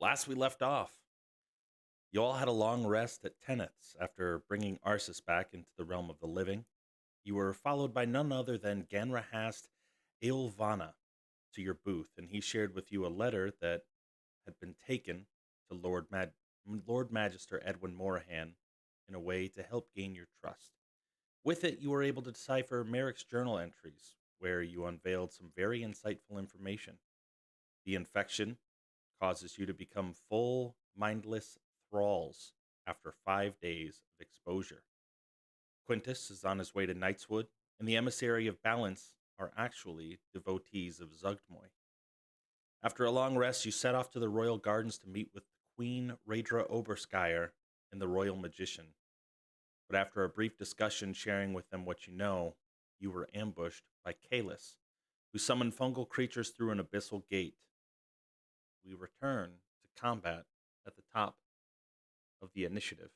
Last we left off, you all had a long rest at Teneth's after bringing Arsis back into the realm of the living. You were followed by none other than Ganrahast Aeiulvana to your booth, and he shared with you a letter that had been taken to Lord Magister Edwin Morahan in a way to help gain your trust. With it, you were able to decipher Merrick's journal entries, where you unveiled some very insightful information. The infection causes you to become full, mindless thralls after 5 days of exposure. Quintus is on his way to Knightswood, and the emissary of Balance are actually devotees of Zugdmoy. After a long rest, you set off to the royal gardens to meet with Queen Raedra Oberskyer and the royal magician. But after a brief discussion sharing with them what you know, you were ambushed by Kalis, who summoned fungal creatures through an abyssal gate. We return to combat at the top of the initiative.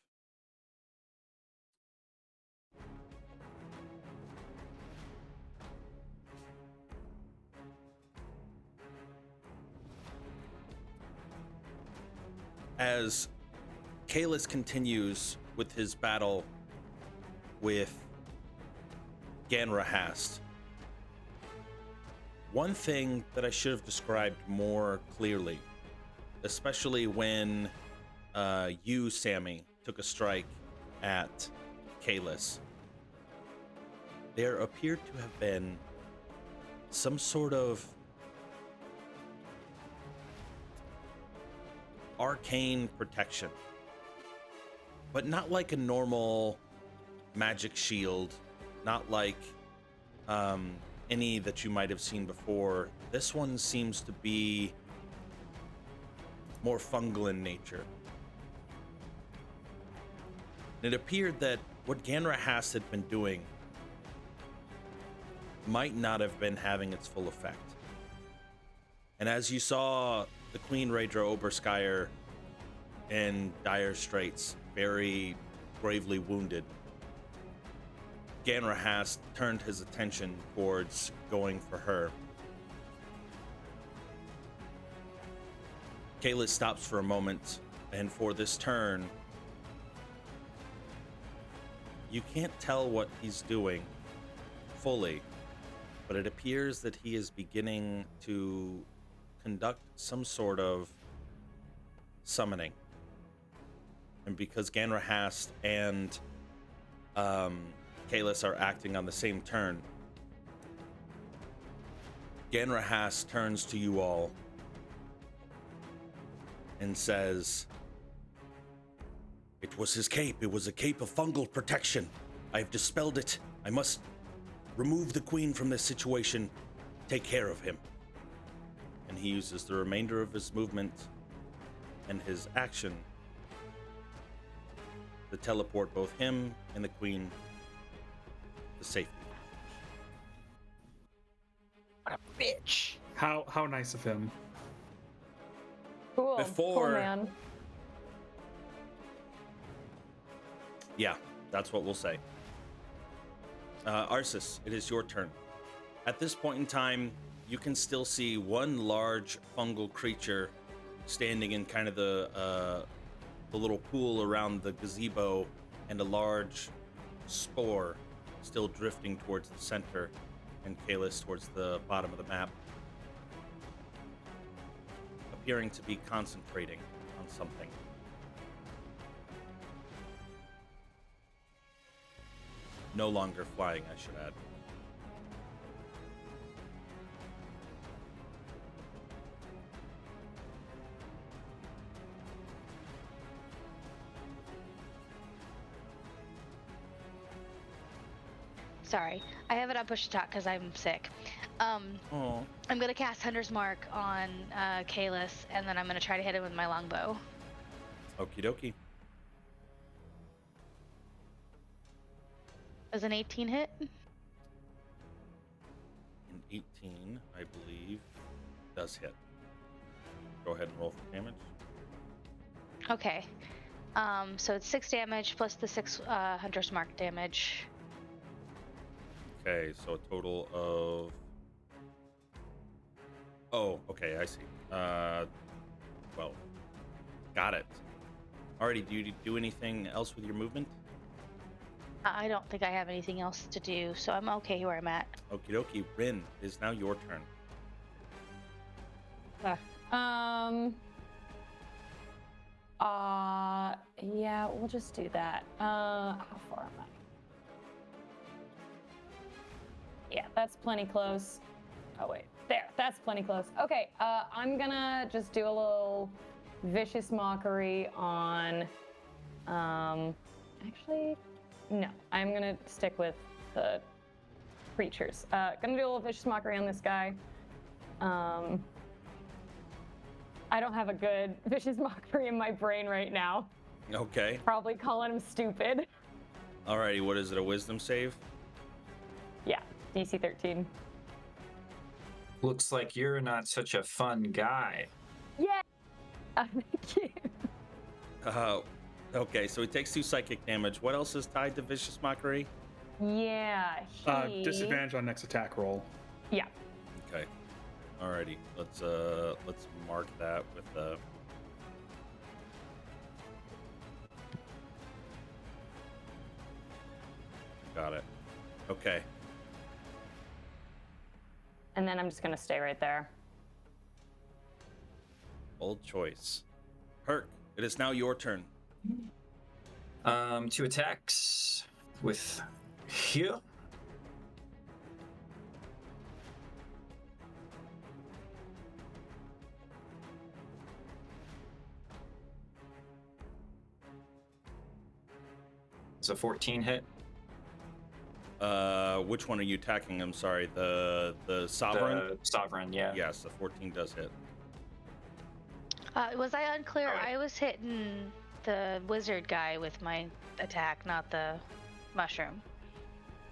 As Kalis continues with his battle with Ganrahast, one thing that I should have described more clearly, especially when you, Sammy, took a strike at Kalis, there appeared to have been some sort of arcane protection, but not like a normal magic shield, not like any that you might have seen before. This one seems to be more fungal in nature. It appeared that what Ganrahast had been doing might not have been having its full effect. And as you saw the Queen Raedra Oberskyer in dire straits, very gravely wounded, Ganrahast turned his attention towards going for her. Kalis stops for a moment, and for this turn, you can't tell what he's doing fully, but it appears that he is beginning to conduct some sort of summoning. And because Ganrahast and Kalis are acting on the same turn, Ganrahast turns to you all and says, "It was his cape. It was a cape of fungal protection. I've dispelled it. I must remove the queen from this situation. Take care of him." And he uses the remainder of his movement and his action to teleport both him and the queen to safety. What a bitch. How nice of him. Cool. Before- Cool, man. Yeah, that's what we'll say. Arsis, it is your turn. At this point in time, you can still see one large fungal creature standing in kind of the little pool around the gazebo, and a large spore still drifting towards the center, and Kalis towards the bottom of the map, appearing to be concentrating on something. No longer flying, I should add. Sorry, I have it on push to talk because I'm sick. Oh, I'm gonna cast Hunter's Mark on Kalis, and then I'm gonna try to hit him with my longbow. okie dokie. Does an 18 hit? An 18, I believe, does hit. Go ahead and roll for damage. Okay. So it's 6 damage plus the 6 Hunter's Mark damage. Okay, so a total of... Oh, okay, I see. 12. Got it. Alrighty, do you do anything else with your movement? I don't think I have anything else to do, so I'm okay where I'm at. Okie dokie. Rin, it is now your turn. Yeah, we'll just do that. How far am I? Yeah, that's plenty close. Oh wait, there, that's plenty close. Okay, I'm gonna just do a little vicious mockery on, actually, no, I'm gonna stick with the creatures. Gonna do a little vicious mockery on this guy. I don't have a good vicious mockery in my brain right now. Okay. Probably calling him stupid. Alrighty, what is it? A wisdom save? Yeah, DC 13. Looks like you're not such a fun guy. Yeah. Thank you. Okay, so he takes 2 psychic damage. What else is tied to vicious mockery? Yeah. Disadvantage on next attack roll. Yeah. Okay. Alrighty. Let's mark that with Got it. Okay. And then I'm just gonna stay right there. Bold choice. Herc, it is now your turn. 2 attacks with here. It's a 14 hit. Which one are you attacking? I'm sorry, the sovereign? The sovereign, yeah. Yes, the 14 does hit. Was I unclear? Alright. I was hitting the wizard guy with my attack, not the mushroom.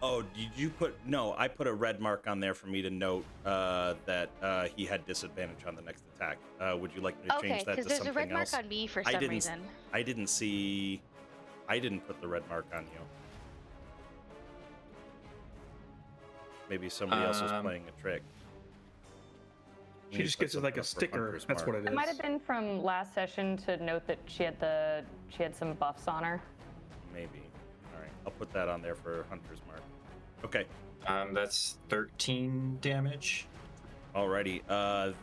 Oh, did you put... No, I put a red mark on there for me to note that he had disadvantage on the next attack. Would you like me to Okay, change that to because there's something a red else? mark on me for I some didn't- reason. I didn't see... I didn't put the red mark on you. Maybe somebody else was playing a trick. She just gets it like a sticker. That's what it is. It might have been from last session to note that she had some buffs on her. Maybe. All right, I'll put that on there for Hunter's Mark. Okay. That's 13 damage. Alrighty.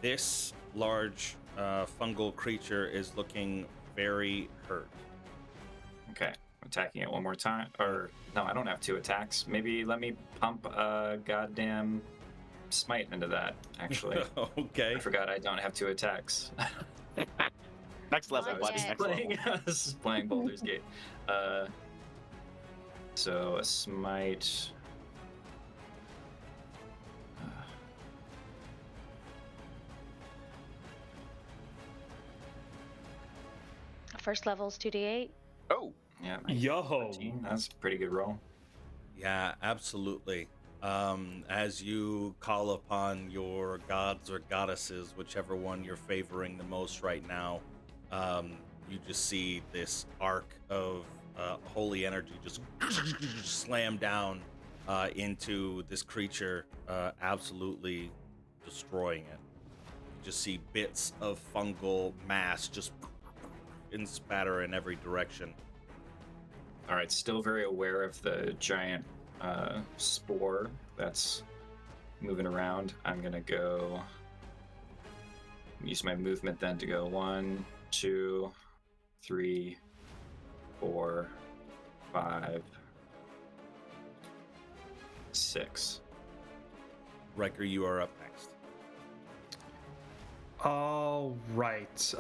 This large fungal creature is looking very hurt. Okay. Attacking it one more time. Or, no, I don't have 2 attacks. Maybe let me pump a goddamn smite into that, actually. Okay. I forgot I don't have 2 attacks. Next level, Not buddy. yet. Next level. This is playing Baldur's Gate. So a smite. First level's 2d8. Oh, Yeah. Yo. 13. That's a pretty good roll. Yeah, absolutely. As you call upon your gods or goddesses, whichever one you're favoring the most right now, you just see this arc of holy energy just slam down into this creature, absolutely destroying it. You just see bits of fungal mass just and spatter in every direction. All right. Still very aware of the giant spore that's moving around. I'm going to go use my movement then to go 1, 2, 3, 4, 5, 6. Riker, you are up next. All right.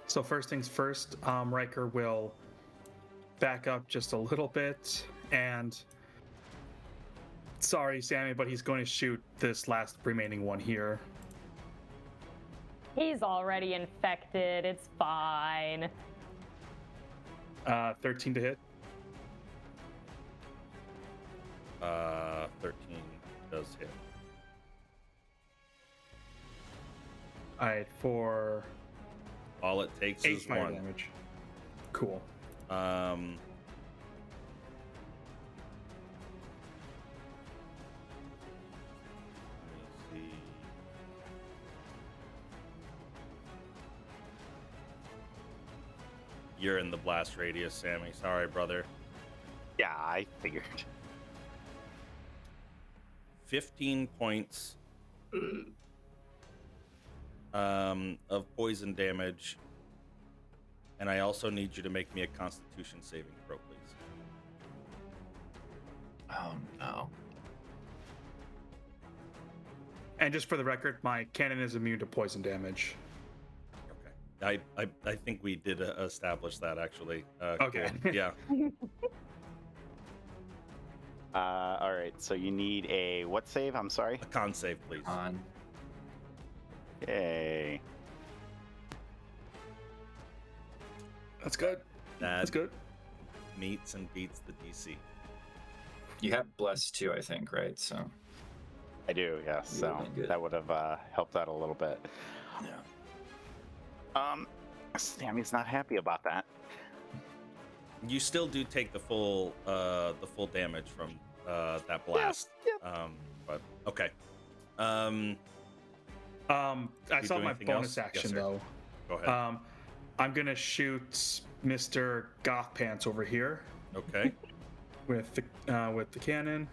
So first things first, Riker will back up just a little bit, and sorry, Sammy, but he's going to shoot this last remaining one here. He's already infected. It's fine. 13 to hit. 13 does hit. All right, for All it takes 8 is fire 1. damage. Cool. Let me see. You're in the blast radius, Sammy. Sorry, brother. Yeah, I figured. 15 points of poison damage. And I also need you to make me a Constitution saving throw, please. Oh no. And just for the record, my cannon is immune to poison damage. Okay. I think we did establish that, actually. Okay. Cool. Yeah. All right, so you need a what save? I'm sorry. A con save, please. On. Yay. That's good. That's good. Meets and beats the DC. You have bless too, I think, right? So. I do, yes. You So would've been good. that would have helped out a little bit. Yeah. Sammy's not happy about that. You still do take the full damage from that blast. Yeah. But okay. I you saw do my anything bonus else? action Yes, sir. though. Go ahead. I'm gonna shoot Mr. Goth Pants over here Okay. with the cannon.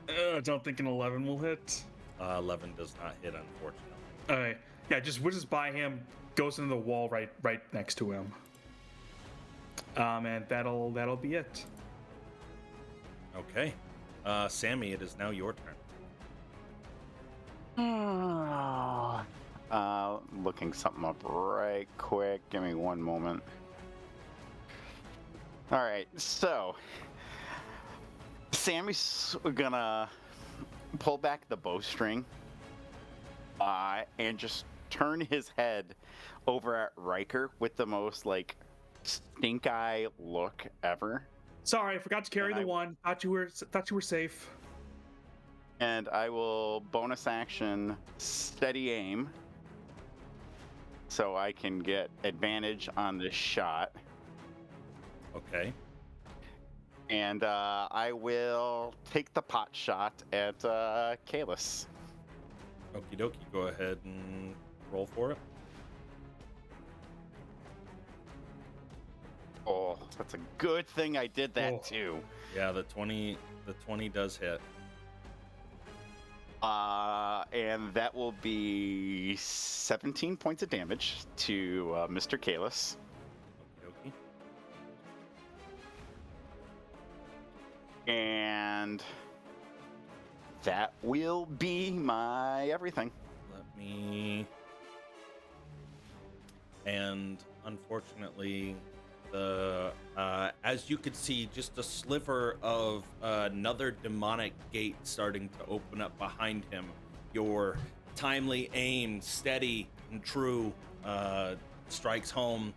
I don't think an 11 will hit. 11 does not hit, unfortunately. Okay, yeah, just whizzes by him, goes into the wall right next to him. And that'll be it. Okay. Sammy, it is now your turn. Looking something up right quick. Give me one moment. All right, so Sammy's gonna pull back the bowstring and just turn his head over at Riker with the most like stink eye look ever. Sorry, I forgot to carry And the one. Thought you were safe. And I will bonus action steady aim so I can get advantage on this shot. Okay. And I will take the pot shot at Kalis. Okie dokie. Go ahead and roll for it. Oh, that's a good thing I did that Oh. too. Yeah, the 20 does hit. And that will be 17 points of damage to Mr. Kalis. Okie dokie. And that will be my everything. Let me. And unfortunately, as you could see, just a sliver of another demonic gate starting to open up behind him. Your timely aim, steady and true, strikes home,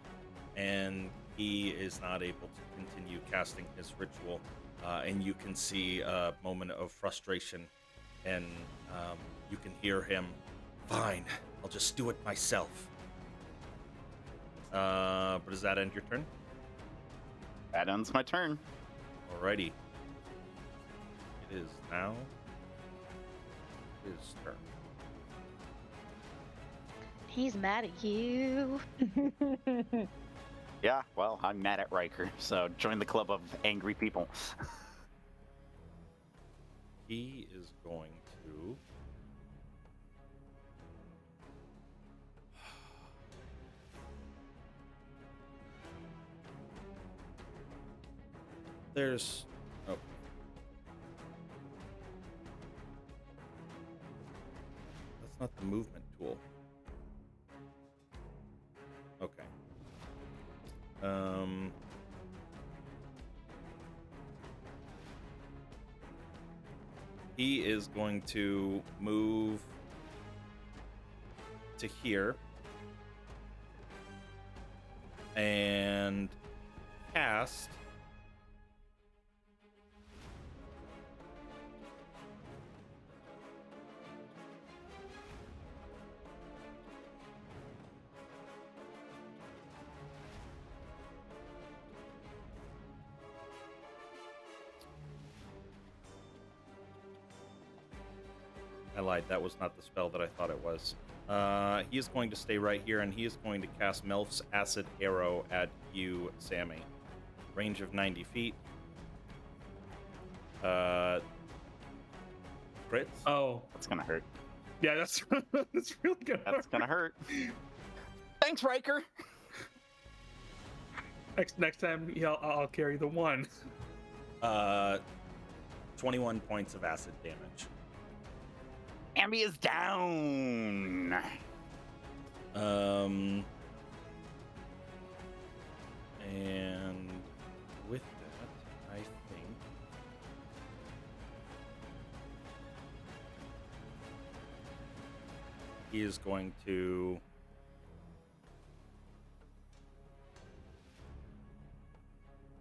and he is not able to continue casting his ritual. And you can see a moment of frustration, and you can hear him. Fine, I'll just do it myself. But does that end your turn? That ends my turn. Alrighty. It is now his turn. He's mad at you. Yeah, well, I'm mad at Riker, so join the club of angry people. He is going to. There's. Oh. That's not the movement tool. Okay. He is going to move to here and cast I lied. That was not the spell that I thought it was. He is going to stay right here, and he is going to cast Melf's Acid Arrow at you, Sammy. Range of 90 feet. Crits? Oh, That's gonna hurt. yeah, that's that's really good. That's gonna hurt. Thanks, Riker. Next time, yeah, I'll carry the one. 21 points of acid damage. Ambi is down. And with that, I think he is going to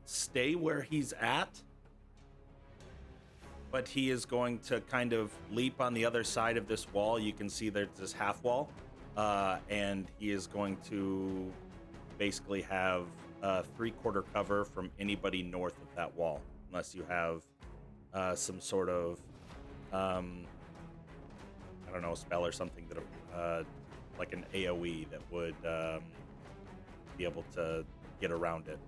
stay where he's at, but he is going to kind of leap on the other side of this wall. You can see there's this half wall, and he is going to basically have 3/4 cover from anybody north of that wall, unless you have some sort of I don't know, spell or something that like an AoE that would be able to get around it,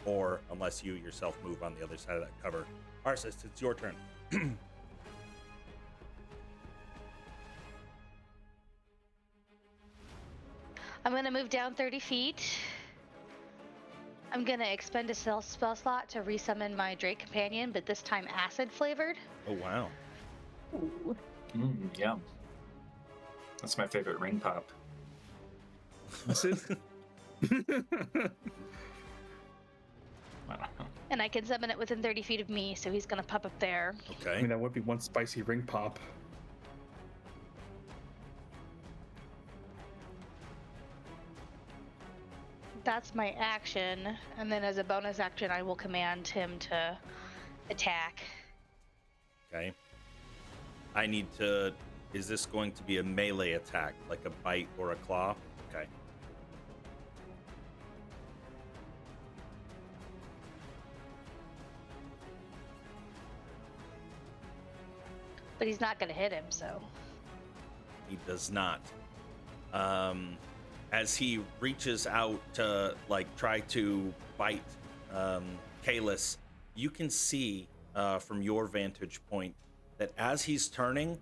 or unless you yourself move on the other side of that cover. Arsis, it's your turn. I'm going to move down 30 feet. I'm going to expend a spell slot to resummon my Drake Companion, but this time acid flavored. Oh, wow. Yum. That's my favorite ring pop. And I can summon it within 30 feet of me, so he's going to pop up there. I Okay. mean, that would be one spicy ring pop. That's my action, and then as a bonus action, I will command him to attack. Okay. I need to... Is this going to be a melee attack, like a bite or a claw? Okay. But he's not going to hit him, so. He does not. As he reaches out to try to bite Kalis, you can see from your vantage point that as he's turning,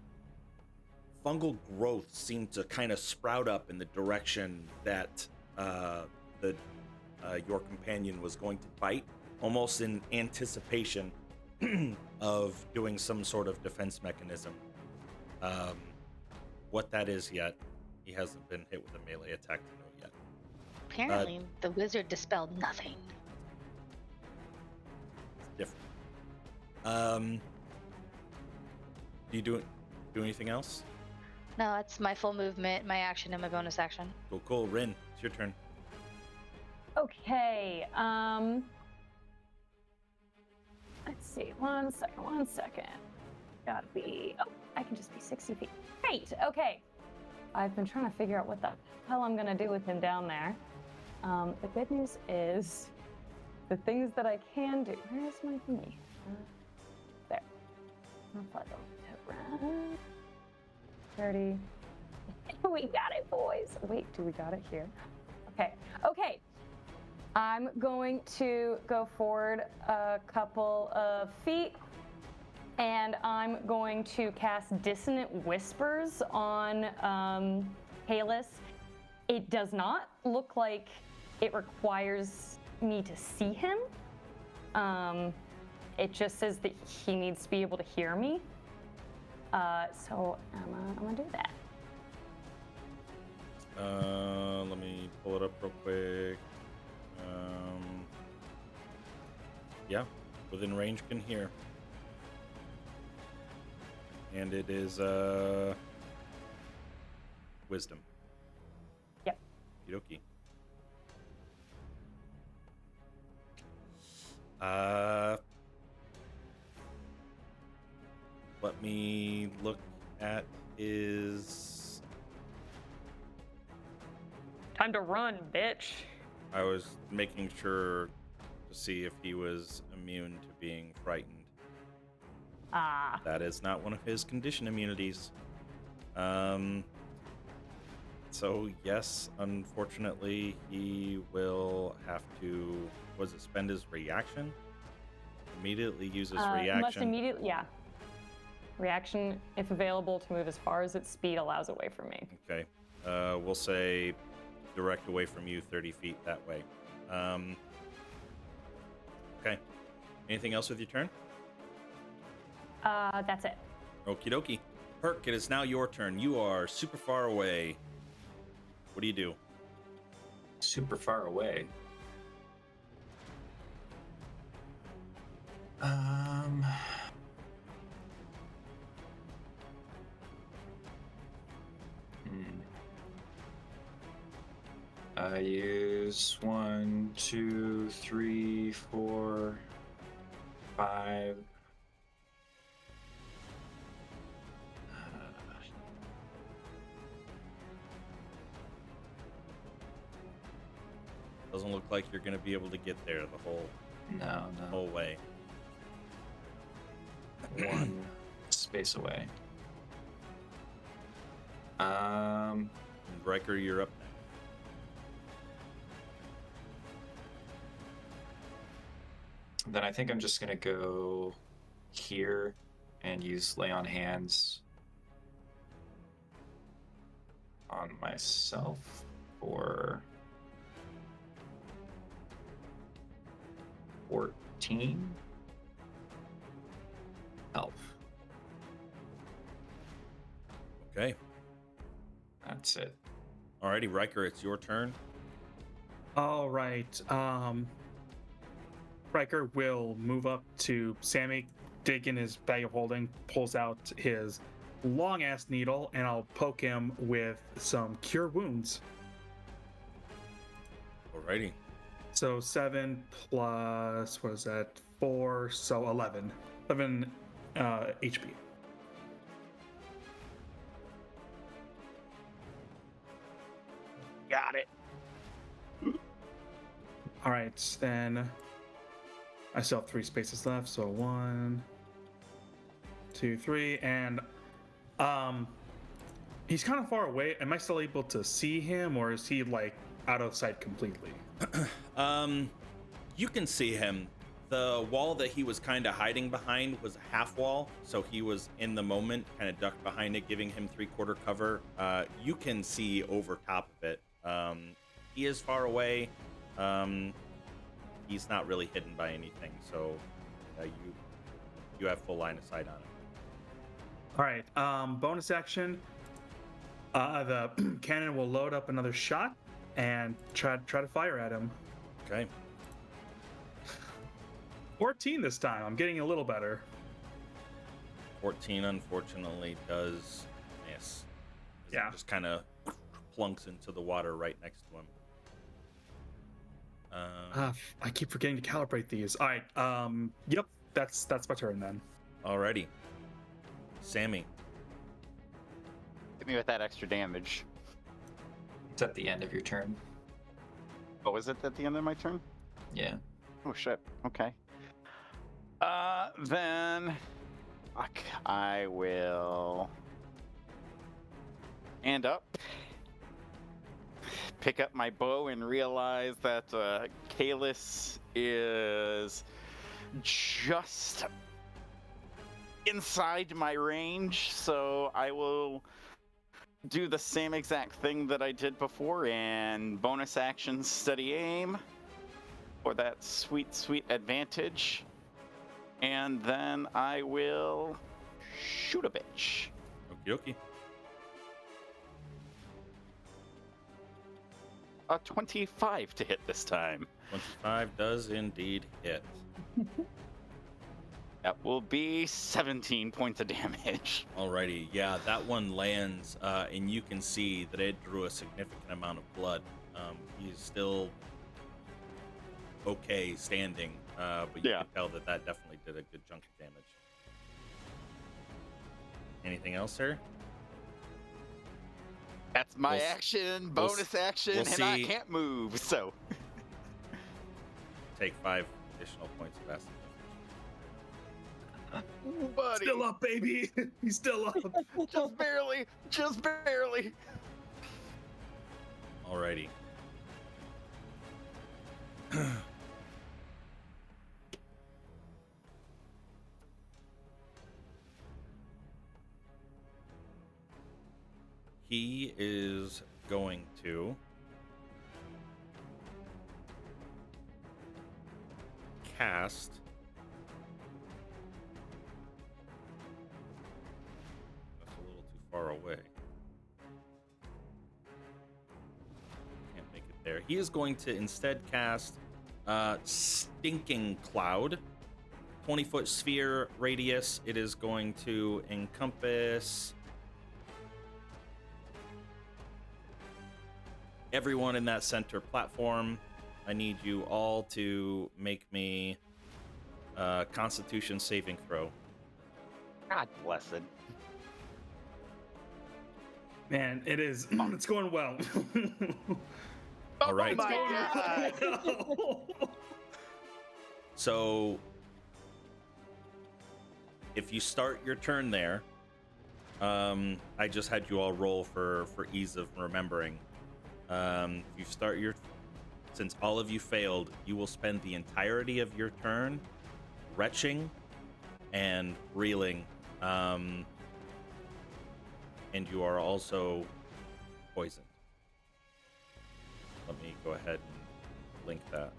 fungal growth seemed to kind of sprout up in the direction that your companion was going to bite, almost in anticipation of doing some sort of defense mechanism. What that is yet, he hasn't been hit with a melee attack to know yet. Apparently, the wizard dispelled nothing. It's different. Do you do anything else? No, that's my full movement, my action, and my bonus action. Cool. Rin, it's your turn. Okay. Let's see. One second. Gotta be. Oh, I can just be 60 feet. Great. Okay. I've been trying to figure out what the hell I'm gonna do with him down there. The good news is the things that I can do. Where's my thingy? There. I'll apply the 30. We got it, boys. Wait, do we got it here? Okay. I'm going to go forward a couple of feet, and I'm going to cast Dissonant Whispers on Kalis. It does not look like it requires me to see him. It just says that he needs to be able to hear me. So I'm gonna do that. Let me pull it up real quick. Yeah, within range can hear. And it is wisdom. Yep. Okie let me look at his... Time to run, bitch. I was making sure to see if he was immune to being frightened. Ah. That is not one of his condition immunities. So yes, unfortunately, he will have to, spend his reaction? Immediately use his Must reaction. immediately, yeah. Reaction, if available, to move as far as its speed allows away from me. Okay. We'll say direct away from you 30 feet that way. Okay. Anything else with your turn? That's it. Okie dokie. Perk, it is now your turn. You are super far away. What do you do? Super far away. Hmm. I use 1, 2, 3, 4, 5. Doesn't look like you're going to be able to get there the No. whole way. 1 space away. And Riker, you're up next. Then I think I'm just gonna go here and use lay on hands on myself for 14 health. Okay. That's it. Alrighty, Riker, it's your turn. All right. Riker will move up to Sammy, dig in his bag of holding, pulls out his long ass needle, and I'll poke him with some cure wounds. Alrighty. So 7 plus, what is that? 4, so 11. 11 HP. Got it. All right, then I still have 3 spaces left. So 1, 2, 3, and he's kind of far away. Am I still able to see him, or is he like out of sight completely? You can see him. The wall that he was kind of hiding behind was a half wall, so he was in the moment, kind of ducked behind it, giving him 3/4 cover. You can see over top of it. He is far away. He's not really hidden by anything, so you have full line of sight on him. All right. Bonus action. The cannon will load up another shot and try to fire at him. Okay. 14 this time. I'm getting a little better. 14 unfortunately does miss. Yeah. It just kind of plunks into the water right next to him. I keep forgetting to calibrate these. All right. Yep. That's my turn then. Alrighty. Sammy. Hit me with that extra damage. It's at the end of your turn. Oh, was it at the end of my turn? Yeah. Oh shit. Okay. Then I will stand up, pick up my bow, and realize that Kalis is just inside my range, so I will do the same exact thing that I did before and bonus action steady aim for that sweet, sweet advantage. And then I will shoot a bitch. Okie dokie. 25 to hit this time. 25 does indeed hit. That will be 17 points of damage. Alrighty, yeah, that one lands, and you can see that it drew a significant amount of blood. He's still okay standing, but you can tell that definitely did a good chunk of damage. Anything else, sir? That's my action, bonus action, and I can't move, so. Take 5 additional points of acid Buddy, Still up, baby. He's still up. just barely, just barely. Alrighty. He is going to cast that's a little too far away. Can't make it there. He is going to instead cast Stinking Cloud. 20-foot sphere radius. It is going to encompass everyone in that center platform. I need you all to make me a Constitution saving throw. God blessed. Man, it is. It's going well. All right. Oh my God. So, if you start your turn there, I just had you all roll for ease of remembering. You start your, since all of you failed, you will spend the entirety of your turn retching and reeling, and you are also poisoned. Let me go ahead and link that.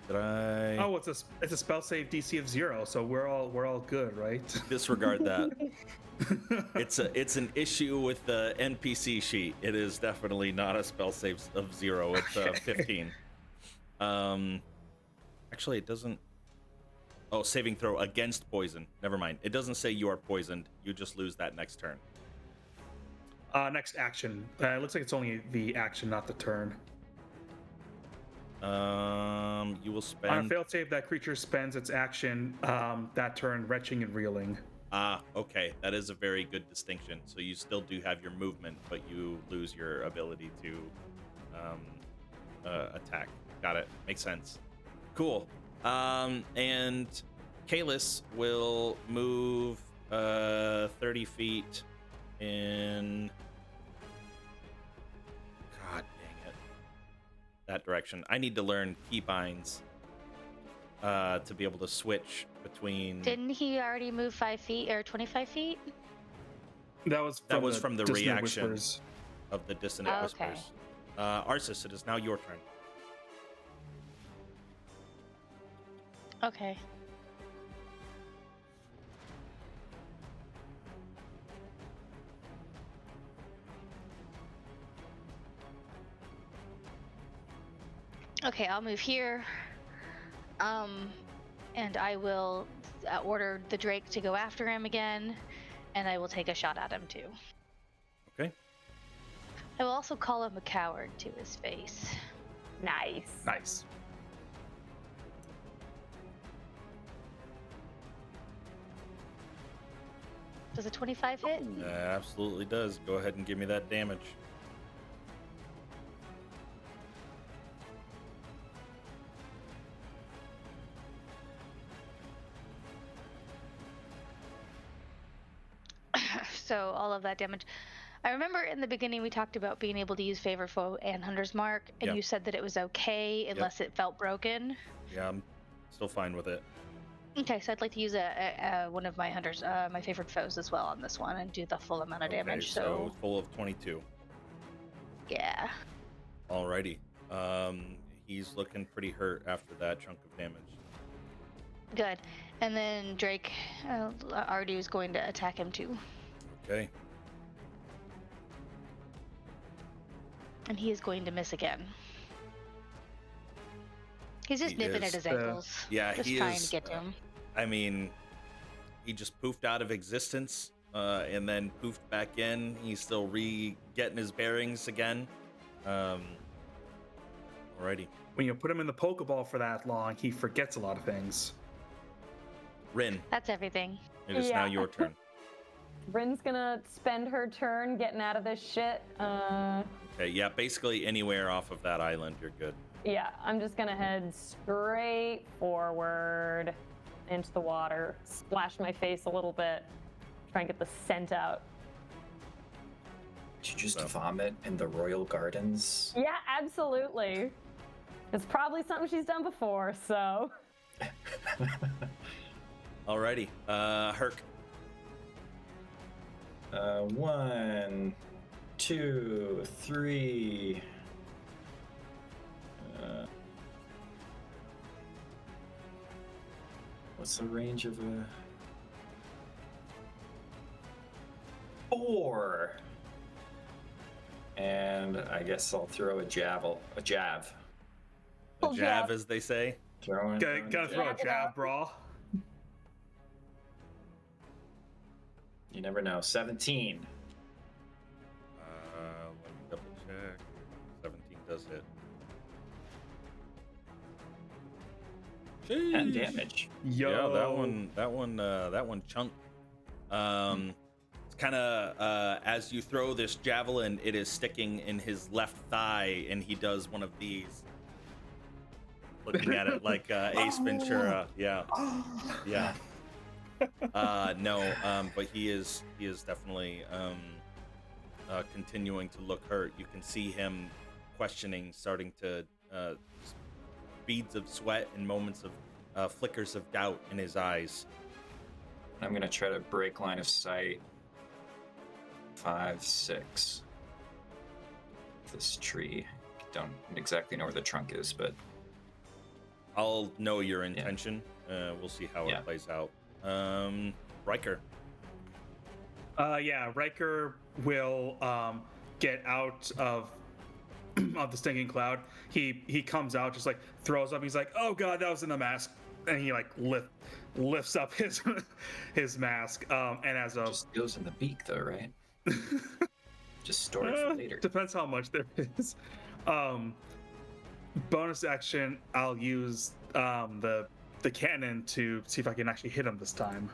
Did I Oh, it's a spell save DC of 0, so we're all good, right? disregard that? It's an issue with the NPC sheet. It is definitely not a spell save of 0. It's 15. Actually, it doesn't. Oh, saving throw against poison. Never mind. It doesn't say you are poisoned. You just lose that next turn. Next action. It looks like it's only the action, not the turn. You will On a spend. failed save, that creature spends its action that turn retching and reeling. Okay. That is a very good distinction. So you still do have your movement, but you lose your ability to attack. Got it. Makes sense. Cool. And Kalis will move 30 feet in. God dang it. That direction. I need to learn keybinds to be able to switch between. Didn't he already move 5 feet or 25 feet? That was from the Dissonant reaction Whispers. of the dissonant Oh, okay. whispers. Arsis, it is now your turn. Okay. Okay, I'll move here. And I will order the Drake to go after him again, and I will take a shot at him too. Okay. I will also call him a coward to his face. Nice. Nice. Does a 25 hit? Absolutely does. Go ahead and give me that damage. So all of that damage. I remember in the beginning we talked about being able to use Favor Foe and Hunter's Mark, and Yeah. you said that it was okay unless it felt broken. Yeah, I'm still fine with it. Okay, so I'd like to use one of my hunters, my favorite foes as well on this one, and do the full amount of Okay, damage. so full of 22. Yeah. Alrighty. He's looking pretty hurt after that chunk of damage. Good. And then Drake, Ardu is going to attack him too. Okay. And he is going to miss again. He's just He nipping is, at his ankles. Yeah, just he trying is. to get to him. I mean, he just poofed out of existence and then poofed back in. He's still getting his bearings again. Alrighty. When you put him in the Pokeball for that long, he forgets a lot of things. Rin, That's everything. it is now Yeah. your turn. Rin's gonna spend her turn getting out of this shit. Okay, yeah, basically anywhere off of that island, you're good. Yeah, I'm just gonna head straight forward into the water, splash my face a little bit, try and get the scent out. Did you just vomit in the royal gardens? Yeah, absolutely. It's probably something she's done before, so. Alrighty, Herc. 1, 2, 3. What's the range of a 4? And I guess I'll throw a jab. A Full jab, jab. as they say. Gotta throw a jab, bro. You never know. 17. Let me double check. 17 does hit. 10 Sheesh. damage. Yo. Yeah, that one chunked. It's kind of as you throw this javelin, it is sticking in his left thigh, and he does one of these, looking at it like Ace Ventura. Yeah, yeah. No, but he is definitely continuing to look hurt. You can see him questioning, starting to beads of sweat and moments of flickers of doubt in his eyes. I'm going to try to break line of sight. 5, 6. This tree. Don't exactly know where the trunk is, but I'll know your intention. We'll see how Yeah. it plays out. Riker. Yeah, Riker will get out of the stinging cloud. He comes out, just like throws up. He's like, "Oh god, that was in the mask," and he like lifts up his his mask. And as a just goes in the beak, though, right? Just store it for later. depends how much there is. Bonus action, I'll use the cannon to see if I can actually hit him this time.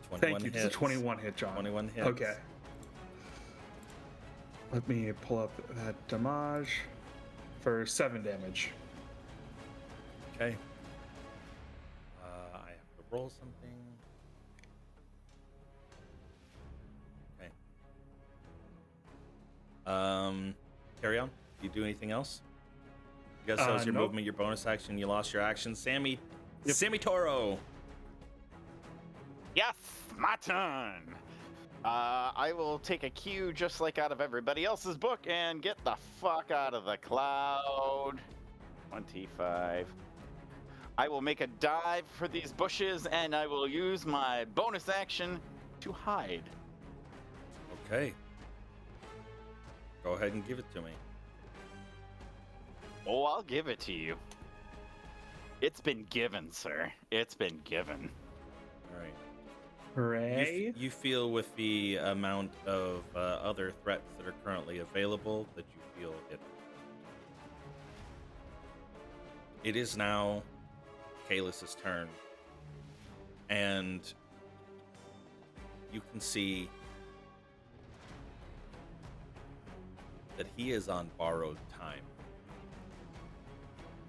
21 Thank you. It's a hits. 21 hit, John. 21 hits. Okay. Let me pull up that damage for 7 damage. Okay. I have to roll something. Okay. Carry on. Do you do anything else? You guys, that was your Nope. movement, your bonus action. You lost your action. Sammy. Yep. Sammy Toro. Yes, my turn. I will take a cue just like out of everybody else's book and get the fuck out of the cloud. 25. I will make a dive for these bushes and I will use my bonus action to hide. Okay. Go ahead and give it to me. Oh, I'll give it to you. It's been given, sir. It's been given. All right. Hooray. You feel with the amount of other threats that are currently available that you feel it is now Kalis' turn. And you can see that he is on borrowed time.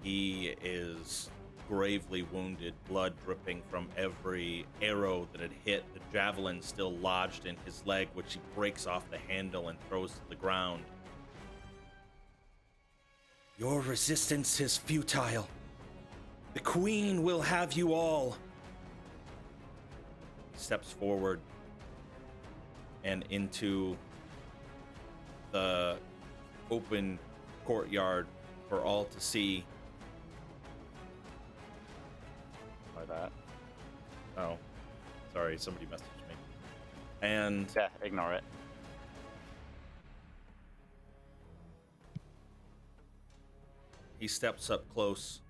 He is gravely wounded, blood dripping from every arrow that had hit, the javelin still lodged in his leg, which he breaks off the handle and throws to the ground. Your resistance is futile. The Queen will have you all. He steps forward and into the open courtyard for all to see. By that. Oh, sorry, somebody messaged me. And Yeah, ignore it. he steps up close,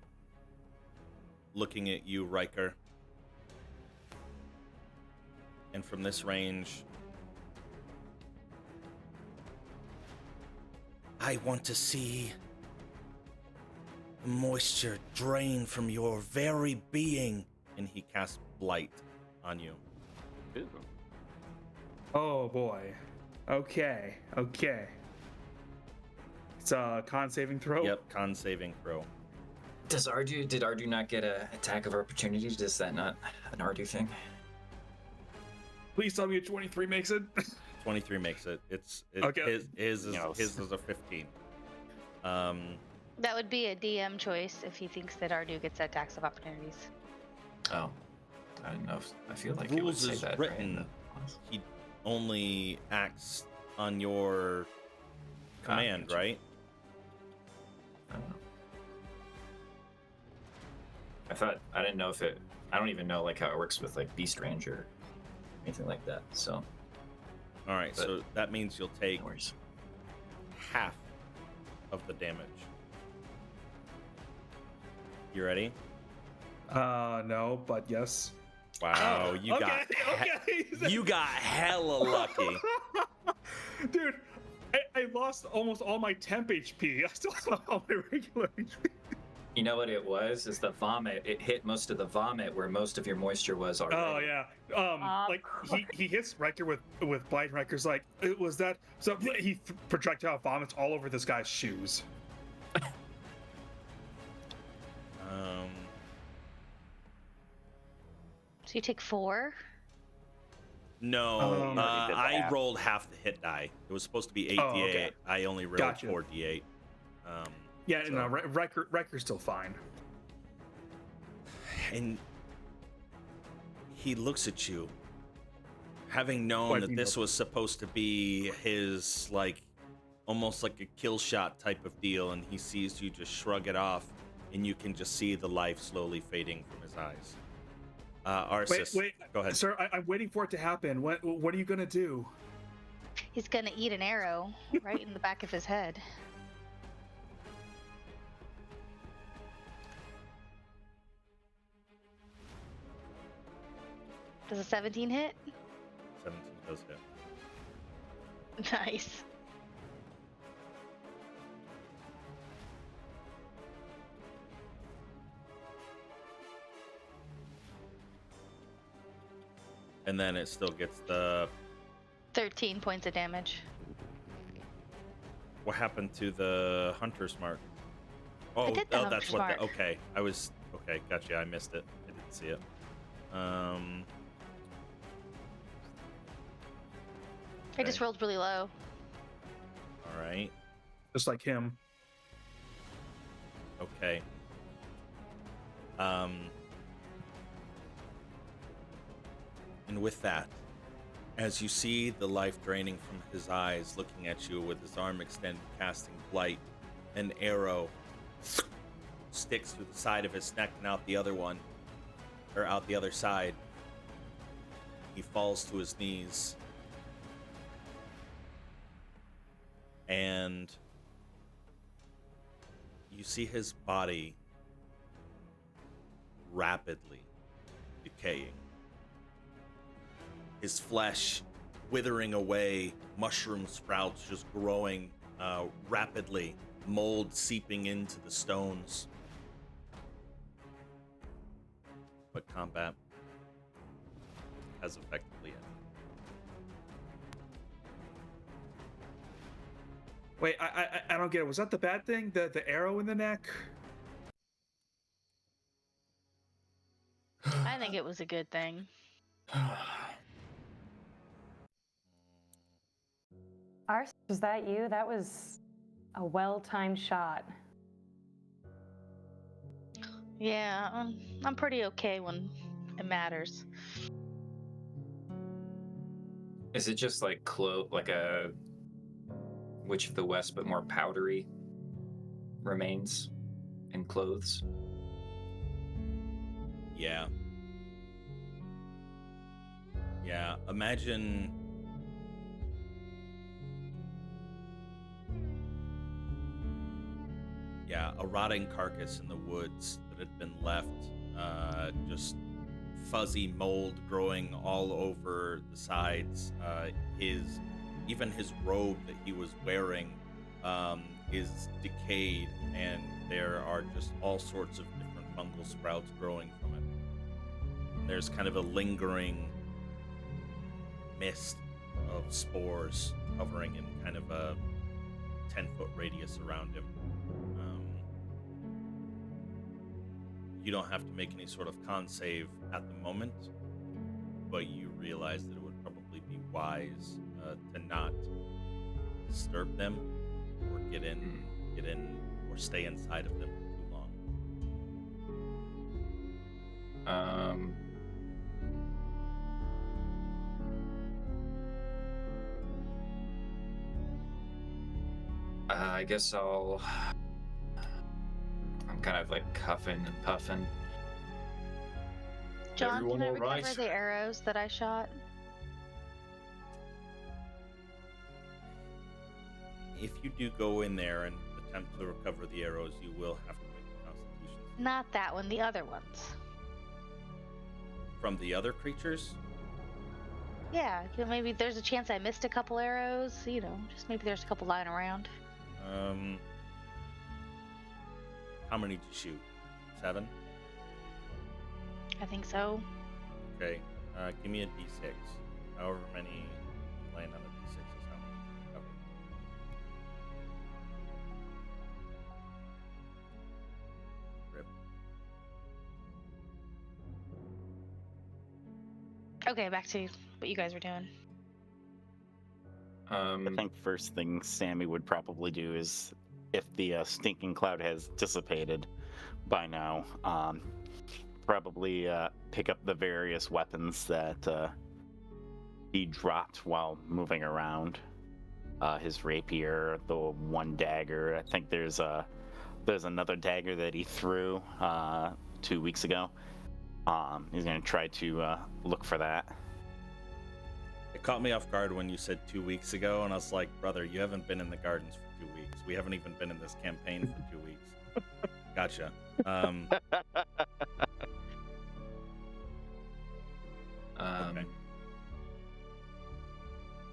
looking at you, Riker. And from this range, I want to see the moisture drain from your very being. And he casts blight on you. Ooh. Oh boy. Okay. It's a con saving throw. Yep, con saving throw. Did Ardu not get an attack of opportunity? Is that not an Ardu thing? Please tell me a 23 makes it. 23 makes it. Okay. His No. is a 15. That would be a DM choice if he thinks that Ardu gets attacks of opportunities. Oh, I don't know. I feel like The it would rules say is that. written. He only acts on your command, gotcha. right? I don't know. I didn't know if it. I don't even know like how it works with like Beast Ranger, or anything like that. So All right, But- so that means you'll take no worries. half of the damage. You ready? No, but yes. Wow, you got okay. you got hella lucky. Dude, I lost almost all my temp HP. I still have all my regular HP. You know what it was? Is the vomit? It hit most of the vomit where most of your moisture was already. Oh yeah. Like he hits Riker with blight. Riker's like, it was that. So he projectile vomits all over this guy's shoes. So you take 4. No, Oh, no, you did I that. rolled half the hit die. It was supposed to be 8d8. okay. I only rolled Gotcha. 4d8. Yeah, So- no, Riker's still fine. And he looks at you, having known Like, that you this know- was supposed to be his, like, almost like a kill shot type of deal, and he sees you just shrug it off, and you can just see the life slowly fading from his eyes. Arsis, Wait, go ahead. sir. I'm waiting for it to happen. What are you gonna do? He's gonna eat an arrow right in the back of his head. Does a 17 hit? 17 does hit. Nice. And then it still gets the... 13 points of damage. What happened to the Hunter's Mark? Oh, did the that's Hunter's what. Mark. Okay, okay. Gotcha. I missed it. I didn't see it. I just rolled really low. All right. Just like him. Okay. And with that, as you see the life draining from his eyes, looking at you with his arm extended, casting blight, an arrow sticks through the side of his neck and out the other one, or out the other side. He falls to his knees. And you see his body rapidly decaying. His flesh withering away, mushroom sprouts just growing rapidly, mold seeping into the stones. But combat has effectively ended. Wait, I don't get it. Was that the bad thing? The arrow in the neck? I think it was a good thing. Ars, was that you? That was a well-timed shot. Yeah, I'm pretty okay when it matters. Is it just like like a Witch of the West, but more powdery remains and clothes? Yeah. Yeah, imagine a rotting carcass in the woods that had been left, just fuzzy mold growing all over the sides. Even his robe that he was wearing is decayed, and there are just all sorts of different fungal sprouts growing from it. there's kind of a lingering mist of spores hovering in kind of a 10-foot radius around him. You don't have to make any sort of con save at the moment, but you realize that it would probably be wise to not disturb them or get in or stay inside of them for too long. I guess I'm kind of like cuffing and puffing. John, Everyone can I all recover right? the arrows that I shot? If you do go in there and attempt to recover the arrows, you will have to make a constitution save. Not that one, the other ones. From the other creatures. Yeah, maybe there's a chance I missed a couple arrows. Just maybe there's a couple lying around. How many did you shoot? 7? I think so. Okay. Give me a d6. However many you land on a d6 is how many you recover. Rip. Okay, back to what you guys were doing. I think first thing Sammy would probably do is, if the stinking cloud has dissipated by now, probably pick up the various weapons that he dropped while moving around. His rapier, the one dagger. I think there's another dagger that he threw 2 weeks ago. He's gonna try to look for that. It caught me off guard when you said 2 weeks ago, and I was like, brother, you haven't been in the gardens for 2 weeks. We haven't even been in this campaign for 2 weeks. Gotcha. Okay.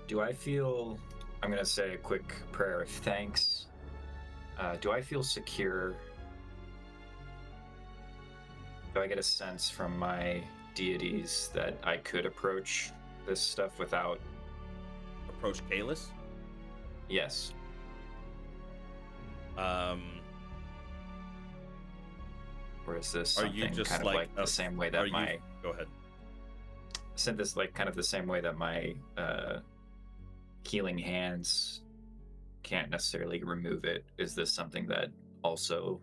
Do I feel... I'm going to say a quick prayer of thanks. Do I feel secure? Do I get a sense from my deities that I could approach this stuff without... Approach Kalis? Yes. Or is this Are something you just kind of like the same way that my... Go ahead. Isn't this like kind of the same way that my healing hands can't necessarily remove it? Is this something that also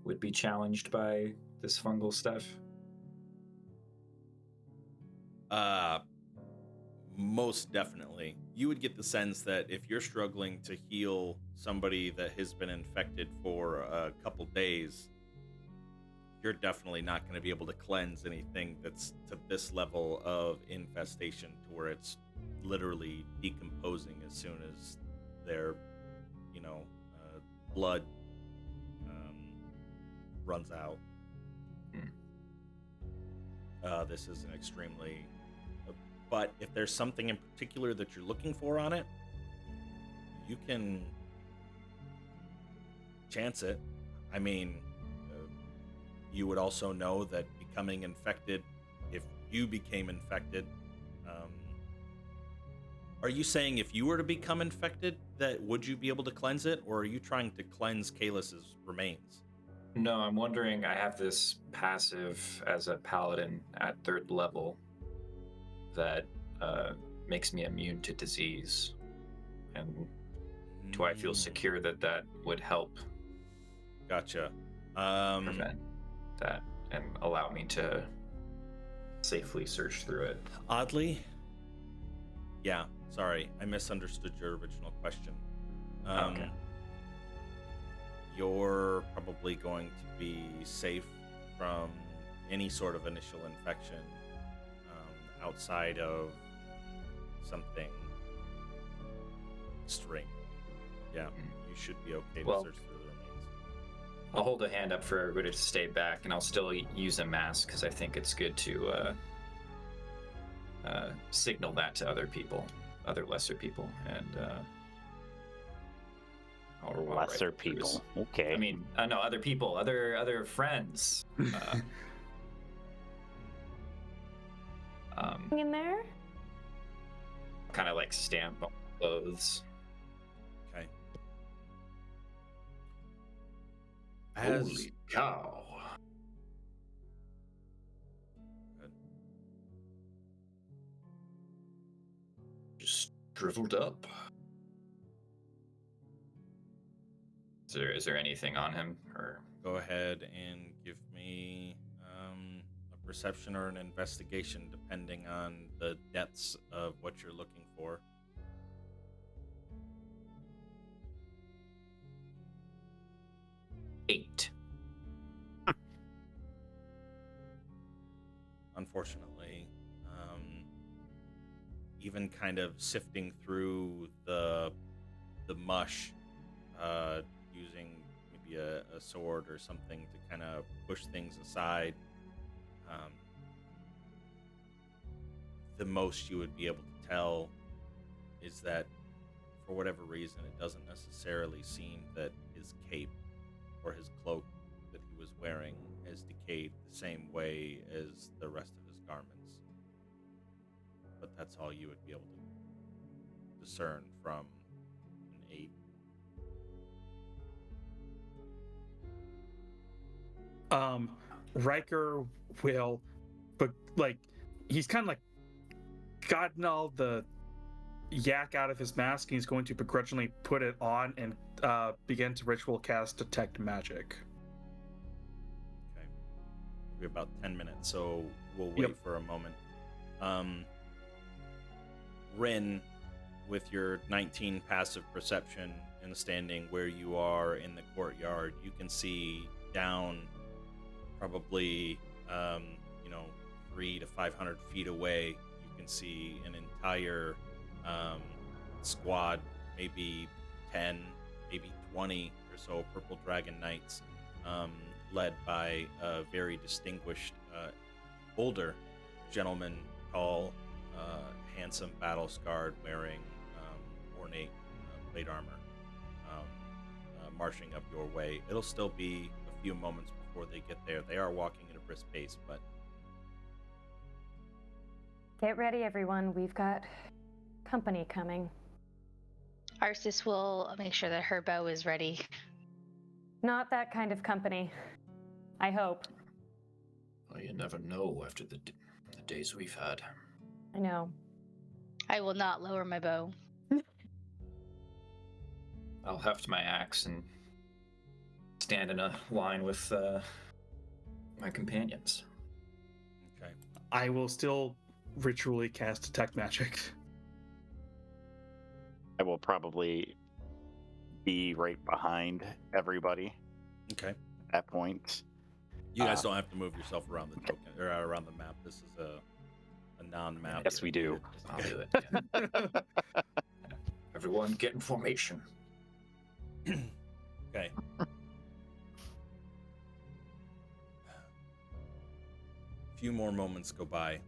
would be challenged by this fungal stuff? Most definitely. You would get the sense that if you're struggling to heal somebody that has been infected for a couple days, you're definitely not going to be able to cleanse anything that's to this level of infestation, to where it's literally decomposing as soon as their, blood runs out. This is an extremely... But if there's something in particular that you're looking for on it, you can chance it. I mean, you would also know that becoming infected, if you became infected, are you saying if you were to become infected, that would you be able to cleanse it, or are you trying to cleanse Kalis's remains? No, I'm wondering, I have this passive as a paladin at 3rd level that makes me immune to disease. And do I feel secure that that would help Gotcha. prevent that and allow me to safely search through it? Oddly, yeah, sorry, I misunderstood your original question. Okay. You're probably going to be safe from any sort of initial infection outside of something extreme. Yeah, you should be okay to Well, search through the remains. I'll hold a hand up for everybody to stay back, and I'll still use a mask because I think it's good to signal that to other people, other lesser people, and I'll Lesser write through people. this. Okay. I mean, no, other people, other friends. In there? Kind of like stamp on clothes. Okay. As Holy cow. Good. Just shriveled up. Is there anything on him, or Go ahead and give me a perception or an investigation, depending on the depths of what you're looking for. eight? Unfortunately, even kind of sifting through the mush, using maybe a sword or something to kind of push things aside, um, the most you would be able to tell is that for whatever reason, it doesn't necessarily seem that his cape or his cloak that he was wearing has decayed the same way as the rest of his garments. But that's all you would be able to discern from an 8. Riker will, but like he's kind of like gotten all the yak out of his mask, and he's going to begrudgingly put it on and begin to ritual cast detect magic. Okay. Maybe about 10 minutes, so we'll wait Yep. for a moment. Rin, with your 19 passive perception and standing where you are in the courtyard, you can see down probably 300 to 500 feet away. You can see an entire squad, maybe 10, maybe 20 or so Purple Dragon Knights, led by a very distinguished older gentleman, tall, handsome, battle-scarred, wearing ornate plate armor, marching up your way. It'll still be a few moments before they get there. They are walking at a brisk pace, but Get ready, everyone. We've got company coming. Arsis will make sure that her bow is ready. Not that kind of company. I hope. Well, you never know after the days we've had. I know. I will not lower my bow. I'll heft my axe and stand in a line with my companions. okay. I will still ritually cast detect magic. I will probably be right behind everybody Okay. at that point. You guys don't have to move yourself around the token or around the map. This is a non-map. Yes, we do. I'll do it. Yeah. Everyone, get in formation. Okay. A few more moments go by.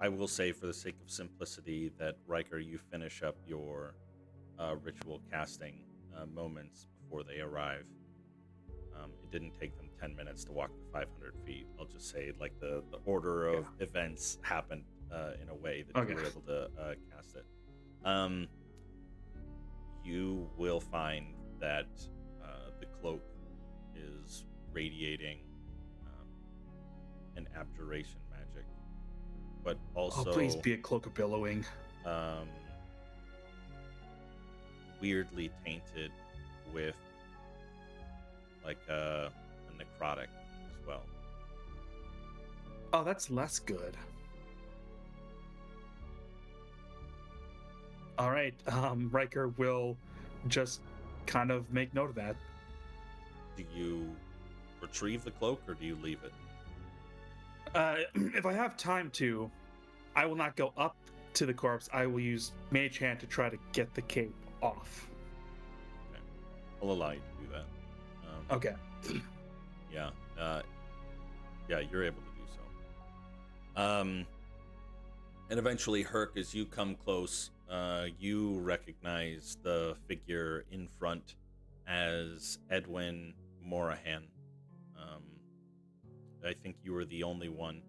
I will say, for the sake of simplicity, that Riker, you finish up your ritual casting moments before they arrive. It didn't take them 10 minutes to walk the 500 feet. I'll just say, like, the order of events happened in a way that you were able to cast it. You will find that the cloak is radiating an abjuration magic, but also please be a cloak of billowing. Weirdly tainted with like a necrotic as well. Oh, that's less good. All right, Riker will just kind of make note of that. Do you retrieve the cloak or do you leave it? If I have time to, I will not go up to the corpse. I will use Mage Hand to try to get the cape off. Okay. I'll allow you to do that. Okay. Yeah. Yeah, you're able to do so. And eventually, Herc, as you come close, you recognize the figure in front as Edwin Morahan. I think you were the only one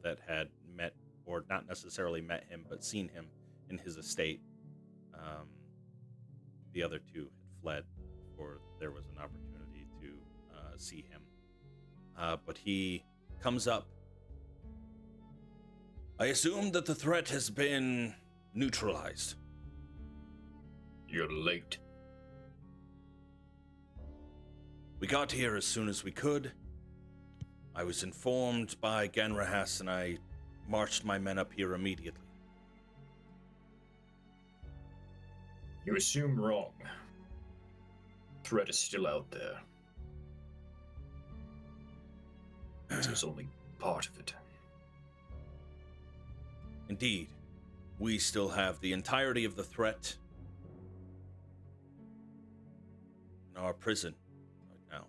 that had met, or not necessarily met him, but seen him in his estate. Um, the other two had fled before there was an opportunity to see him. But he comes up. I assume that the threat has been neutralized. You're late. We got here as soon as we could. I was informed by Ganrahas, and I marched my men up here immediately. You assume wrong. Threat is still out there. This is only part of it. Indeed, we still have the entirety of the threat in our prison right now.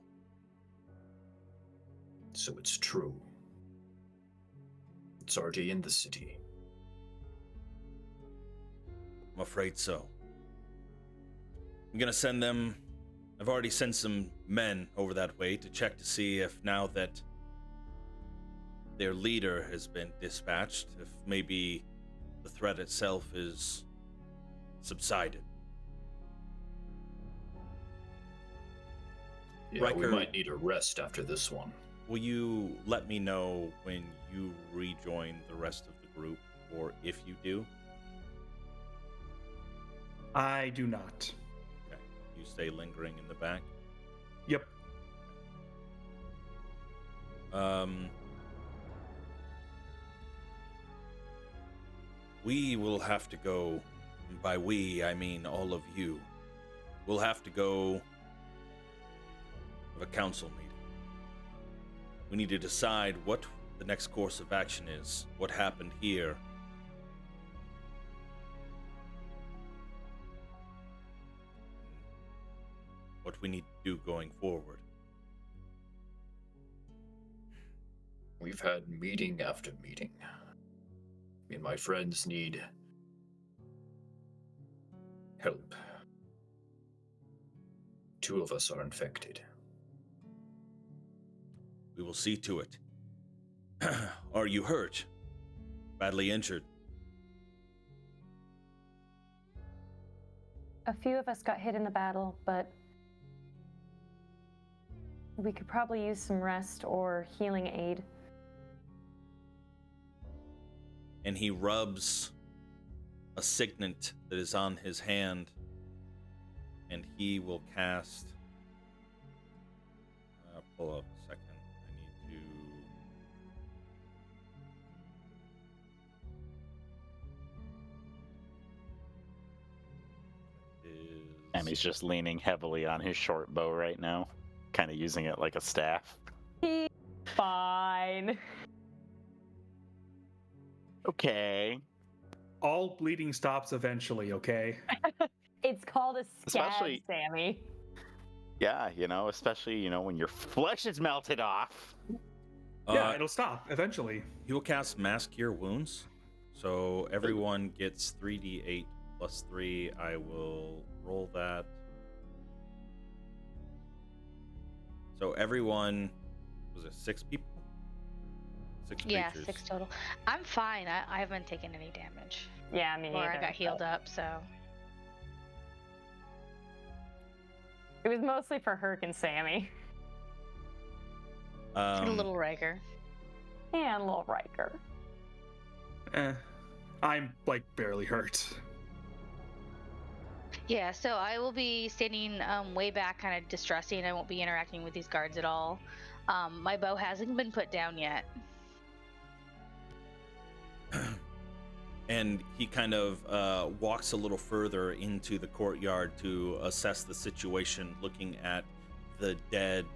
So it's true. It's already in the city. I'm afraid so. I'm gonna send them. I've already sent some men over that way to check to see if, now that their leader has been dispatched, if maybe the threat itself is subsided. Yeah, we Riker, might need a rest after this one. will you let me know when you rejoin the rest of the group, or if you do? I do not. Okay. You stay lingering in the back. Yep. We will have to go, and by we, I mean all of you. We'll have to go have a council meeting. We need to decide what the next course of action is, what happened here. What we need to do going forward. We've had meeting after meeting. Me and my friends need help. Two of us are infected. We will see to it. Are you hurt? Badly injured? A few of us got hit in the battle, but we could probably use some rest or healing aid. And he rubs a signet that is on his hand, and he will cast. Pull up a second. I need to. And he's just leaning heavily on his short bow right now, kind of using it like a staff. He's fine. Okay. All bleeding stops eventually, okay? It's called a scab, Especially- Sammy. Yeah, especially, when your flesh is melted off. Yeah, it'll stop eventually. He will cast Mass Cure Wounds. So everyone gets 3d8 plus 3. I will roll that. So everyone, was it 6 people? 6 Yeah, creatures. 6 total. I'm fine. I haven't taken any damage. Yeah, me Or neither. I got healed up, so. It was mostly for Herc and Sammy. And a little Riker. And little Riker. I'm like barely hurt. Yeah, so I will be standing way back, kind of distressing. I won't be interacting with these guards at all. My bow hasn't been put down yet. And he kind of walks a little further into the courtyard to assess the situation, looking at the dead,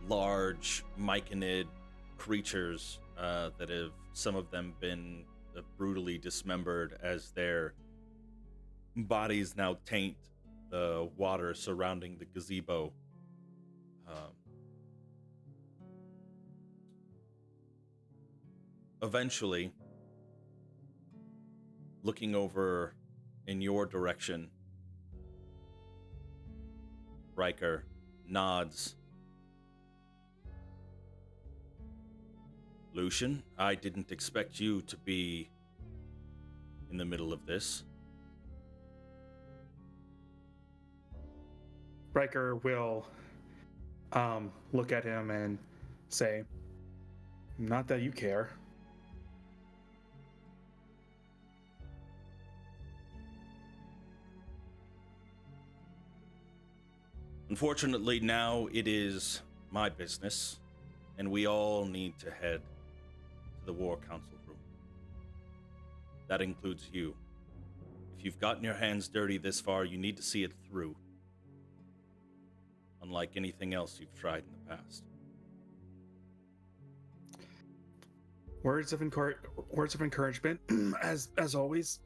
large, myconid creatures that have, some of them, been brutally dismembered as their bodies now taint the water surrounding the gazebo. Eventually, looking over in your direction, Riker nods Lucian, I didn't expect you to be in the middle of this. Riker will look at him and say, "Not that you care." Unfortunately, now it is my business, and we all need to head to the War Council room. That includes you. If you've gotten your hands dirty this far, you need to see it through. Unlike anything else you've tried in the past. Words of encouragement, as always.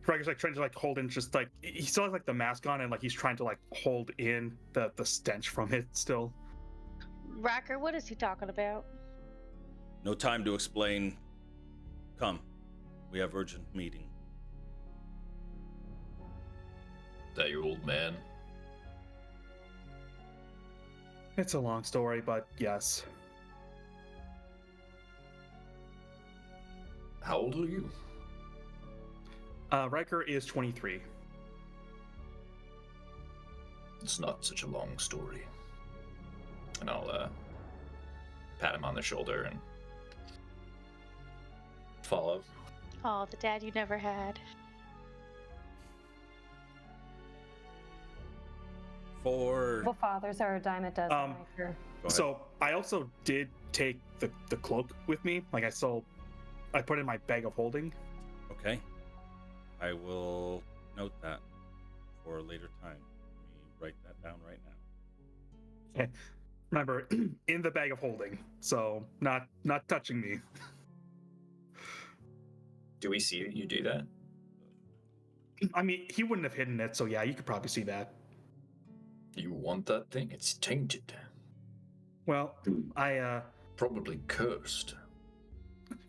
Riker's like trying to like hold in, just like he still has like the mask on, and like he's trying to like hold in the stench from it still. Racker, what is he talking about? No time to explain. Come. We have urgent meeting. That your old man? It's a long story, but yes. How old are you? Riker is 23. It's not such a long story. And I'll pat him on the shoulder and follow. Oh, the dad you never had. For Well, fathers are a dime a dozen, Riker. Go ahead. So I also did take the cloak with me. Like I put it in my bag of holding. Okay. I will note that for a later time. Let me write that down right now. Okay. Remember, in the bag of holding. So not touching me. Do we see you do that? I mean, he wouldn't have hidden it, so yeah, you could probably see that. You want that thing? It's tainted. Well, I Probably cursed.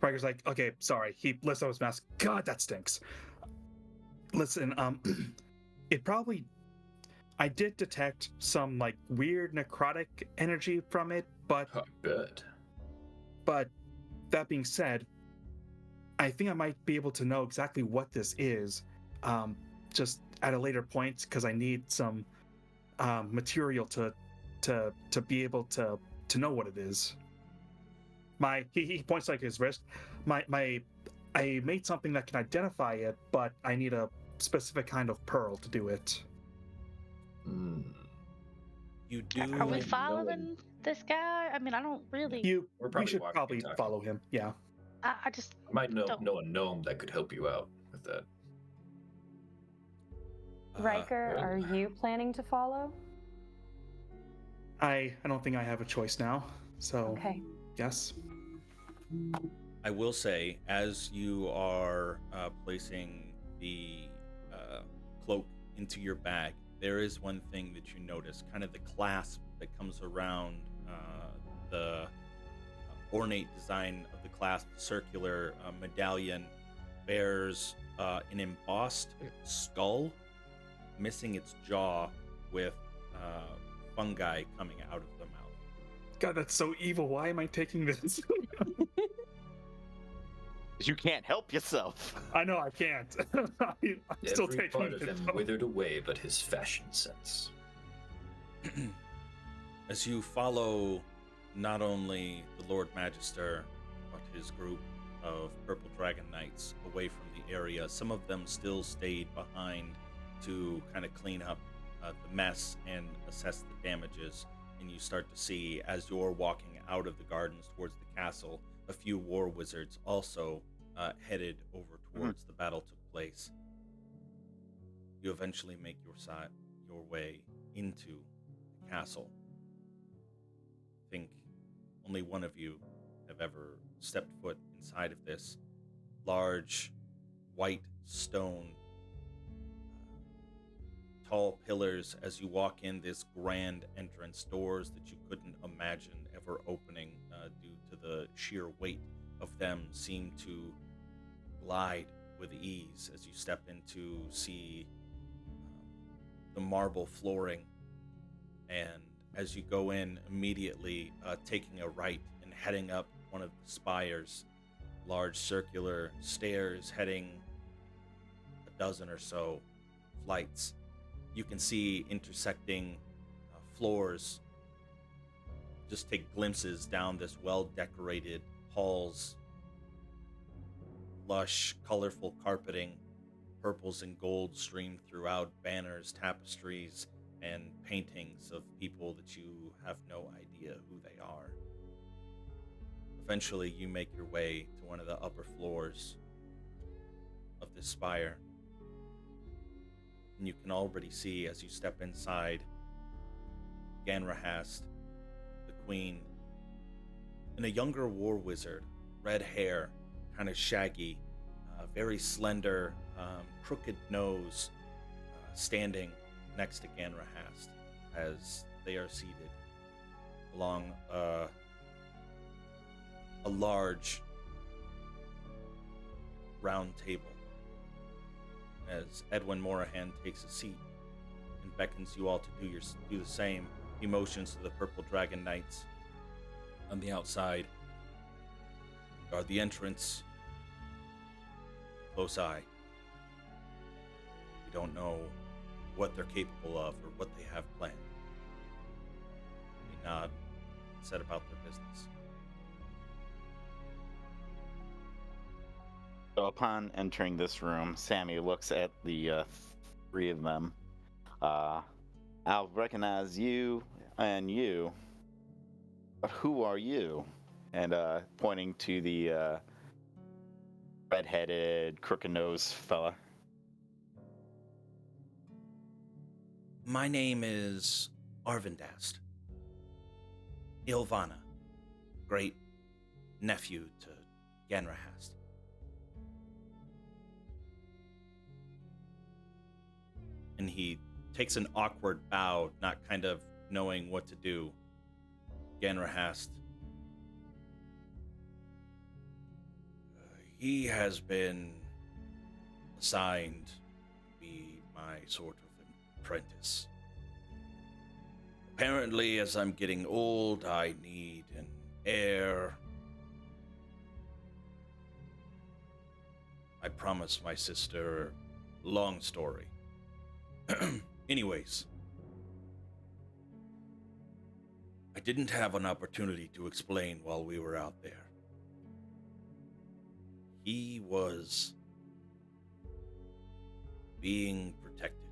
Riker's like, okay, sorry. He lifts up his mask. God, that stinks. Listen, it probably, I did detect some like weird necrotic energy from it, but I bet. that being said, I think I might be able to know exactly what this is, just at a later point, because I need some material to be able to know what it is. He points like his wrist. I made something that can identify it, but I need a specific kind of pearl to do it. You do. Are we No. following this guy? I mean, I don't really. We're We probably should walking probably and talking. follow him. Yeah. I just. I might know Don't. a gnome that could help you out with that. Riker, well- are you planning to follow? I don't think I have a choice now. So Okay. yes. I will say, as you are placing the cloak into your bag, there is one thing that you notice, kind of the clasp that comes around the ornate design of the clasp, circular medallion, bears an embossed skull, missing its jaw, with fungi coming out of the mouth. God, that's so evil. Why am I taking this? You can't help yourself. I know I can't. I'm still Every taking part of it. him though. withered away but his fashion sense. As you follow not only the Lord Magister, but his group of Purple Dragon Knights away from the area, some of them still stayed behind to kind of clean up the mess and assess the damages. And you start to see, as you're walking out of the gardens towards the castle, a few war wizards also headed over towards the battle took place. You eventually make your way into the castle. I think only one of you have ever stepped foot inside of this large white stone, tall pillars. As you walk in, this grand entrance, doors that you couldn't imagine ever opening due to the sheer weight of them seem to glide with ease as you step in to see the marble flooring. And as you go in, immediately taking a right and heading up one of the spires, large circular stairs heading a dozen or so flights. You can see intersecting floors, just take glimpses down this well-decorated halls, lush, colorful carpeting, purples and gold stream throughout, banners, tapestries, and paintings of people that you have no idea who they are. Eventually, you make your way to one of the upper floors of this spire, and you can already see as you step inside Ganrahast, the queen, and a younger war wizard, red hair, kind of shaggy, very slender, crooked nose, standing next to Ganrahast as they are seated along a large round table. As Edwin Morahan takes a seat and beckons you all to do the same, he motions to the Purple Dragon Knights on the outside. Guard the entrance. Close eye. We don't know what they're capable of or what they have planned. They nod, set about their business. So upon entering this room, Sammy looks at the three of them. I'll recognize you and you, but who are you? And pointing to the red-headed, crooked-nosed fella. My name is Arvindast. Aeiulvana, great nephew to Ganrahast. And he takes an awkward bow, not kind of knowing what to do. Ganrahast. He has been assigned to be my sort of apprentice. Apparently, as I'm getting old, I need an heir. I promised my sister, long story. Anyways, I didn't have an opportunity to explain while we were out there. He was being protected.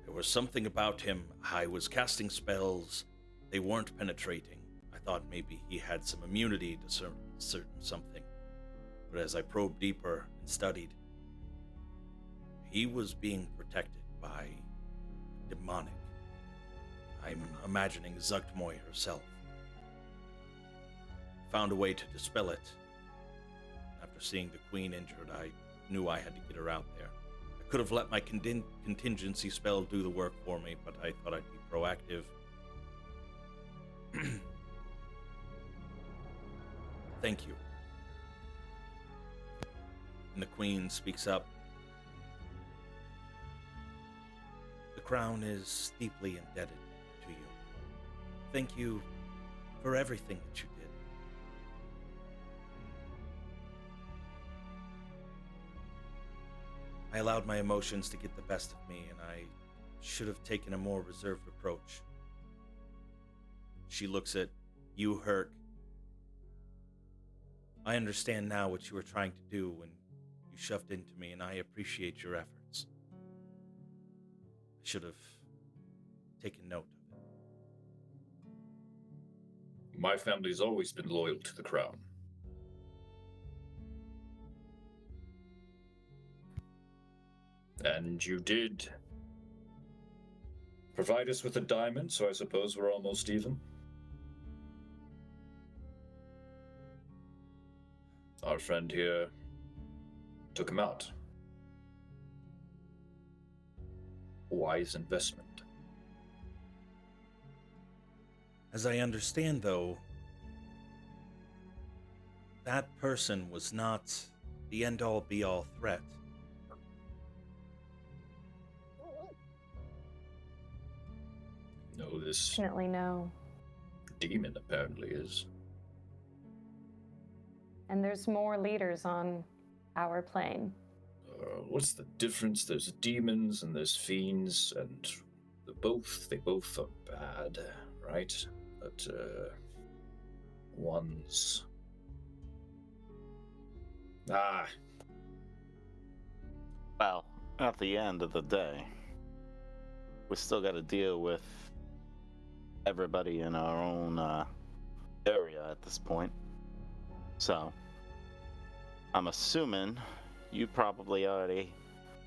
There was something about him. I was casting spells. They weren't penetrating. I thought maybe he had some immunity to certain something. But as I probed deeper and studied, he was being protected by demonic. I'm imagining Zuchtmoy herself. Found a way to dispel it. After seeing the queen injured, I knew I had to get her out there. I could have let my contingency spell do the work for me, but I thought I'd be proactive. Thank you. And the queen speaks up. The crown is deeply indebted to you. Thank you for everything that you did. I allowed my emotions to get the best of me, and I should have taken a more reserved approach. She looks at you, Herc. I understand now what you were trying to do when you shoved into me, and I appreciate your efforts. I should have taken note of it. My family's always been loyal to the crown. And you did provide us with a diamond, so I suppose we're almost even. Our friend here took him out. Wise investment. As I understand, though, that person was not the end-all be-all threat. No, this Definitely no. demon apparently is. And there's more leaders on our plane. What's the difference? There's demons and there's fiends, and they both are bad, right? But one's Well, at the end of the day, we still got to deal with everybody in our own area at this point. So, I'm assuming you probably already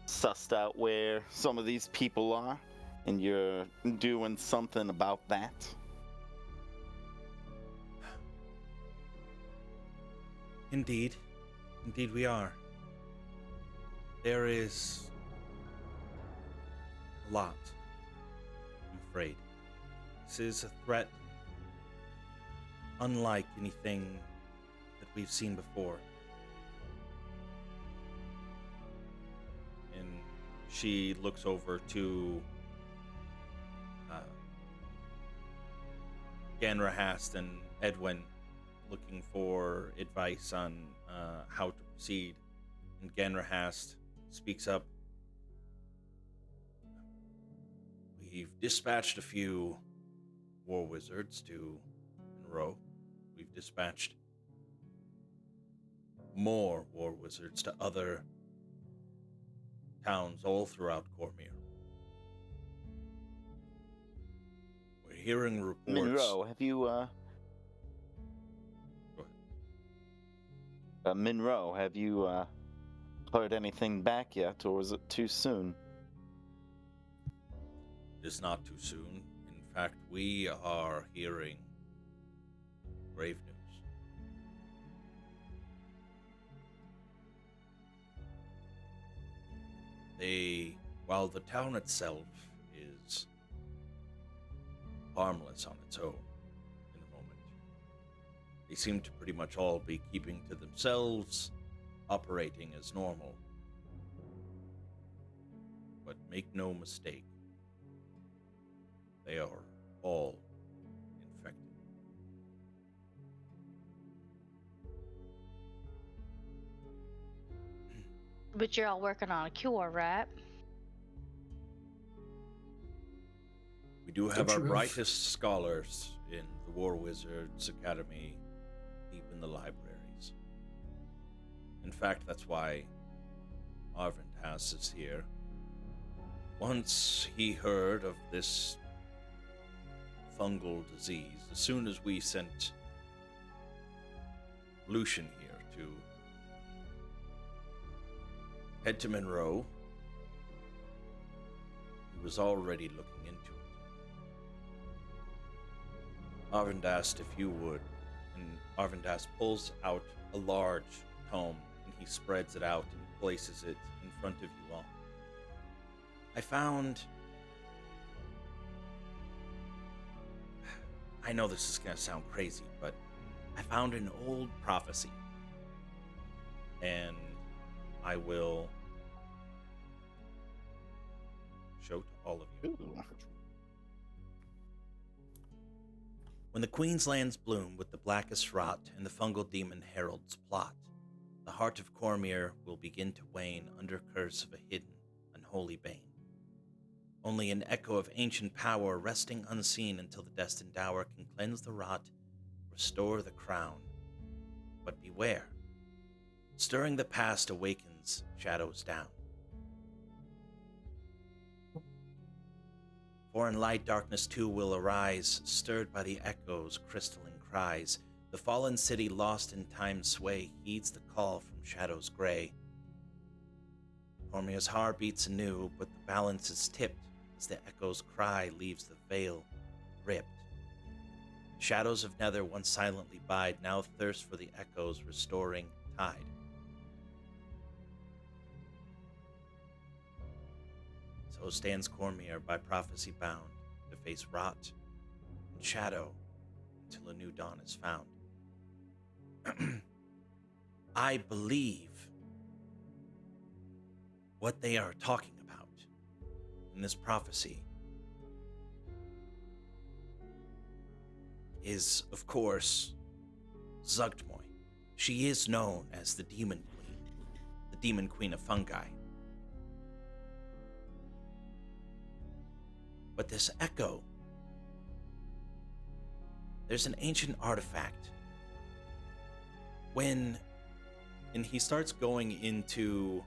sussed out where some of these people are, and you're doing something about that. Indeed. Indeed we are. There is a lot, I'm afraid. This is a threat unlike anything that we've seen before. And she looks over to Ganrahast and Edwin, looking for advice on how to proceed. And Ganrahast speaks up. We've dispatched a few war wizards to Monroe. We've dispatched more war wizards to other towns all throughout Cormyr. We're hearing reports. Monroe, have you Go ahead. Monroe, have you heard anything back yet, or is it too soon? It is not too soon. In fact, we are hearing grave news. While the town itself is harmless on its own in the moment, they seem to pretty much all be keeping to themselves, operating as normal. But make no mistake, they are all infected. But you're all working on a cure, right? We do have Don't our you have- brightest scholars in the War Wizards Academy deep in the libraries. In fact, that's why Arvintas is here. Once he heard of this fungal disease, as soon as we sent Lucian here to head to Monroe, he was already looking into it. Arvind asked if you would, and Arvindas pulls out a large tome and he spreads it out and places it in front of you all. I know this is going to sound crazy, but I found an old prophecy, and I will show to all of you. Ooh. When the Queen's lands bloom with the blackest rot and the fungal demon heralds plot, the heart of Cormyr will begin to wane under curse of a hidden, unholy bane. Only an echo of ancient power resting unseen until the destined hour can cleanse the rot, restore the crown. But beware, stirring the past awakens shadows down. For in light darkness too will arise, stirred by the echoes, crystalline cries. The fallen city lost in time's sway heeds the call from shadows gray. Cormyr's heart beats anew, but the balance is tipped as the echo's cry leaves the veil ripped. Shadows of Nether once silently bide, now thirst for the echo's restoring tide. So stands Cormyr by prophecy bound, to face rot and shadow until a new dawn is found. I believe what they are talking about in this prophecy is, of course, Zugtmoy. She is known as the Demon Queen, the Demon Queen of Fungi. But this echo, there's an ancient artifact. And he starts going into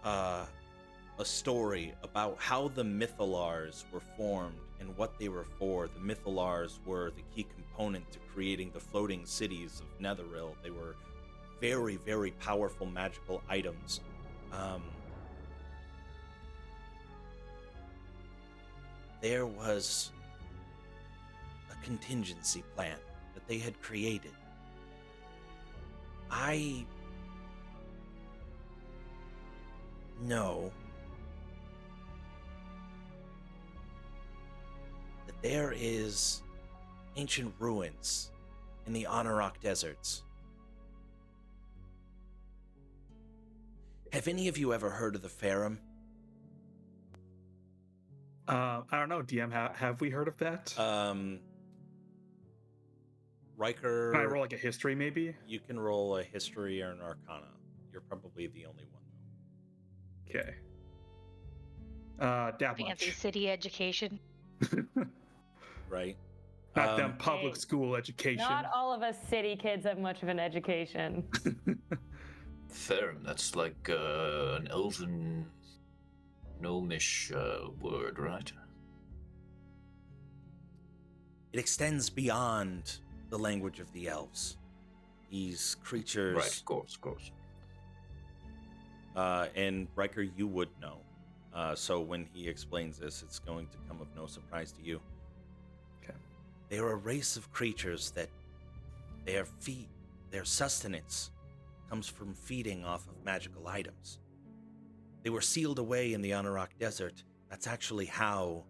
a story about how the Mythalars were formed and what they were for. The Mythalars were the key component to creating the floating cities of Netheril. They were very, very powerful magical items. There was a contingency plan that they had created. I know that there is ancient ruins in the Anarok deserts. Have any of you ever heard of the Farum? I don't know, DM. Have we heard of that? Riker, Can I roll like a history, maybe? you can roll a history or an arcana. You're probably the only one, though. Okay. That Fancy much. city education. Right? Not them public Hey, school education. Not all of us city kids have much of an education. Farum, that's like an elven, gnomish word, right? It extends beyond the language of the elves. These creatures... Right, of course. And Riker, you would know. So when he explains this, it's going to come of no surprise to you. Okay. They are a race of creatures that their sustenance comes from feeding off of magical items. They were sealed away in the Anarok Desert. That's actually how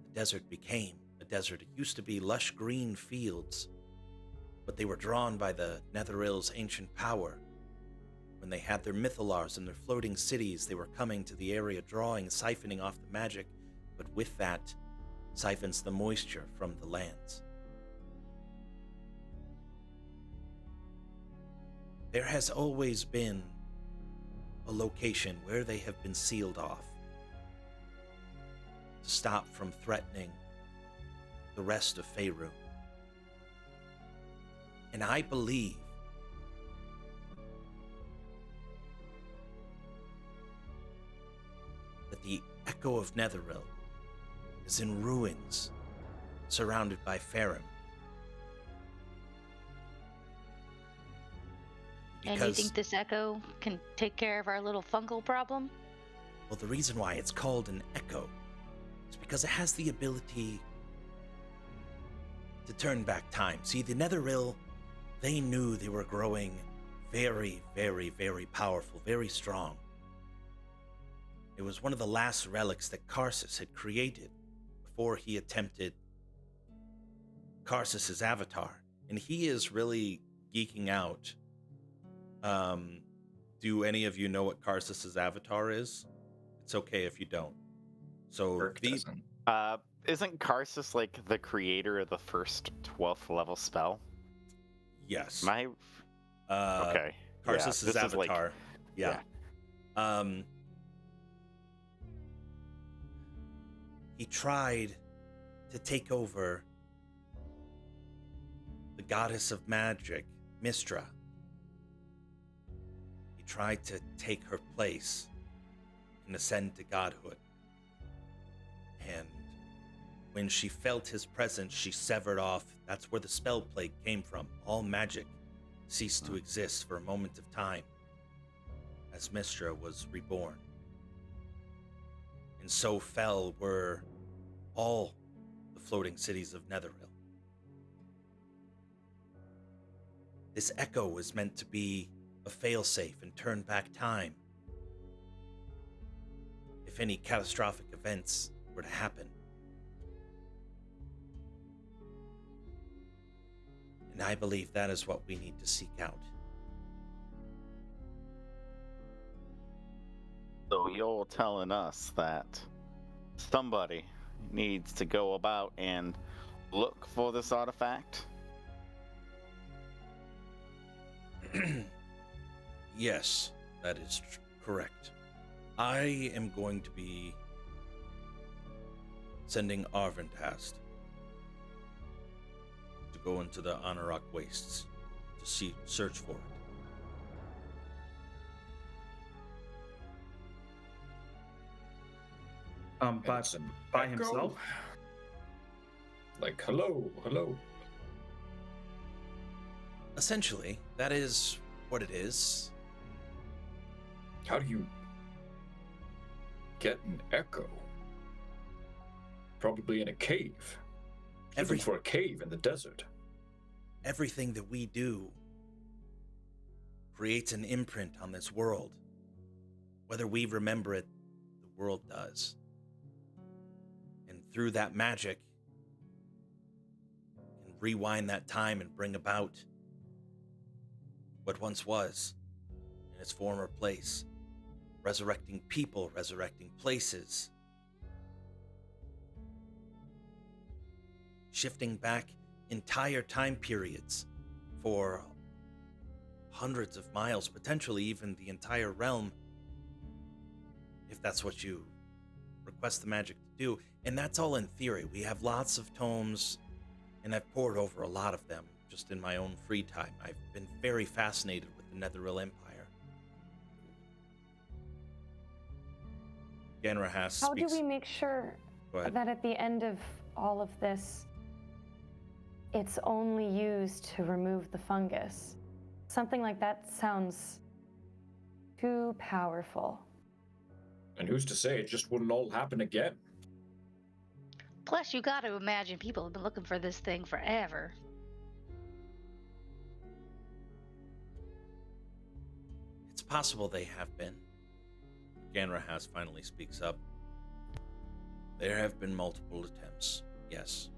the desert became a desert. It used to be lush green fields, but they were drawn by the Netheril's ancient power. When they had their Mythalars and their floating cities, they were coming to the area, drawing, siphoning off the magic, but with that, siphons the moisture from the lands. There has always been a location where they have been sealed off to stop from threatening the rest of Faerun. And I believe that the Echo of Netheril is in ruins, surrounded by Faerun. And you think this echo can take care of our little fungal problem? Well, the reason why it's called an echo is because it has the ability to turn back time. See, the Netheril, they knew they were growing very, very, very powerful, very strong. It was one of the last relics that Karsus had created before he attempted Karsus's avatar. And he is really geeking out. Do any of you know what Karsus's avatar is? It's okay if you don't. So Kirk doesn't. Isn't Karsus like the creator of the first 12th level spell? yes. My okay. Karsus's this is like- avatar. Yeah. He tried to take over the goddess of magic, Mistra. He tried to take her place and ascend to godhood. And when she felt his presence, she severed off. That's where the spell plague came from. All magic ceased to exist for a moment of time as Mistra was reborn. And so fell were all the floating cities of Netheril. This echo was meant to be a failsafe and turn back time if any catastrophic events were to happen. And I believe that is what we need to seek out. So you're telling us that somebody needs to go about and look for this artifact? Yes, that is correct. I am going to be sending Arvintast to go into the Anarok Wastes to search for it. By It's an by echo. himself? Like, hello, hello. Essentially, that is what it is. How do you get an echo? Probably in a cave. Looking for a cave in the desert. Everything that we do creates an imprint on this world. Whether we remember it, the world does. And through that magic, can rewind that time and bring about what once was in its former place, resurrecting people, resurrecting places, shifting back entire time periods for hundreds of miles, potentially even the entire realm, if that's what you request the magic to do. And that's all in theory. We have lots of tomes, and I've pored over a lot of them just in my own free time. I've been very fascinated with the Netheril Empire. Ganrahas How speaks... do we make sure Go ahead. that at the end of all of this, it's only used to remove the fungus? Something like that sounds too powerful. And who's to say it just wouldn't all happen again? Plus, you got to imagine people have been looking for this thing forever. It's possible they have been. Ganrahas finally speaks up. There have been multiple attempts, yes.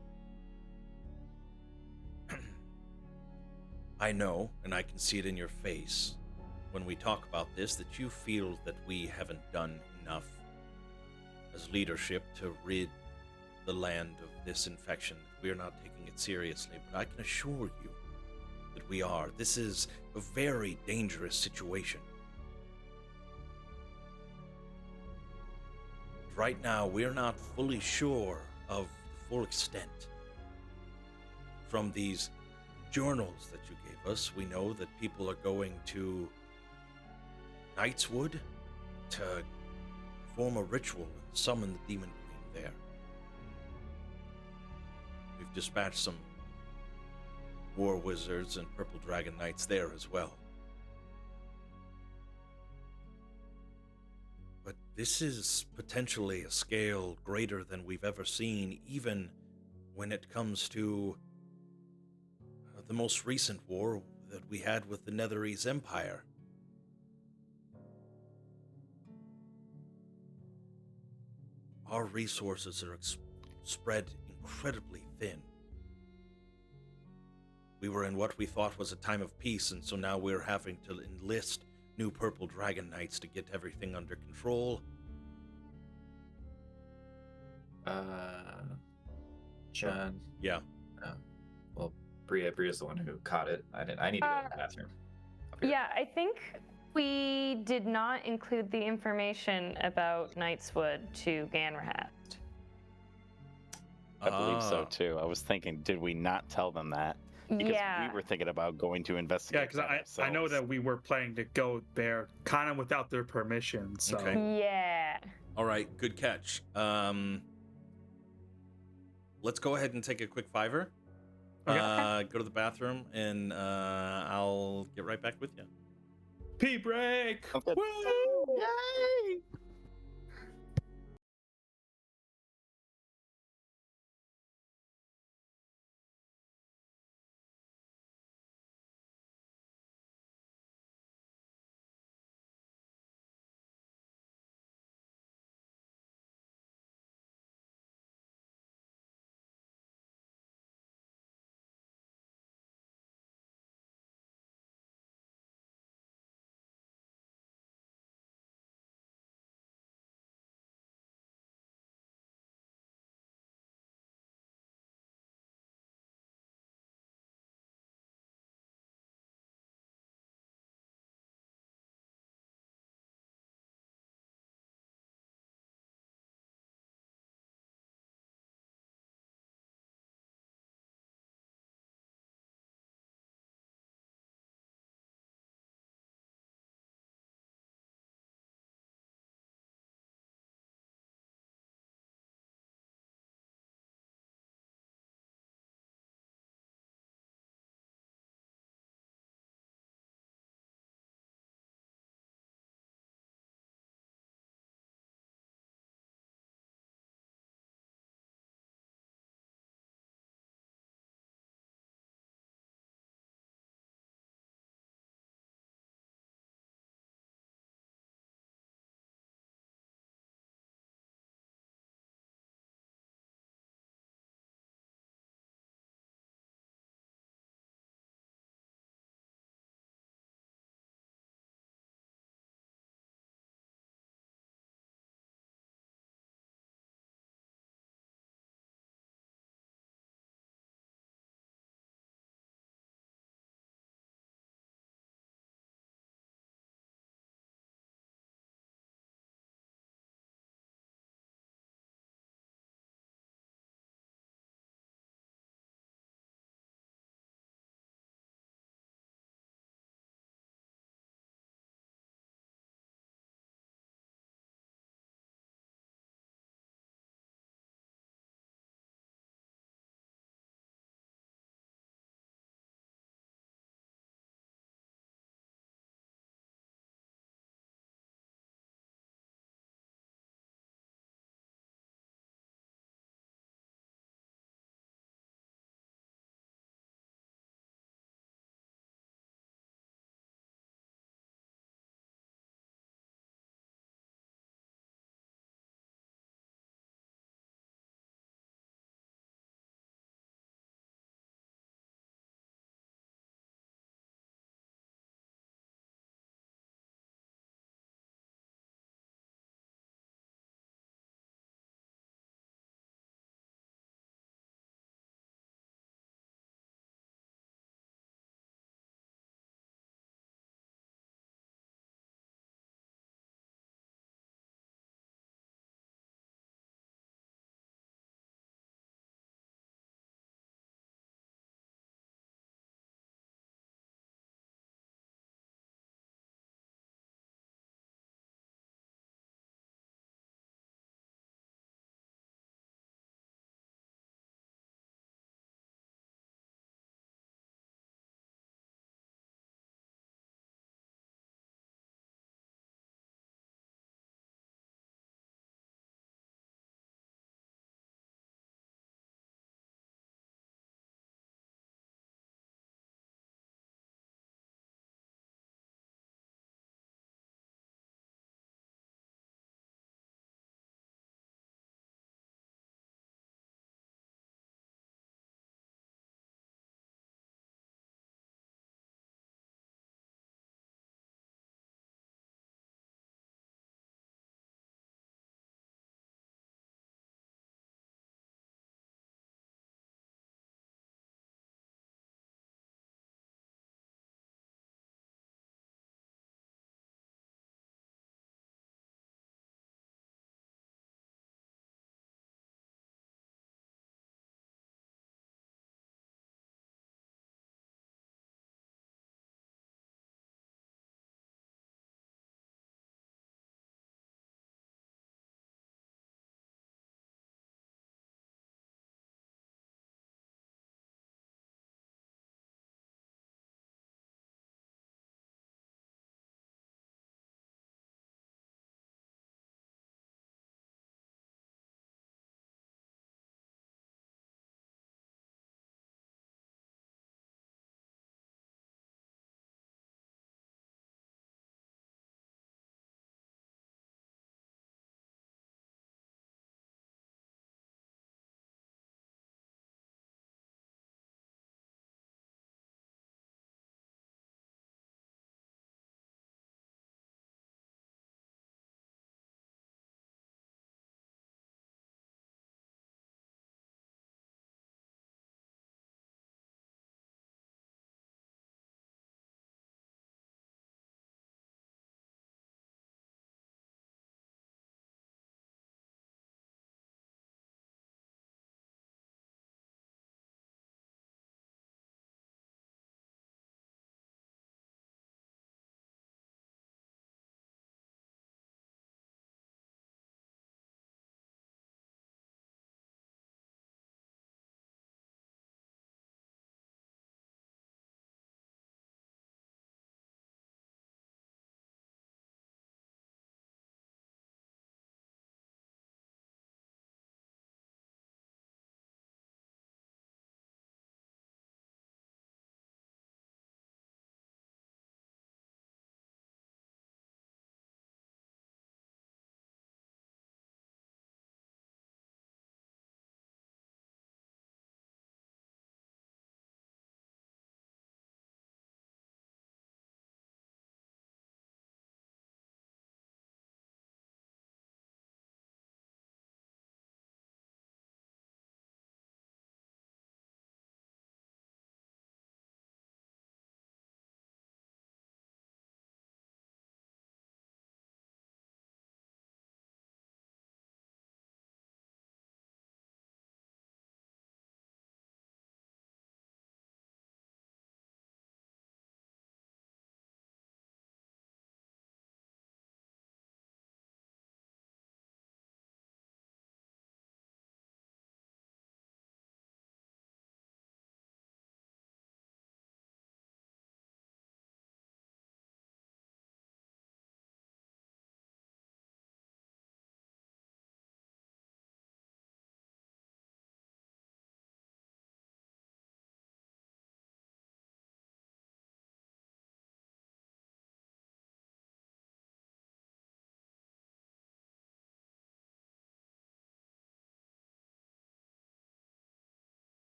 I know, and I can see it in your face when we talk about this, that you feel that we haven't done enough as leadership to rid the land of this infection. We are not taking it seriously, but I can assure you that we are. This is a very dangerous situation. Right now, we're not fully sure of the full extent. From these journals that you gave us, we know that people are going to Knightswood to perform a ritual and summon the Demon Queen there. We've dispatched some war wizards and purple dragon knights there as well. But this is potentially a scale greater than we've ever seen, even when it comes to the most recent war that we had with the Netherese Empire. Our resources are spread incredibly thin. We were in what we thought was a time of peace, and so now we're having to enlist new purple dragon knights to get everything under control. John. Yeah. Well, Bria's the one who caught it. I need to go to the bathroom. I'll be right Yeah, I think we did not include the information about Knightswood to Ganrahast. I believe so Ah. too. I was thinking, did we not tell them that? Because Yeah. we were thinking about going to investigate. Yeah, because I know ourselves. that we were planning to go there kind of without their permission. So Okay. Yeah. All right, good catch. Let's go ahead and take a quick fiver. Okay. Go to the bathroom, and I'll get right back with you. pee break. Okay. Woo! Yay!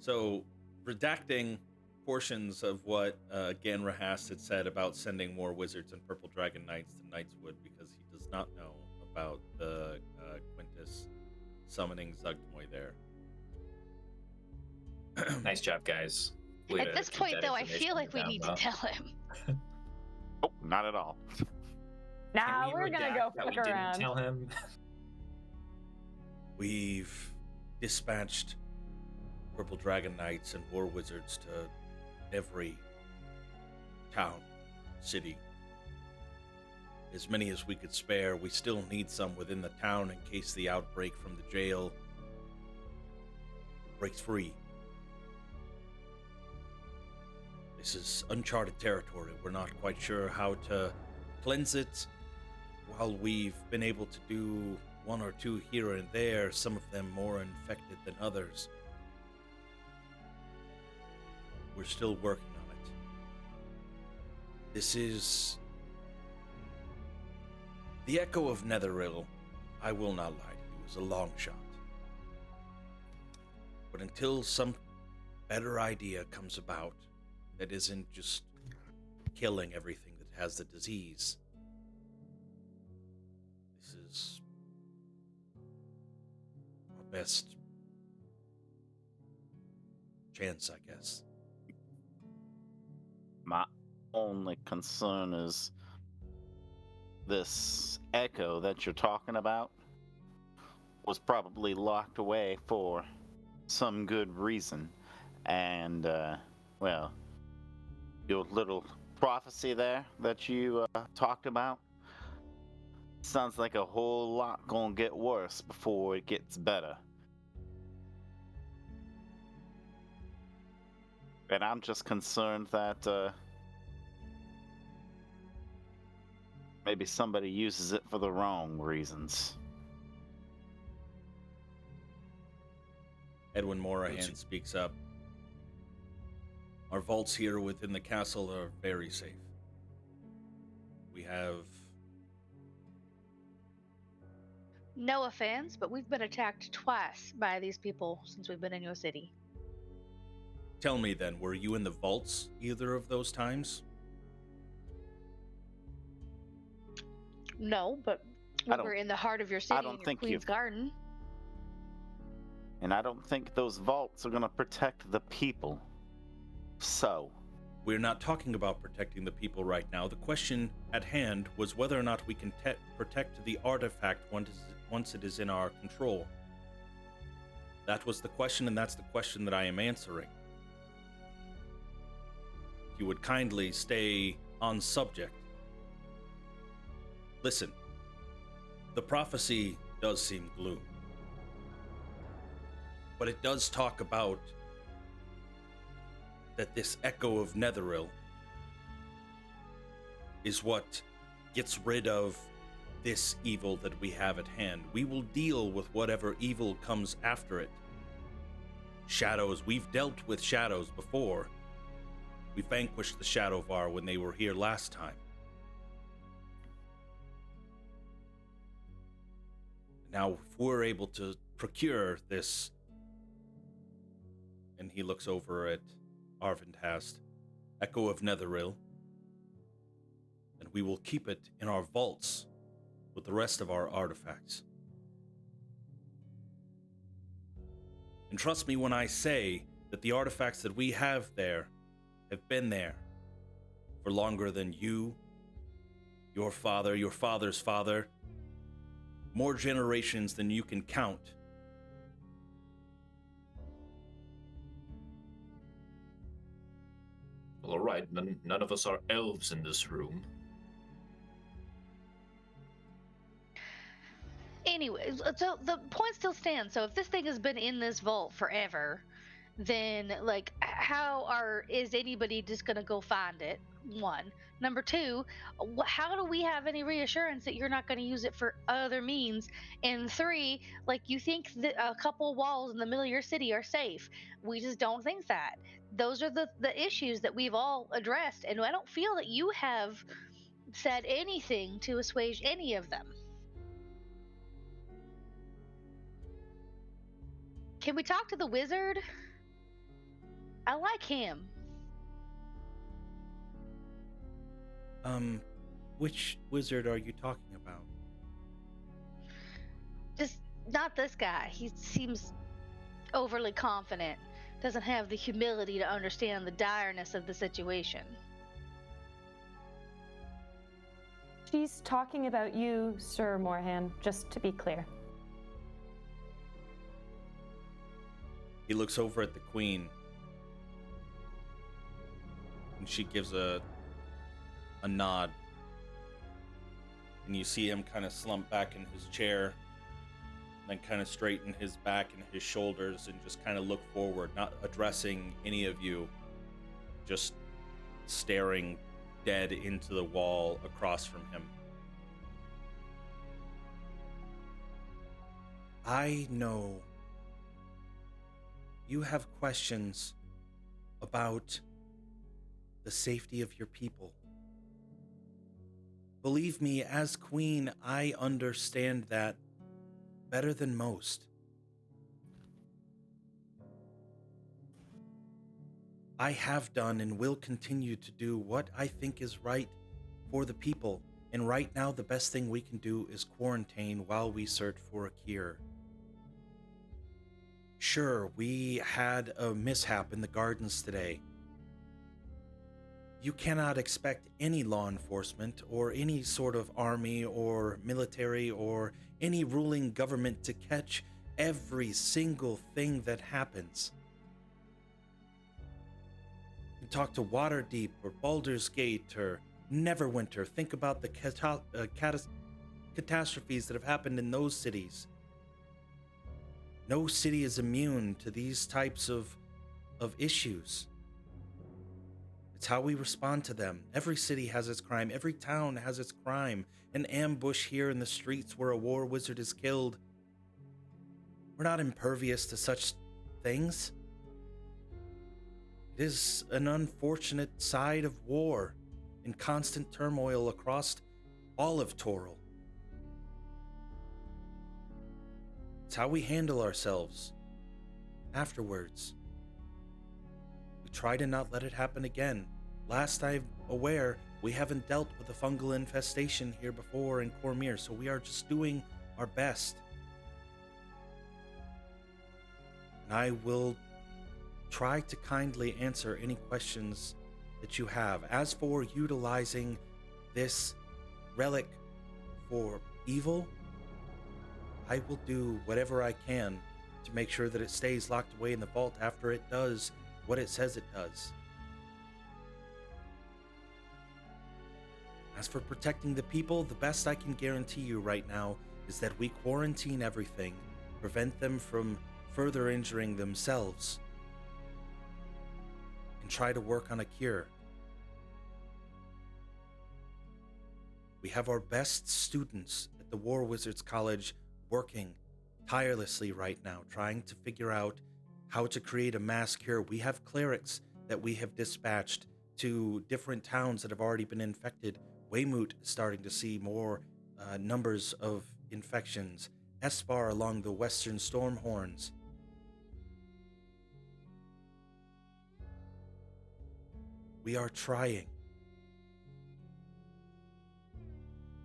So, redacting portions of what Ganrahast had said about sending more wizards and purple dragon knights to Knightswood because he does not know about the Quintus summoning Zugmoy there. Nice job, guys. Way At to this keep point, that though, I information feel like we down need low. to tell him. Oh, not at all. Nah, Can we we're gonna redact go that we fuck didn't around. tell him? We've dispatched purple dragon knights and war wizards to every town, city. As many as we could spare. We still need some within the town in case the outbreak from the jail breaks free. This is uncharted territory. We're not quite sure how to cleanse it. While we've been able to do one or two here and there, some of them more infected than others, we're still working on it. This is the echo of Netheril. I will not lie to you, is a long shot. But until some better idea comes about that isn't just killing everything that has the disease, this is our best chance, I guess. My only concern is this echo that you're talking about was probably locked away for some good reason. And, well, your little prophecy there that you talked about sounds like a whole lot gonna get worse before it gets better. And I'm just concerned that maybe somebody uses it for the wrong reasons. Edwin Morahan speaks up. Our vaults here within the castle are very safe. We have... No offense, but we've been attacked twice by these people since we've been in your city. Tell me then, were you in the vaults either of those times? No, but we were in the heart of your city in your Queen's Garden. And I don't think those vaults are going to protect the people. So, we're not talking about protecting the people right now. The question at hand was whether or not we can protect the artifact once it is in our control. That was the question, and that's the question that I am answering. If you would kindly stay on subject. Listen, the prophecy does seem gloom. But it does talk about that this echo of Netheril is what gets rid of this evil that we have at hand. We will deal with whatever evil comes after it. Shadows, we've dealt with shadows before. We vanquished the Shadowvar when they were here last time. Now, if we're able to procure this, and he looks over at Arvindhast, Echo of Netheril, and we will keep it in our vaults with the rest of our artifacts. And trust me when I say that the artifacts that we have there have been there for longer than you, your father, your father's father, more generations than you can count. Well, all right, none of us are elves in this room. Anyways, so the point still stands. So if this thing has been in this vault forever, then like is anybody just gonna go find it? One. Number two, how do we have any reassurance that you're not going to use it for other means? And three, like, you think that a couple walls in the middle of your city are safe. We just don't think that. Those are the issues that we've all addressed, and I don't feel that you have said anything to assuage any of them. Can we talk to the wizard? I like him. Which wizard are you talking about? Just not this guy. He seems overly confident. Doesn't have the humility to understand the direness of the situation. She's talking about you, Sir Morhan, just to be clear. He looks over at the queen, and she gives a nod. And you see him kind of slump back in his chair, then kind of straighten his back and his shoulders and just kind of look forward, not addressing any of you, just staring dead into the wall across from him. I know you have questions about the safety of your people. Believe me, as queen, I understand that better than most. I have done and will continue to do what I think is right for the people, and right now the best thing we can do is quarantine while we search for a cure. Sure, we had a mishap in the gardens today. You cannot expect any law enforcement or any sort of army or military or any ruling government to catch every single thing that happens. You talk to Waterdeep or Baldur's Gate or Neverwinter. Think about the catastrophes that have happened in those cities. No city is immune to these types of issues. It's how we respond to them. Every city has its crime. Every town has its crime. An ambush here in the streets where a war wizard is killed. We're not impervious to such things. It is an unfortunate side of war and constant turmoil across all of Toril. It's how we handle ourselves afterwards. We try to not let it happen again. Last I'm aware, we haven't dealt with a fungal infestation here before in Cormyr, so we are just doing our best. And I will try to kindly answer any questions that you have. As for utilizing this relic for evil, I will do whatever I can to make sure that it stays locked away in the vault after it does what it says it does. As for protecting the people, the best I can guarantee you right now is that we quarantine everything, prevent them from further injuring themselves, and try to work on a cure. We have our best students at the War Wizards College working tirelessly right now, trying to figure out how to create a mass cure. We have clerics that we have dispatched to different towns that have already been infected. Weymouth is starting to see more numbers of infections. Espar along the western Stormhorns. We are trying.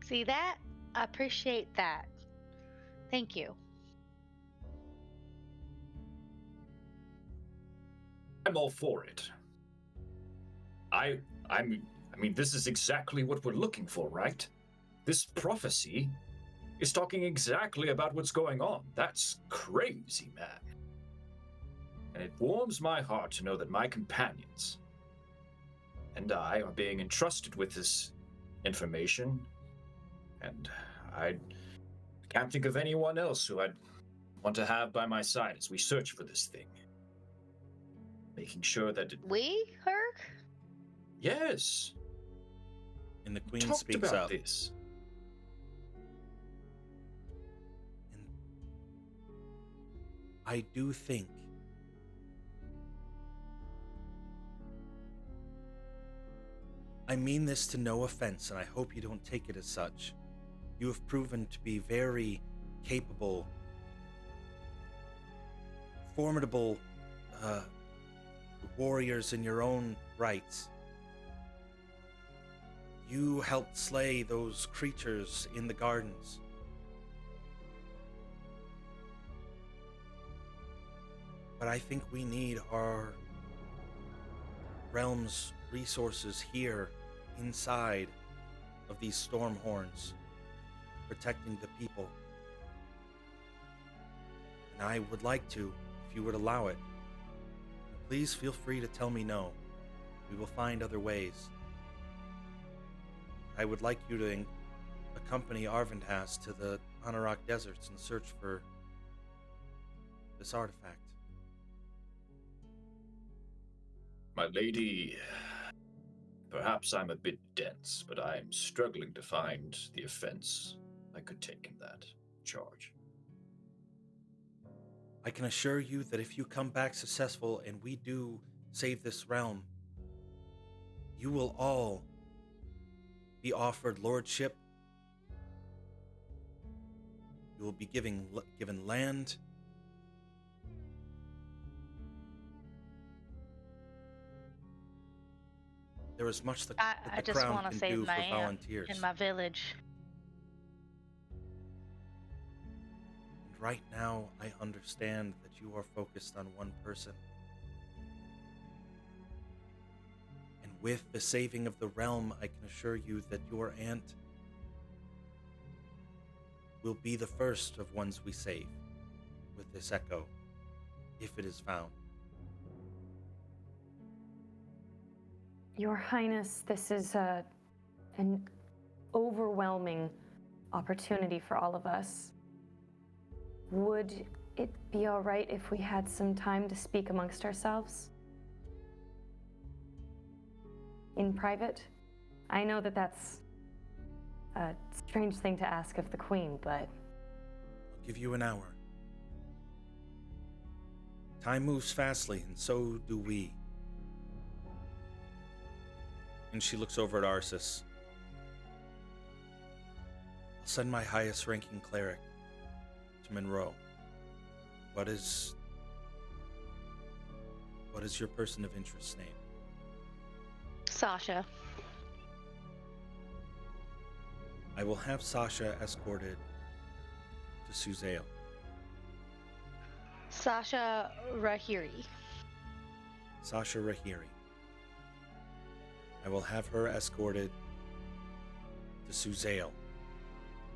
See that? I appreciate that. Thank you. I'm all for it. I mean, this is exactly what we're looking for, right? This prophecy is talking exactly about what's going on. That's crazy, man. And it warms my heart to know that my companions and I are being entrusted with this information, and I can't think of anyone else who I'd want to have by my side as we search for this thing. Making sure that We, Herc? Yes. And the queen Talked speaks about up. this. And I do think I mean this to no offense, and I hope you don't take it as such. You have proven to be very capable, formidable warriors in your own rights. You helped slay those creatures in the gardens. But I think we need our realm's resources here inside of these storm horns, protecting the people. And I would like to, if you would allow it. Please feel free to tell me no. We will find other ways. I would like you to accompany Arvindhas to the Anorak deserts and search for this artifact. My lady, perhaps I'm a bit dense, but I'm struggling to find the offense I could take in that charge. I can assure you that if you come back successful and we do save this realm, you will all be offered lordship. You will be given land. There is much that I the just crown want to can save do my for aunt volunteers. and my village. And right now, I understand that you are focused on one person. And with the saving of the realm, I can assure you that your aunt will be the first of ones we save with this echo, if it is found. Your Highness, this is an overwhelming opportunity for all of us. Would it be all right if we had some time to speak amongst ourselves? In private? I know that that's a strange thing to ask of the Queen, but... I'll give you an hour. Time moves fastly, and so do we. And she looks over at Arsis. I'll send my highest ranking cleric to Monroe. What is your person of interest's name? Sasha. I will have Sasha escorted to Suzail. Sasha Rahiri. Sasha Rahiri. I will have her escorted to Suzail,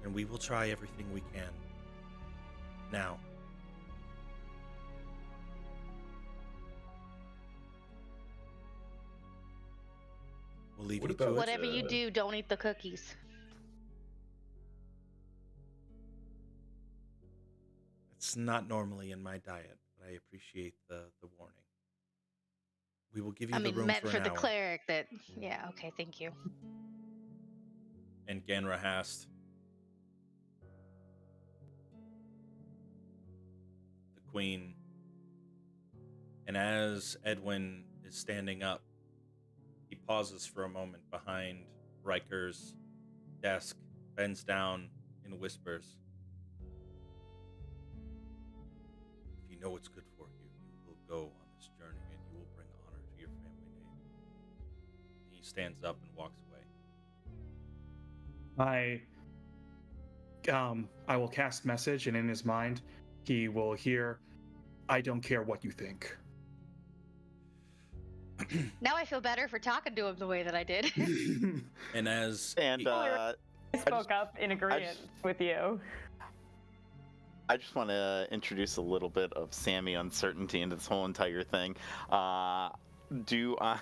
and we will try everything we can. Now, we'll leave What you to about- it. Whatever you do, don't eat the cookies. It's not normally in my diet, but I appreciate the warning. We will give you I the mean, room meant for for an the hour. cleric that. Yeah, okay, thank you. And Ganrahast, the queen, and as Edwin is standing up, he pauses for a moment behind Riker's desk, bends down, and whispers, "If you know what's good for you, you will go on this journey, and you will bring honor to your family name." And he stands up and walks away. I will cast message, and in his mind, he will hear, "I don't care what you think." Now I feel better for talking to him the way that I did. And as And he- I spoke up in agreement just- with you. I just want to introduce a little bit of Sammy uncertainty into this whole entire thing. Do I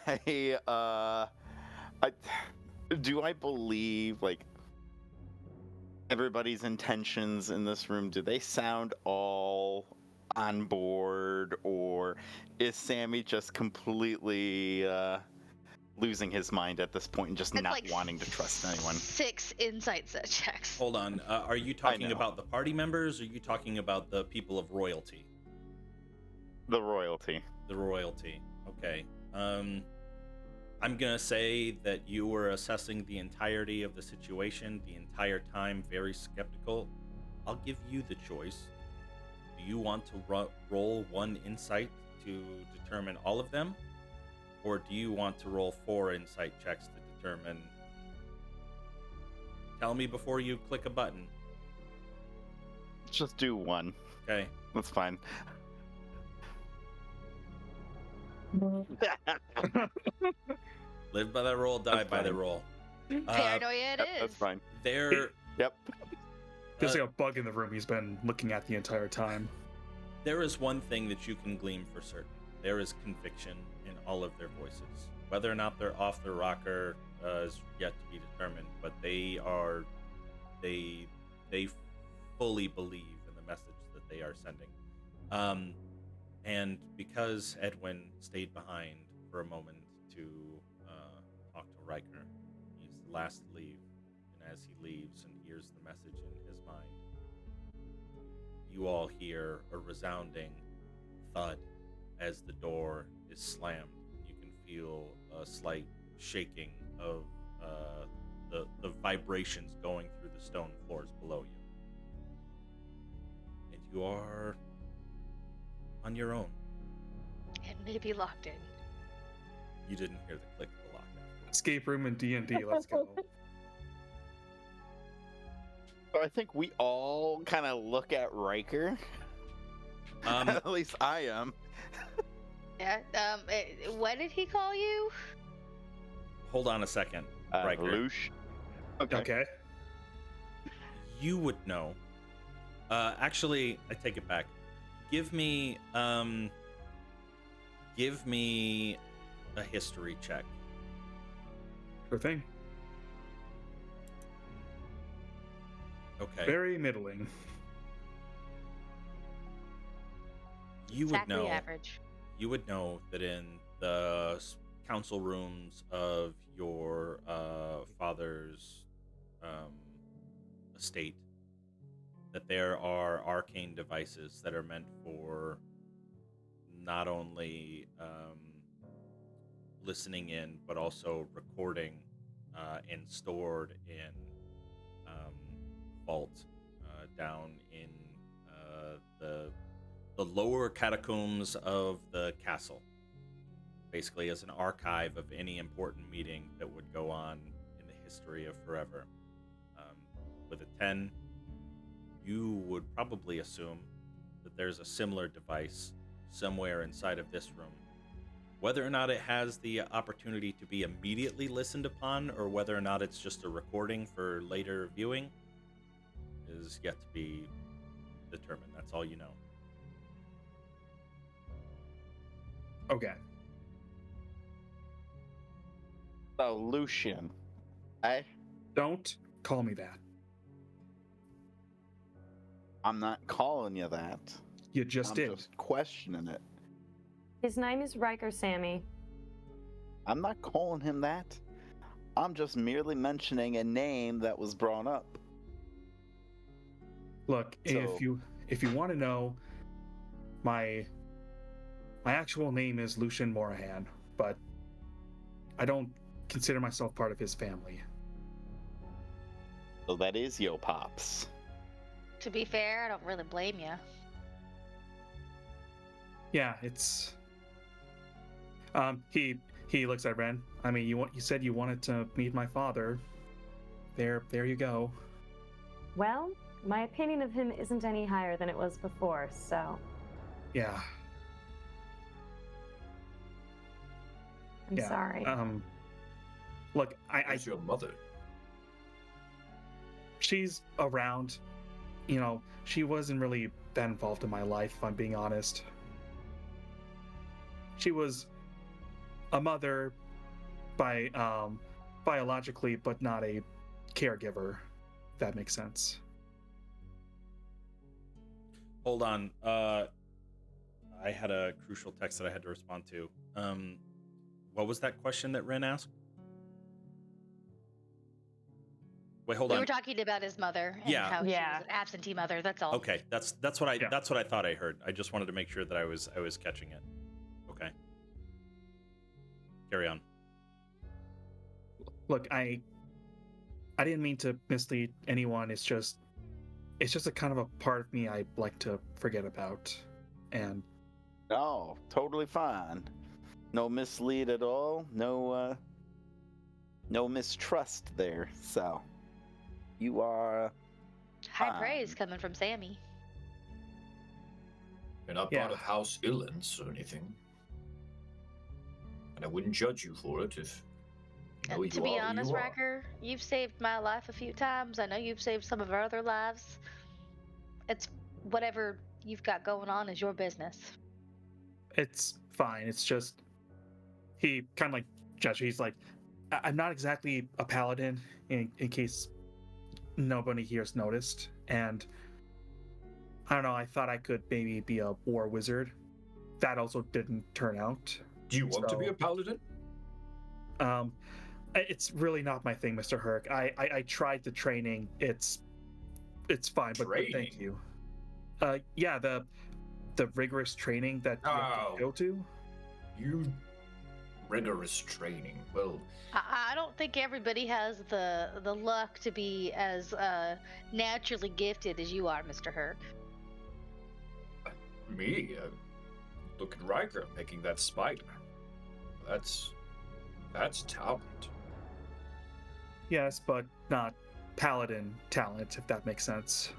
believe like everybody's intentions in this room? Do they sound all on board, or is Sammy just completely losing his mind at this point and just That's not like wanting to trust anyone? 6 insight set checks. Hold on. Are you talking know. about the party members, or are you talking about the people of royalty? The royalty. The royalty. Okay. I'm gonna say that you were assessing the entirety of the situation the entire time, very skeptical. I'll give you the choice. Do you want to roll one insight to determine all of them, or do you want to roll 4 insight checks to determine? Tell me before you click a button. Let's just do one. Okay. That's fine. Live by the roll, die That's by the fine. roll. Paranoia it Yep, is. that's fine. There, Yep. There's like a bug in the room he's been looking at the entire time. there is one thing that you can glean for certain. There is conviction in all of their voices. Whether or not they're off their rocker is yet to be determined, but they fully believe in the message that they are sending. And because Edwin stayed behind for a moment to talk to Riker, he's the last to leave. And as he leaves and hears the message in his mind, you all hear a resounding thud as the door is slammed. You can feel a slight shaking of the vibrations going through the stone floors below you. And you are on your own. And maybe locked in. You didn't hear the click of the lock afterwards. Escape room and D&D. Let's go. So I think we all kind of look at Riker. At least I am. Yeah. What did he call you? Hold on a second, Riker. Loosh. Okay. You would know. Actually, I take it back. Give me a history check. Sure thing. Okay. Very middling. You would Exactly know. average. You would know that in the council rooms of your father's estate, that there are arcane devices that are meant for not only listening in, but also recording and stored in vault down in the lower catacombs of the castle, basically as an archive of any important meeting that would go on in the history of forever. With a 10, you would probably assume that there's a similar device somewhere inside of this room. Whether or not it has the opportunity to be immediately listened upon, or whether or not it's just a recording for later viewing, is yet to be determined. That's all you know. Okay. So Lucian. I Don't call me that. I'm not calling you that. You just I'm did. just questioning it. His name is Riker, Sammy. I'm not calling him that. I'm just merely mentioning a name that was brought up. Look, So- if you want to know, my actual name is Lucian Morahan, but I don't consider myself part of his family. So that is Yo Pops. To be fair, I don't really blame you. Yeah, it's. He looks at Ren. I mean, you said you wanted to meet my father. There you go. Well, my opinion of him isn't any higher than it was before, so Yeah. I'm Yeah. sorry. Look, I Where's your mother? she's around. You know, she wasn't really that involved in my life, if I'm being honest. She was a mother by biologically, but not a caregiver, if that makes sense. Hold on. I had a crucial text that I had to respond to. What was that question that Ren asked? Wait, hold We on. were talking about his mother and Yeah. how she Yeah. was an absentee mother. That's all. Okay, that's what I Yeah. that's what I thought I heard. I just wanted to make sure that I was catching it. Okay. Carry on. Look, I didn't mean to mislead anyone. It's just a kind of a part of me I like to forget about. And No, totally fine. No mislead at all. No mistrust there. So, you are High praise fine. coming from Sammy. You're not Yeah. part of House Illens or anything. And I wouldn't judge you for it if you know And to you be are who honest, you are. Riker, you've saved my life a few times. I know you've saved some of our other lives. It's whatever you've got going on is your business. It's fine. It's just he kind of like gestures. He's like, I'm not exactly a paladin, in case nobody here's noticed. And I don't know. I thought I could maybe be a war wizard. That also didn't turn out. Do you want to be So- a paladin? It's really not my thing, Mr. Herc. I tried the training. It's fine, but thank Training? you. Yeah, the rigorous training that you have Oh. to go to. You rigorous training. Well, I don't think everybody has the luck to be as naturally gifted as you are, Mr. Herc. me, look at Riker making that spider. That's talent. Yes, but not paladin talent, if that makes sense.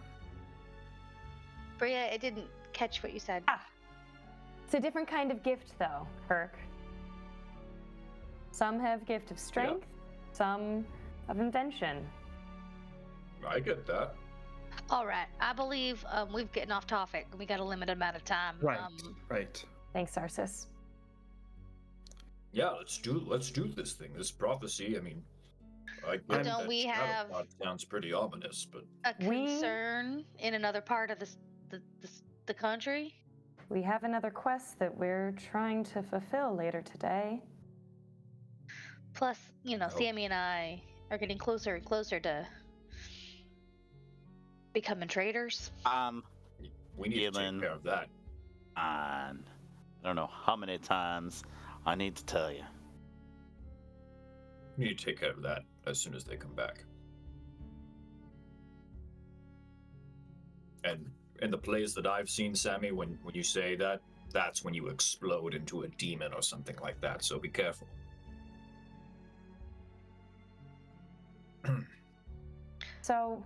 Bria, I didn't catch what you said. It's a different kind of gift, though, Herc. Some have gift of strength, some of invention. I get that. All right, I believe we've gotten off topic. We got a limited amount of time. Right, right. Thanks, Arsis. Yeah, let's do this thing. This prophecy. I mean, I get Don't that we have- Shadowpod sounds pretty ominous, but A We- concern in another part of the country. We have another quest that we're trying to fulfill later today. Plus, Oh. Sammy and I are getting closer and closer to becoming traders. we need to Galen. take care of that. I don't know how many times I need to tell you. We need to take care of that as soon as they come back. And in the plays that I've seen, Sammy, when you say that, that's when you explode into a demon or something like that. So be careful. So,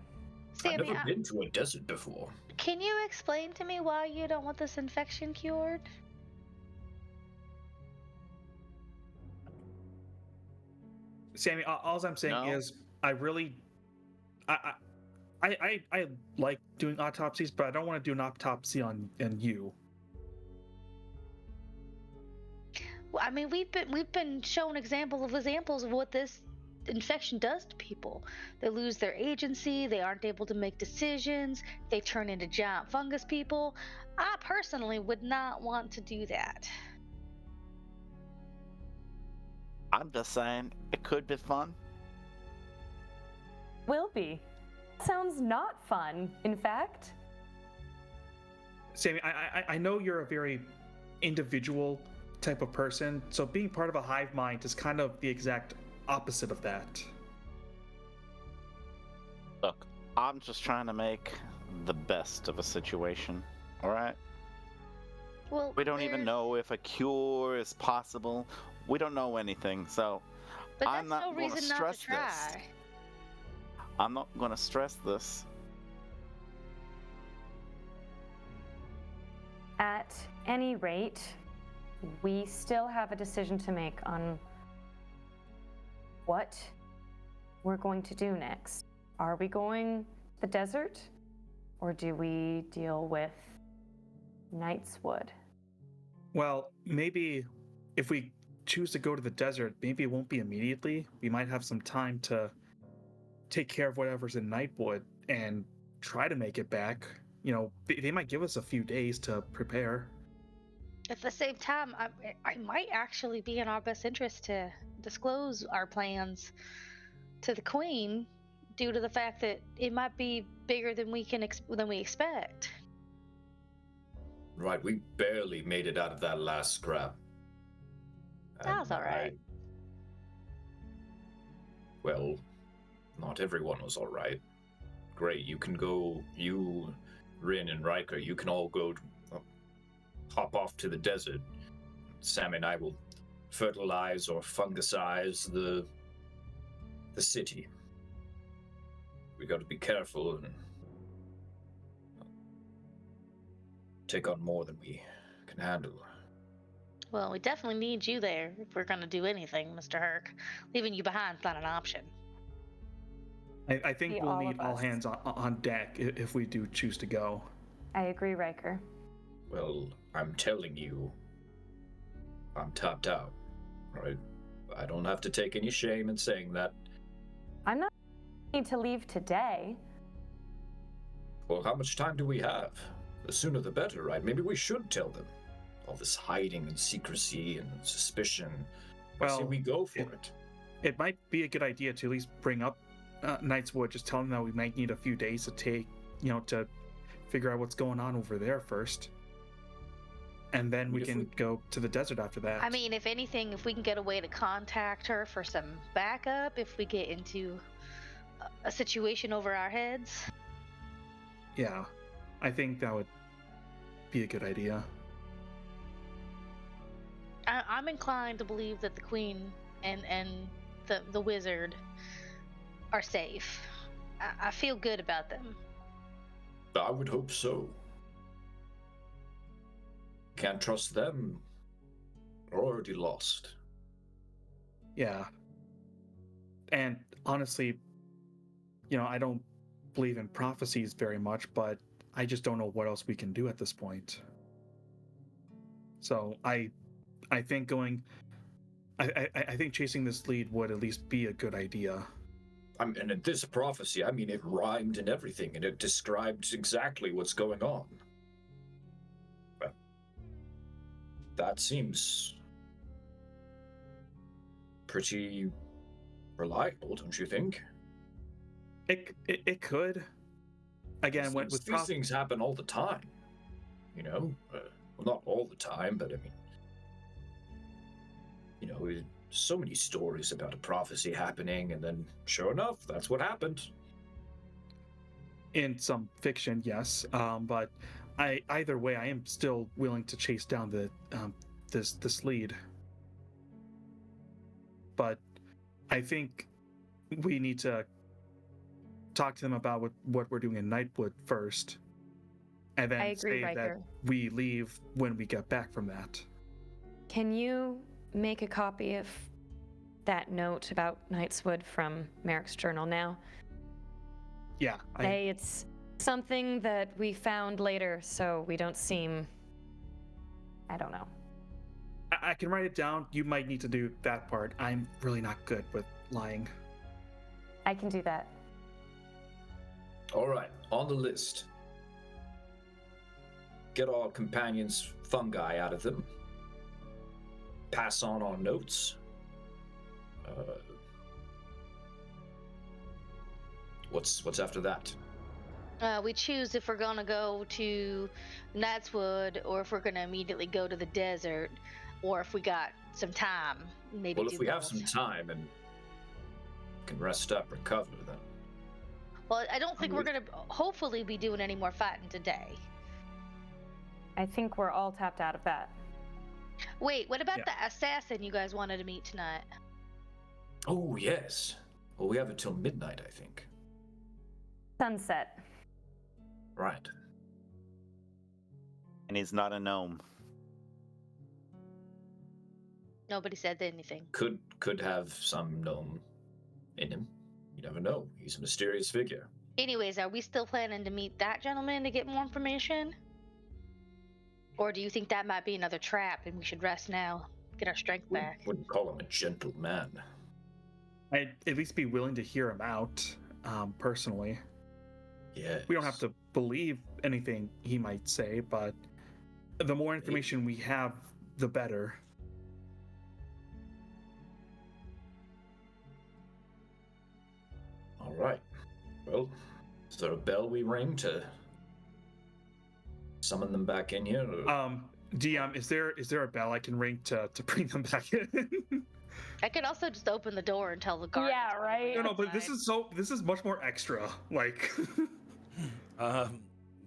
I've Sammy, never been to a desert before. can you explain to me why you don't want this infection cured? Sammy, all I'm saying No. is I really, I like doing autopsies, but I don't want to do an autopsy on you. Well, I mean, we've been shown examples of what this infection does to people. They lose their agency. They aren't able to make decisions. They turn into giant fungus people. I personally would not want to do that. I'm just saying it could be fun. will be. Sounds not fun, in fact. Sammy, I know you're a very individual type of person, so being part of a hive mind is kind of the exact opposite of that. Look, I'm just trying to make the best of a situation, all right? Well, We don't even know if a cure is possible. We don't know anything, so But I'm that's not no gonna reason not stress to this. try. I'm not going to stress this. At any rate, we still have a decision to make on what we're going to do next. Are we going to the desert, or do we deal with Knightswood? Well, maybe if we choose to go to the desert, maybe it won't be immediately. We might have some time to take care of whatever's in Nightwood and try to make it back. You know, they might give us a few days to prepare. At the same time, I might actually be in our best interest to disclose our plans to the Queen, due to the fact that it might be bigger than we expect. Right, we barely made it out of that last scrap. That was And all right. Well, not everyone was all right. Great, you can go. You, Rin, and Riker, you can all go hop off to the desert. Sam and I will fertilize or fungicize the city. We got to be careful and take on more than we can handle. Well, we definitely need you there if we're going to do anything, Mr. Herc. Leaving you behind's not an option. I think Be we'll all need of all us. hands on deck if we do choose to go. I agree, Riker. Well, I'm telling you, I'm tapped out. Right? I don't have to take any shame in saying that. I'm not need to leave today. Well, how much time do we have? The sooner the better, right? Maybe we should tell them. All this hiding and secrecy and suspicion. I say Well, we go for it. It might be a good idea to at least bring up Knightswood, just tell them that we might need a few days to take, to figure out what's going on over there first. And then we If can we- go to the desert after that. I mean, if anything, if we can get a way to contact her for some backup, if we get into a situation over our heads. Yeah, I think that would be a good idea. I'm inclined to believe that the Queen and the Wizard are safe. I feel good about them. I would hope so. Can't trust them. We're already lost. Yeah. And honestly, I don't believe in prophecies very much, but I just don't know what else we can do at this point. So I think I think chasing this lead would at least be a good idea. And in this prophecy, it rhymed and everything, and it described exactly what's going on. But that seems pretty reliable, don't you think? It could. Again, with These things happen all the time. Well, not all the time, but so many stories about a prophecy happening, and then sure enough, that's what happened. In some fiction, yes, but either way, I am still willing to chase down the this lead. But I think we need to talk to them about what we're doing in Nightwood first, and then I agree, say that Riker. we leave when we get back from that. Can you make a copy of that note about Knightswood from Merrick's journal now? Yeah, Hey, it's something that we found later, so we don't seem... I don't know. I can write it down. You might need to do that part. I'm really not good with lying. I can do that. All right, on the list. Get our companions' fungi out of them. Pass on our notes. What's after that? We choose if we're gonna go to Knightswood or if we're gonna immediately go to the desert, or if we got some time. Maybe. Well, do if we have both. some time and can rest up, recover, then Well, I don't think we're gonna hopefully be doing any more fighting today. I think we're all tapped out of that. Wait, what about Yeah. the assassin you guys wanted to meet tonight? Oh, yes. Well, we have until midnight, I think. Sunset. Right. And he's not a gnome. Nobody said anything. Could have some gnome in him. You never know. He's a mysterious figure. Anyways, are we still planning to meet that gentleman to get more information? Or do you think that might be another trap and we should rest now, get our strength back? Wouldn't call him a gentleman. I'd at least be willing to hear him out, personally. Yeah. We don't have to believe anything he might say, but the more information we have, the better. All right. Well, is there a bell we ring to summon them back in here? Or... DM, is there a bell I can ring to bring them back in? I could also just open the door and tell the guard. Yeah, right. No, but this is much more extra. Like,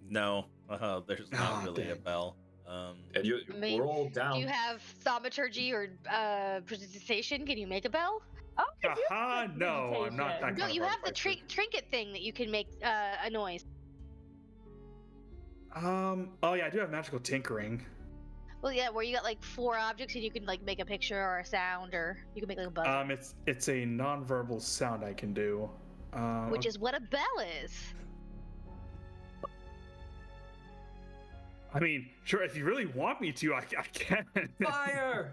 No, there's not Ah, really a dang. bell. And I mean, we're all down. Do you have thaumaturgy or prestidigitation? Can you make a bell? Oh, I do Haha, have no, I'm not that meditation. No, kind you of have the artificer. trinket thing that you can make a noise. Oh yeah, I do have magical tinkering. Well, yeah, where you got like 4 objects and you can like make a picture or a sound, or you can make like a buzz, It's a non-verbal sound I can do. which is what a bell is. I mean, sure, if you really want me to, I can. Fire!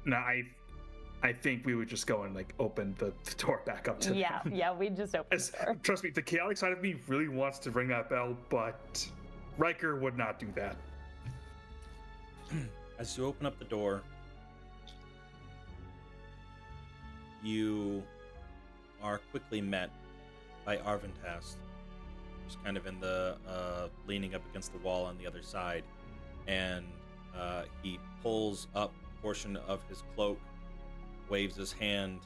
No, I think we would just go and like open the door back up to Yeah, them. yeah, we just opened As, the door. trust me, the chaotic side of me really wants to ring that bell, but Riker would not do that. As you open up the door, you are quickly met by Arvintast, who's kind of in the leaning up against the wall on the other side, and he pulls up a portion of his cloak, waves his hand,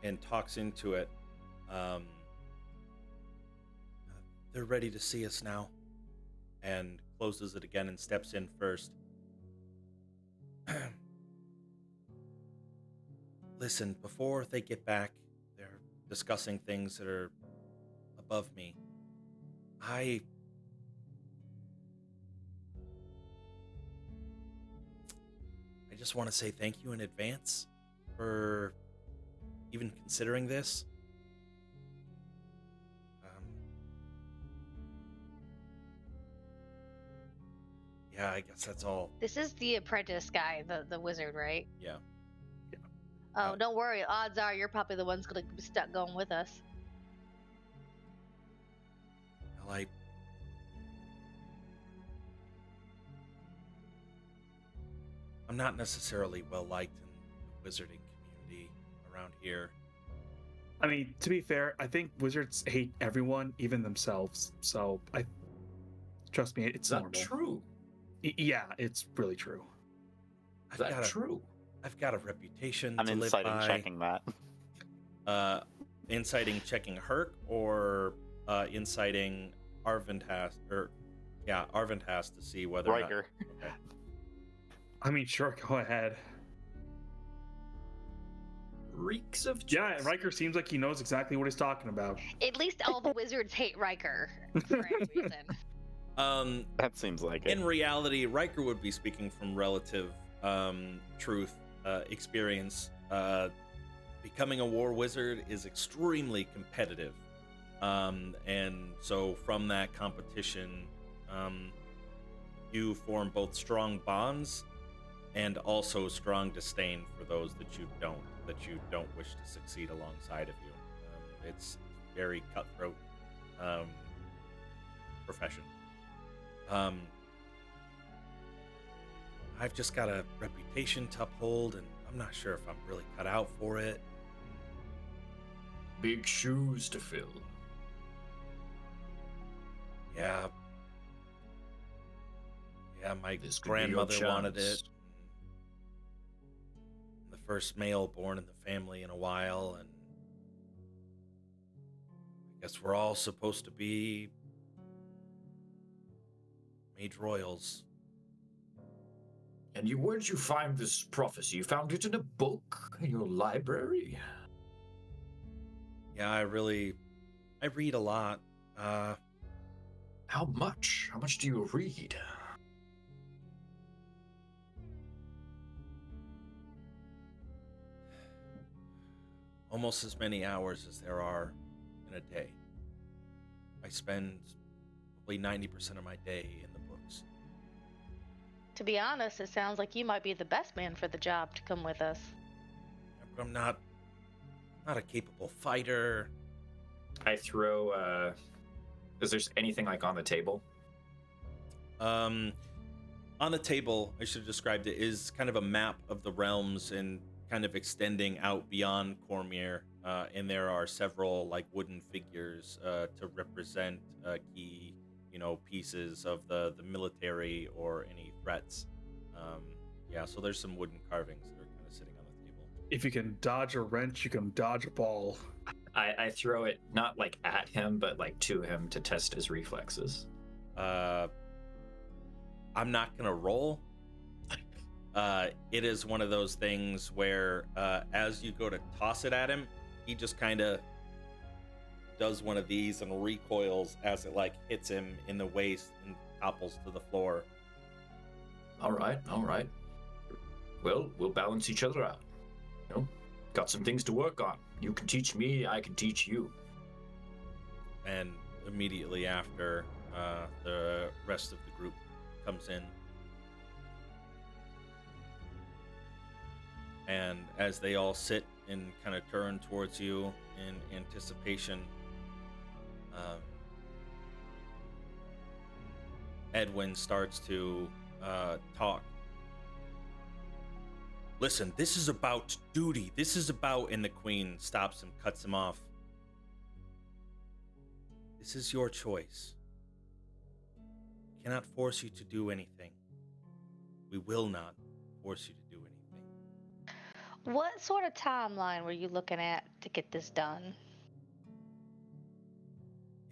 and talks into it. They're ready to see us now, and closes it again and steps in first. Listen, before they get back, they're discussing things that are above me. I just want to say thank you in advance for even considering this. Yeah, I guess that's all. This is the apprentice guy, the wizard, right? Yeah. Oh, don't worry. Odds are you're probably the one's gonna be stuck going with us. Well, I'm not necessarily well liked in the wizarding community around here. I mean, to be fair, I think wizards hate everyone, even themselves. So trust me, it's Is that normal. true? Yeah, it's really true. Is that true? I've got a reputation I'm to live inciting by. checking that. Inciting checking Herc, or inciting Arvintast, Arvintast to see whether Riker. or not. Okay. I mean, sure, go ahead. Reeks of Yeah, cheese. Riker seems like he knows exactly what he's talking about. At least all the wizards hate Riker for any reason. That seems like it. In reality, Riker would be speaking from relative truth, experience. Becoming a war wizard is extremely competitive. And so from that competition, you form both strong bonds and also strong disdain for those that you don't wish to succeed alongside of you. It's very cutthroat profession. I've just got a reputation to uphold, and I'm not sure if I'm really cut out for it. Big shoes to fill. Yeah, my This could be your grandmother wanted it. chance. The first male born in the family in a while, and I guess we're all supposed to be mage royals. And where'd you find this prophecy? You found it in a book in your library? Yeah, I read a lot. How much? How much do you read? Almost as many hours as there are in a day. I spend probably 90% of my day in the books. To be honest, it sounds like you might be the best man for the job to come with us. But I'm not a capable fighter. I throw, is there anything like on the table? On the table, I should have described it, is kind of a map of the realms and kind of extending out beyond Cormyr. And there are several like wooden figures to represent key, pieces of the military or any threats. So there's some wooden carvings that are kind of sitting on the table. If you can dodge a wrench, you can dodge a ball. I throw it not like at him, but like to him to test his reflexes. I'm not gonna roll. It is one of those things where as you go to toss it at him, he just kind of does one of these and recoils as it like hits him in the waist and topples to the floor. All right. Well, we'll balance each other out. You know, got some things to work on. You can teach me, I can teach you. And immediately after, the rest of the group comes in. And as they all sit and kind of turn towards you in anticipation, Edwin starts to talk. Listen, this is about duty. This is about, and the queen stops him, cuts him off. This is your choice. We cannot force you to do anything. We will not force you to do anything. What sort of timeline were you looking at to get this done?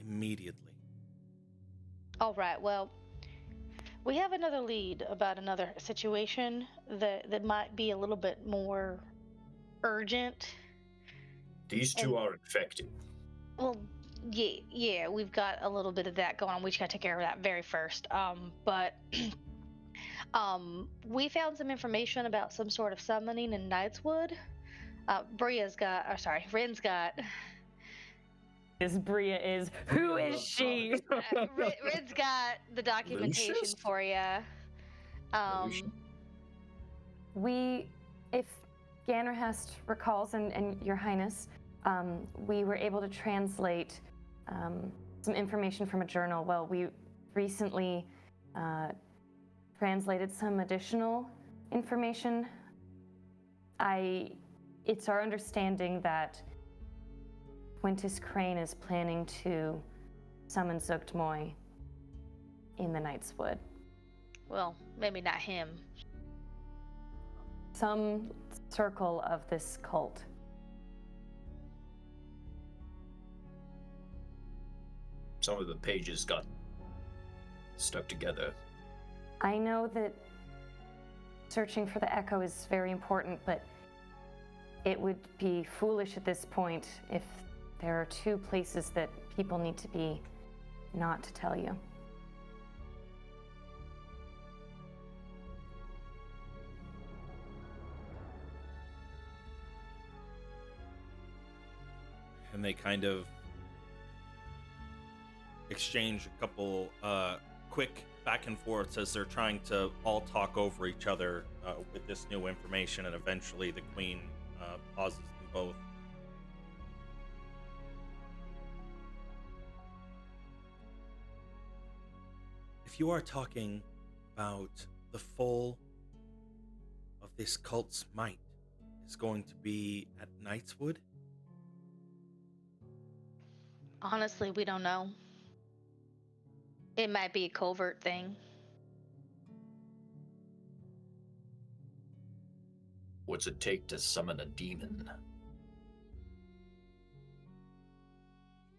Immediately. All right, well, we have another lead about another situation that might be a little bit more urgent. These two are infected. Well, yeah, we've got a little bit of that going on. We just gotta take care of that very first. But we found some information about some sort of summoning in Knightswood. Ren's got. Bria is. Who is she? Ren's got the documentation Lucius? for you. If Ganrahest recalls, and Your Highness, we were able to translate some information from a journal. Well, we recently translated some additional information. It's our understanding that Quintus Crane is planning to summon Zuchtmoy in the Knightswood. Well, maybe not him. Some circle of this cult. Some of the pages got stuck together. I know that searching for the Echo is very important, but it would be foolish at this point if there are two places that people need to be not to tell you. And they kind of exchange a couple quick back and forths as they're trying to all talk over each other with this new information, and eventually the queen pauses them both. If you are talking about the full of this cult's might is going to be at Knightswood, Honestly, we don't know. It might be a covert thing. What's it take to summon a demon?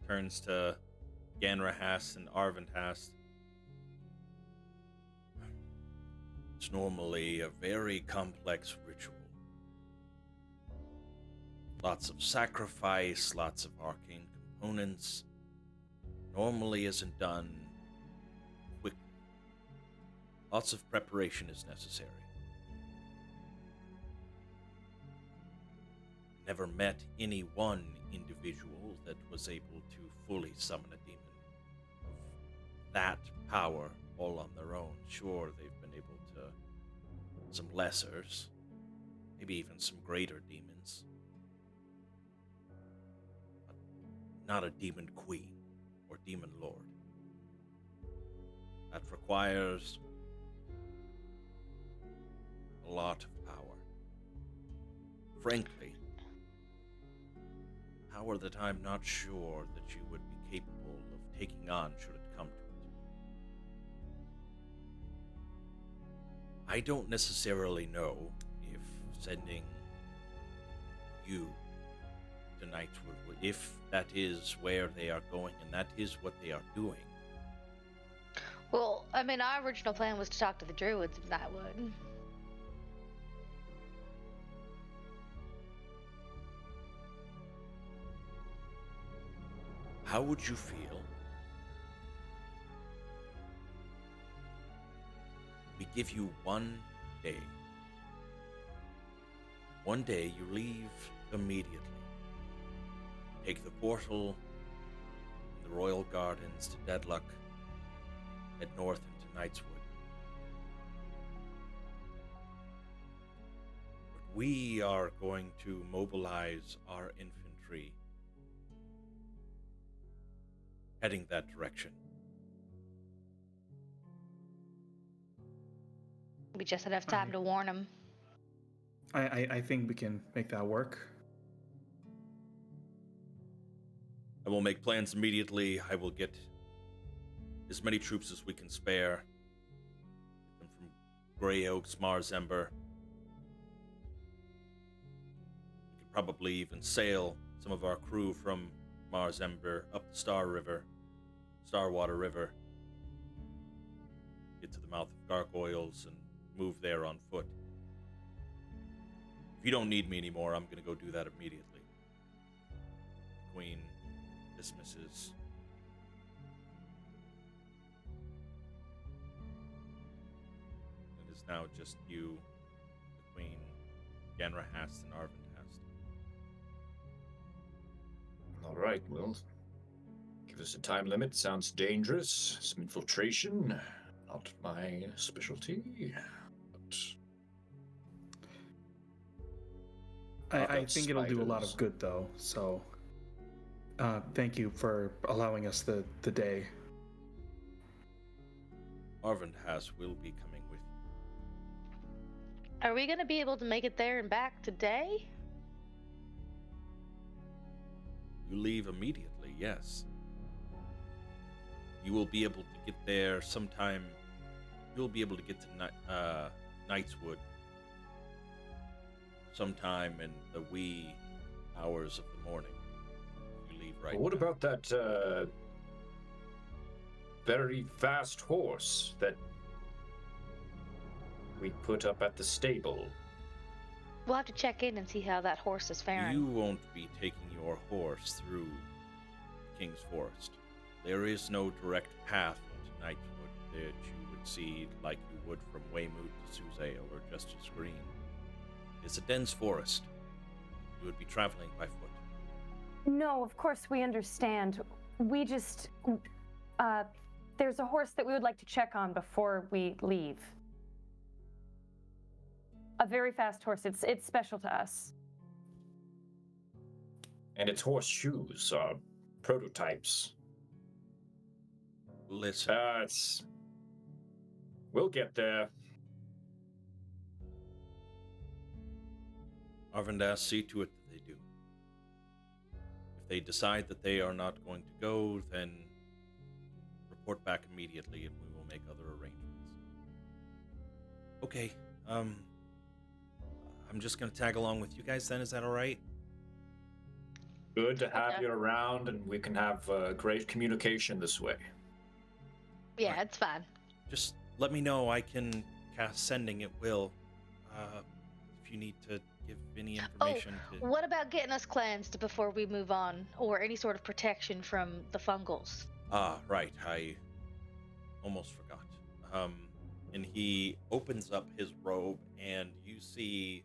turns to Ganrahast and Arvindhast. It's normally a very complex ritual. Lots of sacrifice, lots of arcane components. Normally isn't done quickly. Lots of preparation is necessary. Never met any one individual that was able to fully summon a demon of that power all on their own. Sure, they've been able to some lessers, maybe even some greater demons, but not a demon queen or demon lord. That requires a lot of power. Frankly, power that I'm not sure that you would be capable of taking on should it come to it. I don't necessarily know if sending you to Knightswood if that is where they are going and that is what they are doing, Well, I mean, our original plan was to talk to the druids if that would. how would you feel? We give you 1 day. 1 day you leave immediately. Take the portal in the Royal Gardens to Deadlock, head north into Knightswood. But we are going to mobilize our infantry heading that direction. We just had enough time to warn them. I think we can make that work. I will make plans immediately. I will get as many troops as we can spare. Get them from Grey Oaks, Mars Ember. We could probably even sail some of our crew from Mars Ember up the Starwater River. Get to the mouth of Gargoyles and move there on foot. If you don't need me anymore, I'm gonna go do that immediately. The Queen dismisses. It is now just you, the Queen, Ganrahast, and Arvindhast. All right, well, give us a time limit. Sounds dangerous. Some infiltration. Not my specialty. But I think it'll do a lot of good, though. So, thank you for allowing us the day. Arvindhast will be coming with you. Are we going to be able to make it there and back today? You leave immediately, yes. You will be able to get there sometime. You'll be able to get to Knightswood sometime in the wee hours of the morning. You leave right what now. about that very fast horse that we put up at the stable? We'll have to check in and see how that horse is faring. You won't be taking your horse through King's Forest. There is no direct path into Knightswood that you would see like you would from Weymouth to Suzail or Justice Green. It's a dense forest. You would be traveling by foot. No, of course we understand. We just, there's a horse that we would like to check on before we leave. A very fast horse. It's special to us. And its horseshoes are prototypes. Listen, We'll get there. Arvindhast, see to it that they do. If they decide that they are not going to go, then report back immediately and we will make other arrangements. Okay, I'm just gonna tag along with you guys then, is that alright? Good to have Okay. you around, and we can have great communication this way. Yeah, it's fine. Just let me know, I can cast sending at will. If you need to give any information to... What about getting us cleansed before we move on, or any sort of protection from the fungals? Ah, right, I almost forgot. And he opens up his robe, and you see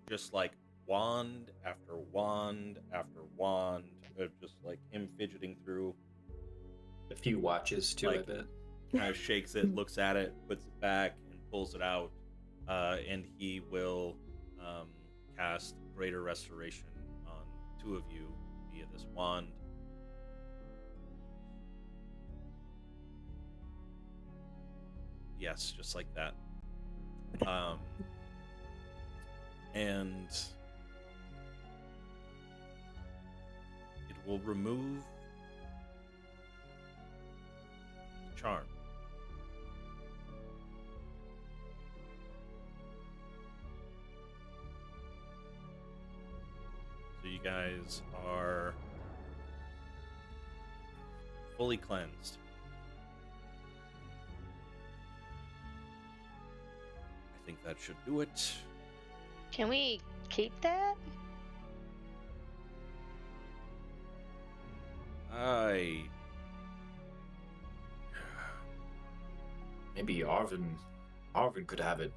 just like wand after wand after wand of just like him fidgeting through. A few watches too, I Like- bet. Kind of shakes it, looks at it, puts it back, and pulls it out. And he will cast Greater Restoration on 2 of you via this wand. Yes, just like that. And it will remove the charm. So you guys are fully cleansed. I think that should do it. Can we keep that? Maybe Arvin could have it.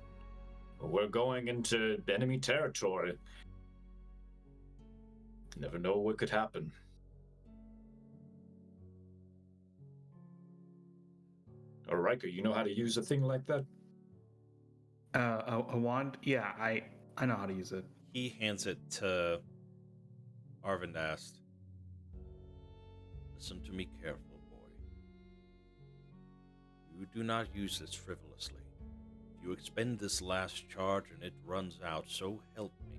We're going into enemy territory. Never know what could happen. All right, you know how to use a thing like that? A wand? Yeah, I know how to use it. He hands it to Arvindast. Listen to me careful, boy. You do not use this frivolously. If you expend this last charge and it runs out, so help me.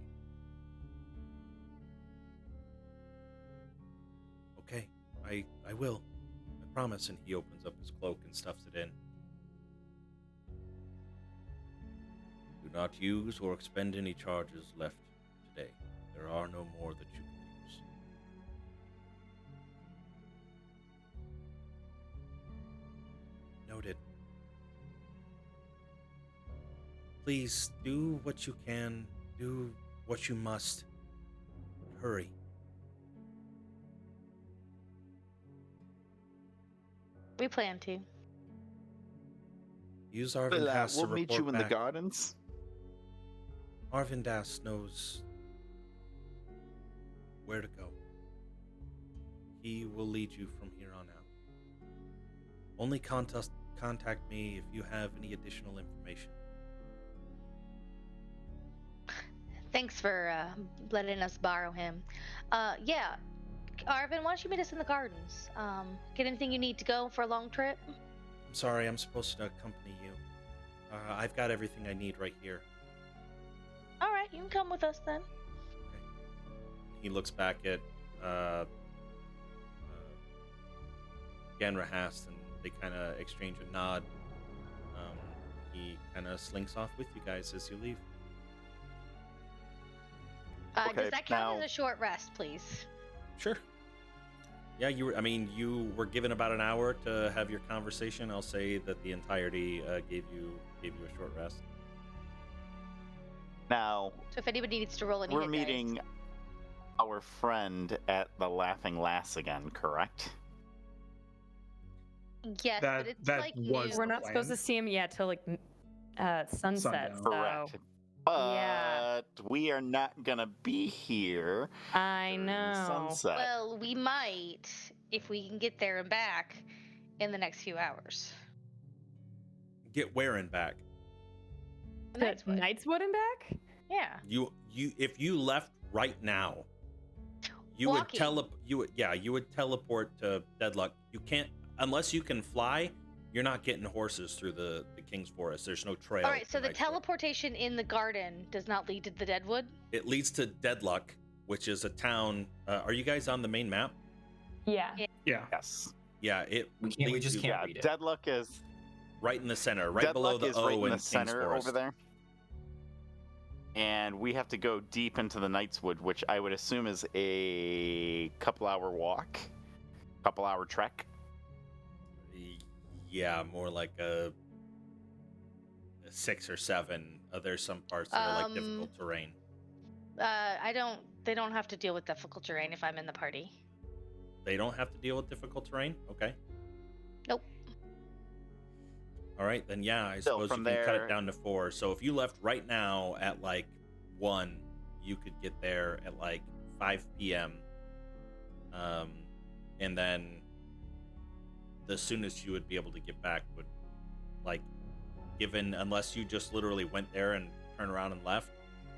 Okay, I will. I promise. And he opens up his cloak and stuffs it in. Do not use or expend any charges left today. There are no more that you can use. Noted. Please do what you can, do what you must. Hurry. We plan to. Use Arvindast We'll to meet report you in the back. gardens. Arvindast knows where to go. He will lead you from here on out. Only contact me if you have any additional information. Thanks for letting us borrow him. Yeah, Arvin, why don't you meet us in the gardens? Get anything you need to go for a long trip? I'm sorry, I'm supposed to accompany you. I've got everything I need right here. All right, you can come with us then. Okay. He looks back at Ganrahast, and they kind of exchange a nod. He kind of slinks off with you guys as you leave. Okay, Does that count now- as a short rest, please? Sure. Yeah, you were given about an hour to have your conversation. I'll say that the entirety gave you a short rest. Now, So if anybody needs to roll any we're hit dice. meeting our friend at the Laughing Lass again, correct? Yes, That- but it's that like was- noon. We're not supposed to see him yet till like sunset. Sundown. So Correct. But Yeah. we are not gonna be here I during know. sunset. Well, we might if we can get there and back in the next few hours. Get where and back. The Knightswood. Knightswood and back? Yeah. You if you left right now, you Walking. would teleport to Deadlock. You can't unless you can fly. You're not getting horses through the King's Forest. There's no trail. All right, so to the Knightswood. teleportation in the garden does not lead to the Deadwood? It leads to Deadlock, which is a town. Are you guys on the main map? Yeah. Yeah. Yes. Yeah, it We leads just you can't Yeah, read it. Deadlock is right in the center, right Deadlock below the is O right in in the King's center Forest. over there. And we have to go deep into the Knightswood, which I would assume is a couple-hour walk, couple-hour trek. Yeah, more like a 6 or 7. There's some parts that are like difficult terrain. They don't have to deal with difficult terrain if I'm in the party. They don't have to deal with difficult terrain? Okay. Nope. All right, then yeah, I Still, suppose you from can cut it there- down to 4. So if you left right now at like 1, you could get there at like 5 p.m. And then the soonest you would be able to get back would, like, unless you just literally went there and turned around and left,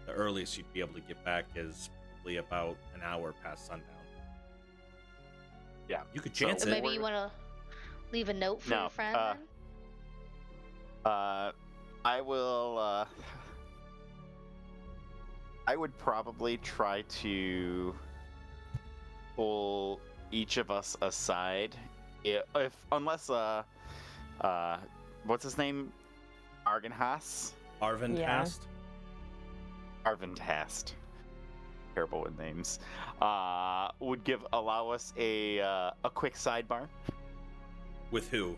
the earliest you'd be able to get back is probably about an hour past sundown. Yeah. You could So chance So it. maybe you want to leave a note for No, your friend then? I will. I would probably try to pull each of us aside, if unless what's his name, Argenhas, Arvin Yeah. Tast. Arvindhast. Terrible with names. Would allow us a quick sidebar With who?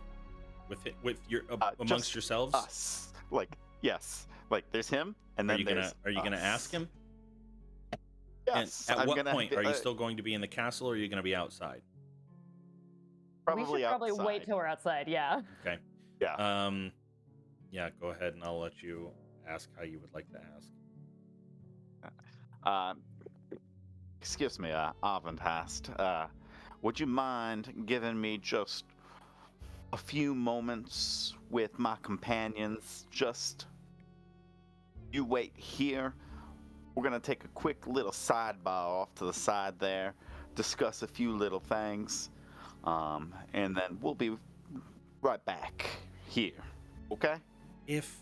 With your amongst Just yourselves? Us. Like, yes. Like, there's him, and Are then you there's gonna us. ask him? Yes. And at I'm what gonna point are you still going to be in the castle, or are you going to be outside? probably we should probably wait outside. till we're outside. Yeah. Okay. Yeah. Yeah. Go ahead, and I'll let you ask how you would like to ask. Uh, excuse me, Avantast. Would you mind giving me just a few moments with my companions? Just you wait here. We're gonna take a quick little sidebar off to the side there, discuss a few little things, and then we'll be right back here. Okay? If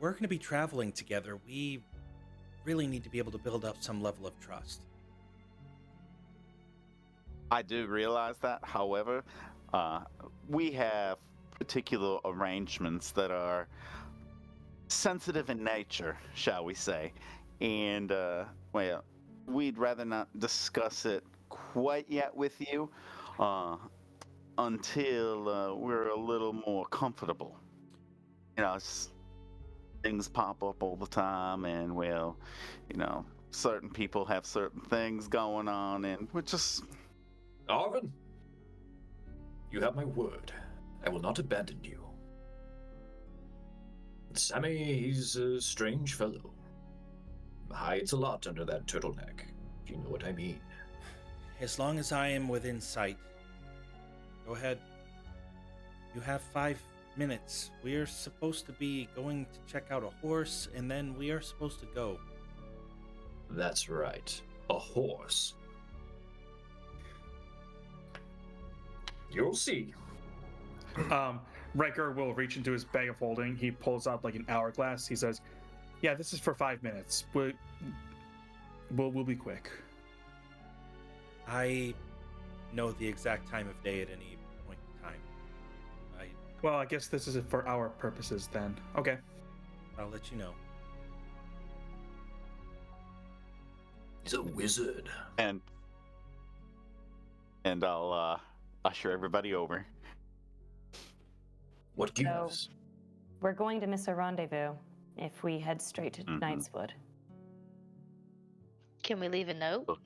we're going to be traveling together, we really need to be able to build up some level of trust. I do realize that. However, we have particular arrangements that are sensitive in nature, shall we say. And, well, we'd rather not discuss it quite yet with you until we're a little more comfortable. You know, things pop up all the time, and, well, you know, certain people have certain things going on, and we're just. Arvin, you have my word. I will not abandon you. Sammy, he's a strange fellow. Hides a lot under that turtleneck, if you know what I mean. As long as I am within sight. Go ahead. You have 5 minutes. We're supposed to be going to check out a horse, and then we are supposed to go. That's right. A horse. You'll see. Riker will reach into his bag of holding. He pulls out like an hourglass. He says, "Yeah, this is for 5 minutes. We'll be quick." I know the exact time of day at any point in time. Well, I guess this is for our purposes then. Okay. I'll let you know. He's a wizard. And I'll usher everybody over. What gives? We're going to miss a rendezvous if we head straight to Knightswood. Can we leave a note?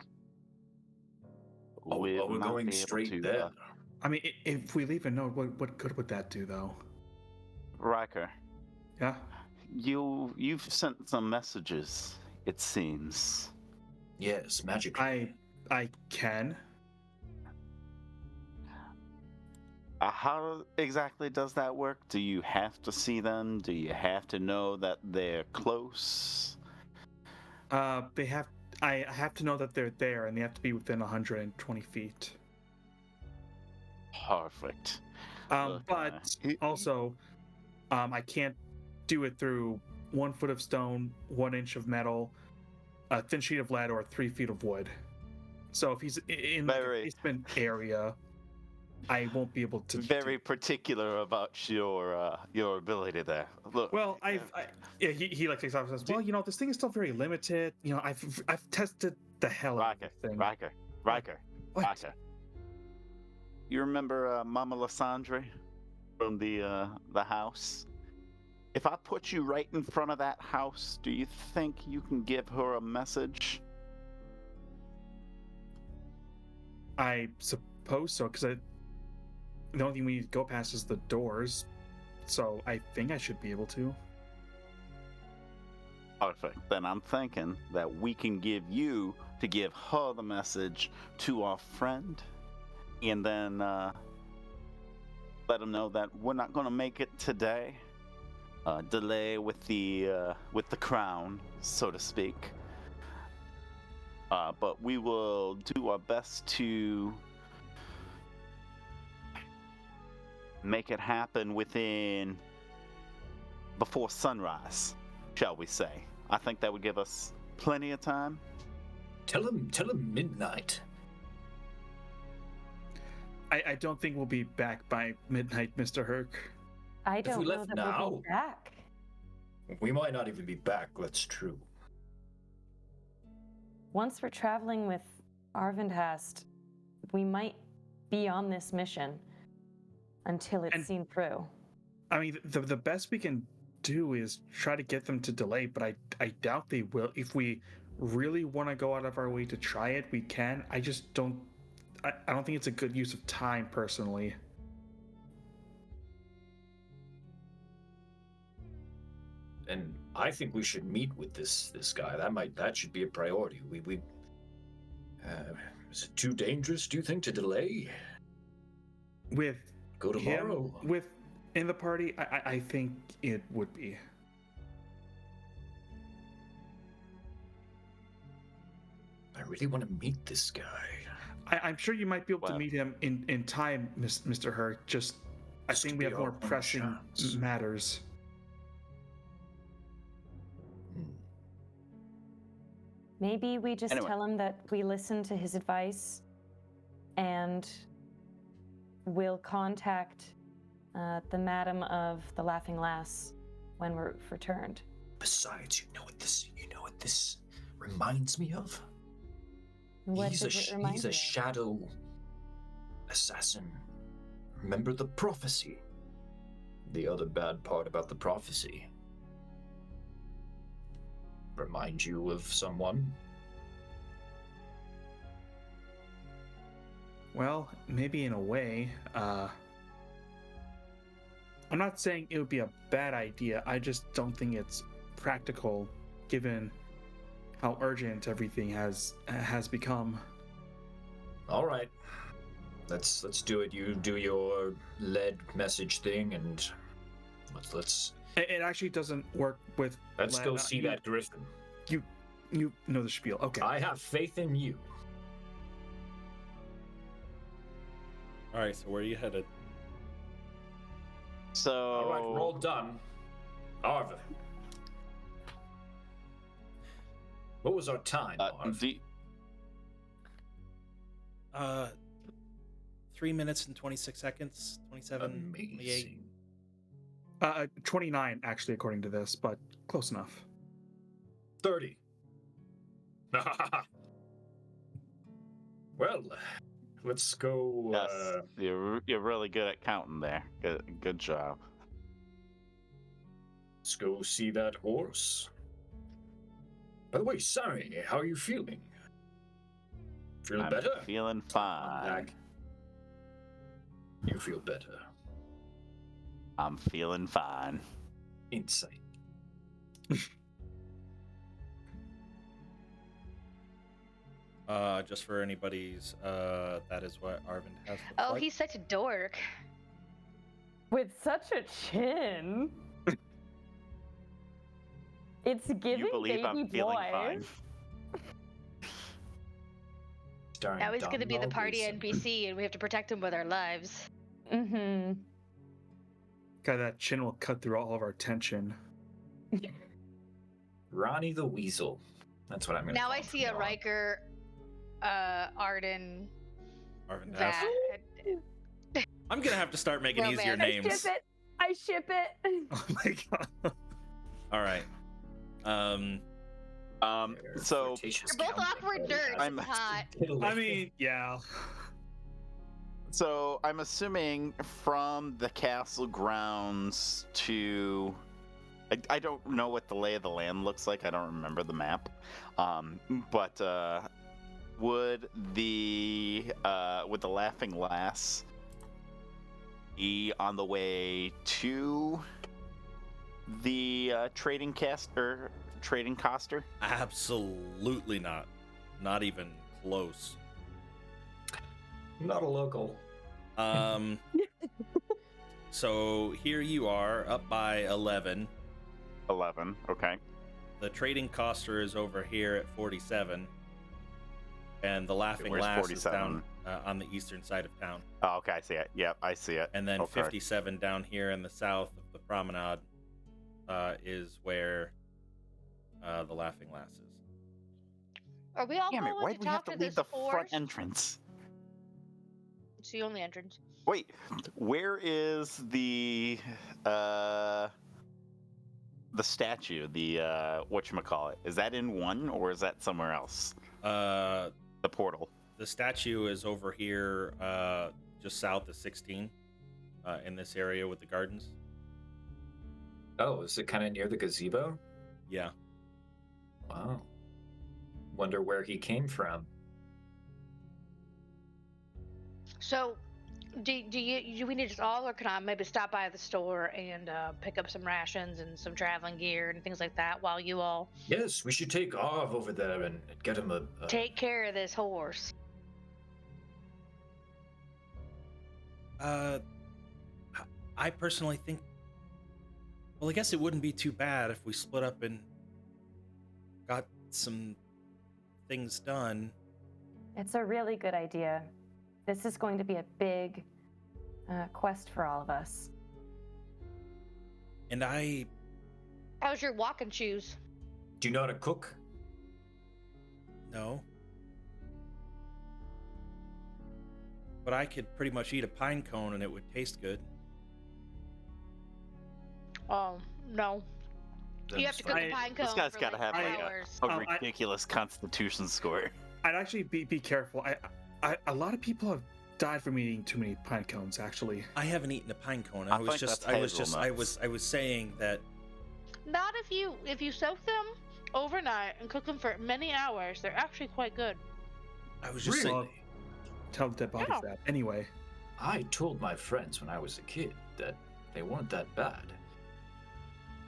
Oh, We we're might going be able straight to, there. I mean, if we leave a note, what good would that do, though? Riker, Yeah. you've sent some messages. It seems. Yes, magic. I can. How exactly does that work? Do you have to see them? Do you have to know that they're close? They have. I have to know that they're there, and they have to be within 120 feet. Perfect. But also, I can't do it through 1 foot of stone, 1 inch of metal, a thin sheet of lead, or 3 feet of wood. So if he's in like, a basement area, I won't be able to. Very particular about your ability there. Look. Well, he like takes off and says, "Well, you know, this thing is still very limited. You know, I've tested the hell out of this thing." Riker. What? You remember Mama Lysandre from the house? If I put you right in front of that house, do you think you can give her a message? I suppose so, because the only thing we need to go past is the doors. So I think I should be able to. Perfect. Then I'm thinking that we can give you to give her the message to our friend, and then let them know that we're not going to make it today. Delay with the crown, so to speak. But we will do our best to make it happen before sunrise, shall we say. I think that would give us plenty of time. Tell him midnight. I don't think we'll be back by midnight, Mr. Herc. I we don't know left that now- we'll be back. We might not even be back, that's true. Once we're traveling with Arvindhast, we might be on this mission. until it's And- seen through. I mean, the best we can do is try to get them to delay, but I doubt they will. If we really want to go out of our way to try it, we can. I just don't. I don't think it's a good use of time, personally. And I think we should meet with this guy. That should be a priority. Is it too dangerous, do you think, to delay? With Go tomorrow. him, with in the party, I think it would be. I really want to meet this guy. I'm sure you might be able to Well- meet him in time, Mr. Herc. Just, I This think could we be have more our only pressing chance. matters. Maybe we just Anyway. tell him that we listen to his advice and we'll contact the Madam of the Laughing Lass when we're returned. Besides, you know what this reminds me of? What he's does it remind he's a you of? shadow assassin. Remember the prophecy? The other bad part about the prophecy. Remind you of someone? Well, maybe in a way. I'm not saying it would be a bad idea. I just don't think it's practical, given how urgent everything has become. All right. Let's do it. You do your lead message thing, and let's It actually doesn't work with. go Lana. see that griffin. You know the spiel. Okay. I have faith in you. All right, so where are you headed? So. All right, we're all done. Arva. What was our time, Arv? 3 minutes and 26 seconds, 27, 28. Amazing. 29 actually, according to this, but close enough. 30. Well, let's go. Yes, you're really good at counting there. Good job. Let's go see that horse. By the way, Sari, how are you feeling? Feeling I'm better? feeling I'm fine. back. You feel better. I'm feeling fine. Insight. Just for anybody's, that is what Arvind has to Oh, plug. he's such a dork. With such a chin. It's giving You believe baby I'm feeling boy. fine? Starring Now he's going to be the Donald party Wilson. NPC, and we have to protect him with our lives. Mm-hmm. God, that chin will cut through all of our tension. Ronnie the Weasel. That's what I'm going to Now call I him see from a now on. Riker, Arvind has. that. I'm gonna have to start making easier Romance. names. I ship it. Oh my god. All right. So Flirtatious They're both Count. awkward nerds. I'm- It's hot. I mean, yeah. So I'm assuming from the castle grounds to. I don't know what the lay of the land looks like. I don't remember the map. But would the Laughing Lass be on the way to the trading coster? Absolutely not. Not even close. Not a local. So here you are, up by 11. 11. Okay. The trading coster is over here at 47, and the Laughing Where's Lass 47? is down on the eastern side of town. Oh, okay. I see it. Yep, I see it. And then Okay. 57 down here in the south of the promenade is where the Laughing Lass is. Are we all Damn it! going Why to do we have talk to to leave this the front horse? entrance? It's the only entrance. Wait, where is the statue? The whatchamacallit? Is that in one or is that somewhere else? The The portal. statue is over here just south of 16. in this area with the gardens. Oh, is it kind of near the gazebo? Yeah. Wow. Wonder where he came from. So, do we need us all, or can I maybe stop by the store and pick up some rations and some traveling gear and things like that while you all Yes, we should take Arv over there and get him a take care of this horse? I personally think. Well, I guess it wouldn't be too bad if we split up and got some things done. It's a really good idea. This is going to be a big quest for all of us. And How's your walking shoes? Do you know how to cook? no. But I could pretty much eat a pine cone and it would taste good. Oh no, Then you have it's to cook fine. a pine cone. This guy's for got to have 4 like hours. a I- ridiculous constitution score. I'd actually be careful. A lot of people have died from eating too many pine cones. Actually, I haven't eaten a pine cone. I think that's hazelnuts. I was saying that Not if you soak them overnight and cook them for many hours. They're actually quite good. I was just Really? saying. tell the dead bodies Yeah. that. Anyway, I told my friends when I was a kid that they weren't that bad.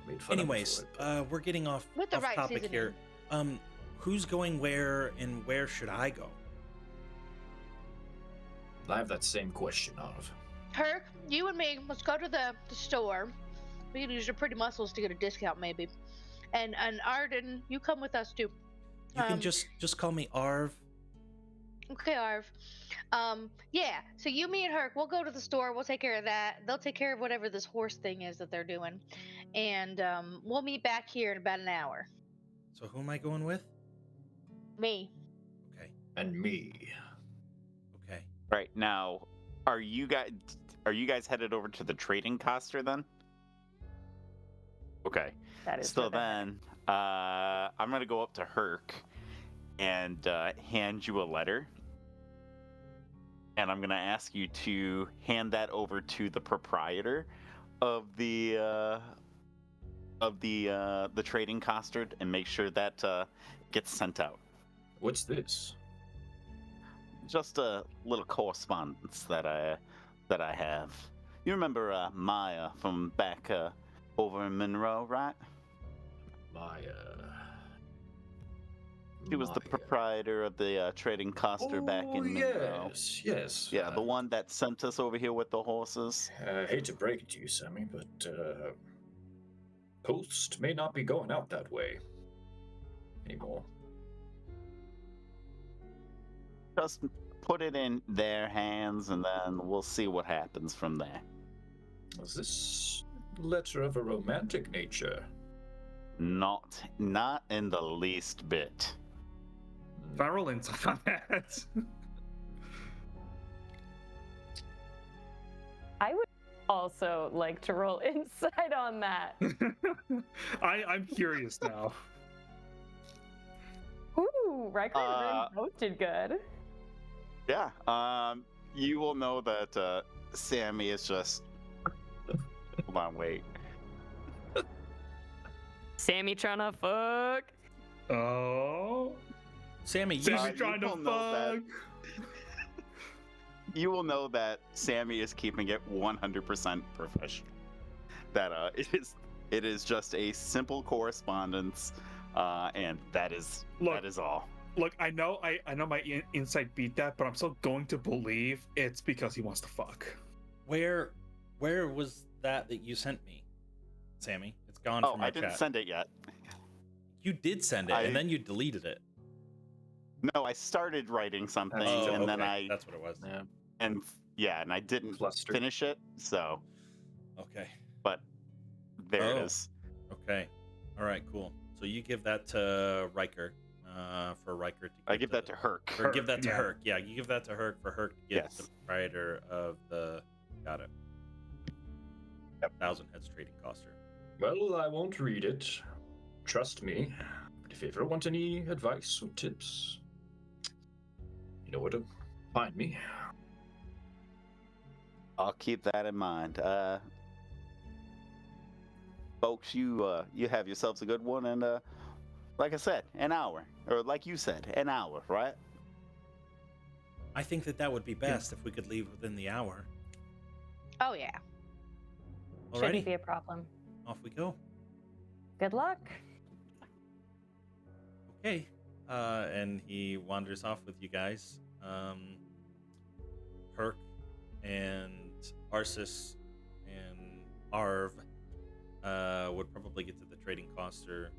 Made fun Anyways, of me for it, we're getting off With the right topic seasoning. here. Who's going where and where should I go? but I have that same question, Arv. Herc, you and me, let's go to the store. We can use your pretty muscles to get a discount, maybe. And Arden, you come with us too. You can Um, just call me Arv. Okay, Arv. Yeah. So you, me, and Herc, we'll go to the store. We'll take care of that. They'll take care of whatever this horse thing is that they're doing, and we'll meet back here in about an hour. So who am I going with? Me. Okay. And me. Okay. Right now, are you guys headed over to the trading coster then? Okay. That is So what that- then, I'm gonna go up to Herc and hand you a letter, and I'm gonna ask you to hand that over to the proprietor of the trading costard and make sure that gets sent out. What's this? Just a little correspondence that I have. You remember Maya from back over in Monroe, right? She was the Maya. proprietor of the trading coster back in Monroe. Yes. Yeah, the one that sent us over here with the horses. I hate to break it to you, Sammy, but Post may not be going out that way anymore. Just put it in their hands, and then we'll see what happens from there. Is this letter of a romantic nature? Not in the least bit. if I roll insight on that, I would also like to roll insight on that. I'm curious now. Ooh, Riker and Rin both did good. Yeah. You will know that Sammy is just. Hold on, wait. Sammy trying to fuck. Oh, Sammy, you Sammy you trying to will know that. fuck. You will know that Sammy is keeping it 100% professional. That it is just a simple correspondence, and that is all. Look, I know my insight beat that, but I'm still going to believe it's because he wants to fuck. where was that you sent me, Sammy? It's gone Oh, from my I didn't chat. send it yet. You did send it, and then you deleted it. No, I started writing something, Oh, and then okay. That's what it was. Yeah. and I didn't Cluster. finish it. So, Okay. but there it Oh. is. Okay. All right. Cool. So you give that to Riker, for Riker to. I give that to Herc. Or give that to yeah. Herc. Yeah, you give that to Herc for Herc to give Yes. to the proprietor of the. Got it. Yep. Thousand Heads Trading Coster. Well, I won't read it. Trust me. But if you ever want any advice or tips, you know where to find me. I'll keep that in mind. Folks, you have yourselves a good one, and like I said, an hour, or like you said, an hour, right? I think that would be best if we could leave within the hour. Oh yeah. Shouldn't be Alrighty, a problem. off we go. Good luck. Okay. And he wanders off with you guys. Perk and Arsis and Arv would probably get to the trading coster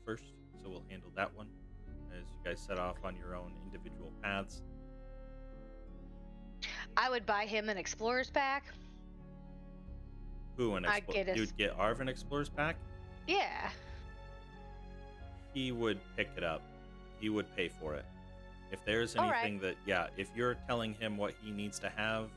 first, so we'll handle that one as you guys set off on your own individual paths. I would buy him an explorer's pack. Who an I'd get us- You'd get Arv an explorer's pack? Yeah. He would pick it up. He would pay for it. If there's All right. anything if you're telling him what he needs to have,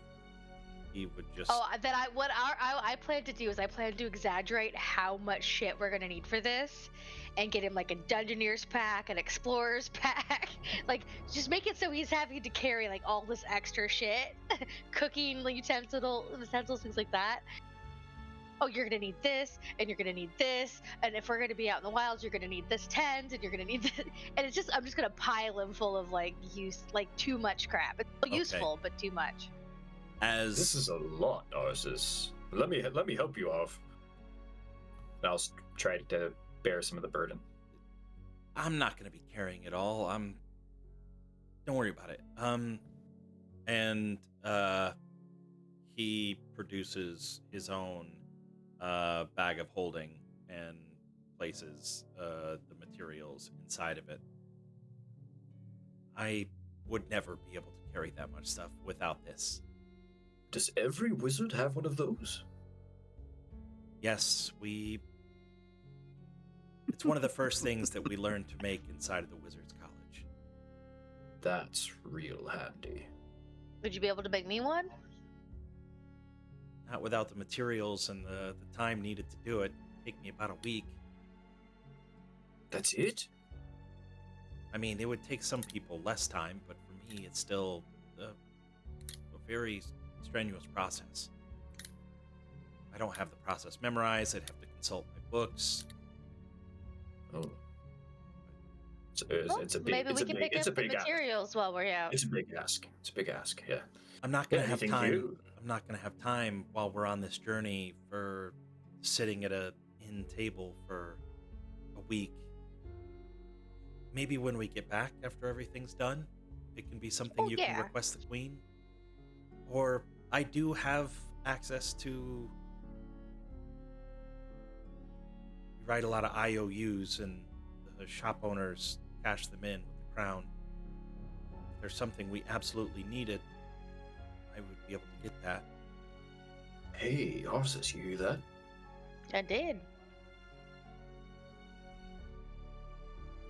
he would just. Oh, that I plan to do is I plan to exaggerate how much shit we're gonna need for this, and get him like a Dungeoneer's pack, an Explorer's pack, like just make it so he's having to carry like all this extra shit, cooking utensils, things like that. Oh, you're gonna need this, and you're gonna need this, and if we're gonna be out in the wilds, you're gonna need this tent, and you're gonna need this, and I'm just gonna pile him full of like too much crap. It's still useful, but too much. As This is a lot, Narcissus. Let me help you off. I'll try to bear some of the burden. I'm not going to be carrying it all. Don't worry about it. And he produces his own bag of holding and places the materials inside of it. I would never be able to carry that much stuff without this. Does every wizard have one of those? Yes, it's one of the first things that we learned to make inside of the Wizards College. That's real handy. Would you be able to make me one? Not without the materials and the time needed to do it. It'd take me about a week. That's it? I mean, it would take some people less time, but for me, it's still a very strenuous process. I don't have the process memorized. I'd have to consult my books. Oh. It's a big. Maybe we can pick up the materials while we're out. It's a big ask. It's a big ask. Yeah. I'm not gonna have anything time. you- I'm not gonna have time while we're on this journey for sitting at a inn table for a week. Maybe when we get back after everything's done, it can be something you can request the queen. Or I do have access to. We write a lot of IOUs, and the shop owners cash them in with the crown. If there's something we absolutely needed, I would be able to get that. Hey, Arsis, you hear that? I did.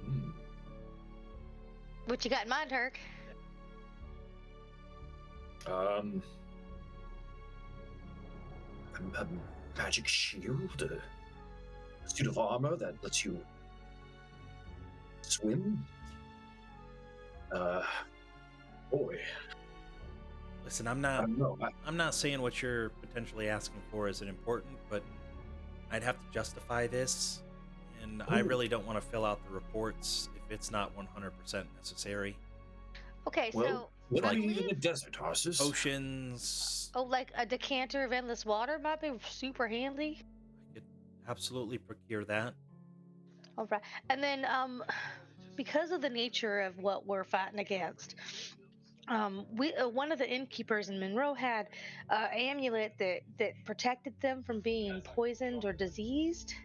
Hmm. What you got in mind, Turk? A magic shield, a suit of armor that lets you swim. Boy, Listen, I don't know. I'm not saying what you're potentially asking for isn't important, but I'd have to justify this, and I Ooh. really don't want to fill out the reports if it's not 100% necessary. Okay, Well, so what I do you need in believe- the desert, Arsis? Potions, oh, like a decanter of endless water might be super handy. I could absolutely procure that. All right, and then because of the nature of what we're fighting against, we one of the innkeepers in Monroe had an amulet that protected them from being poisoned or diseased.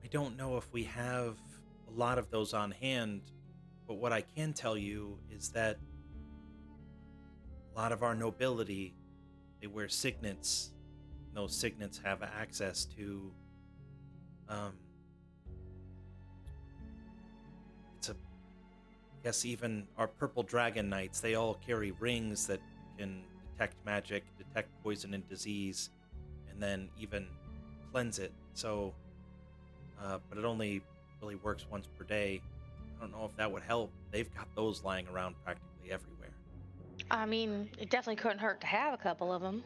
I don't know if we have a lot of those on hand, but what I can tell you is that a lot of our nobility, they wear signets. And those signets have access to, I guess even our purple dragon knights, they all carry rings that can detect magic, detect poison and disease, and then even cleanse it. So, but it only really works once per day. I don't know if that would help. They've got those lying around practically everywhere. I mean, it definitely couldn't hurt to have a couple of them.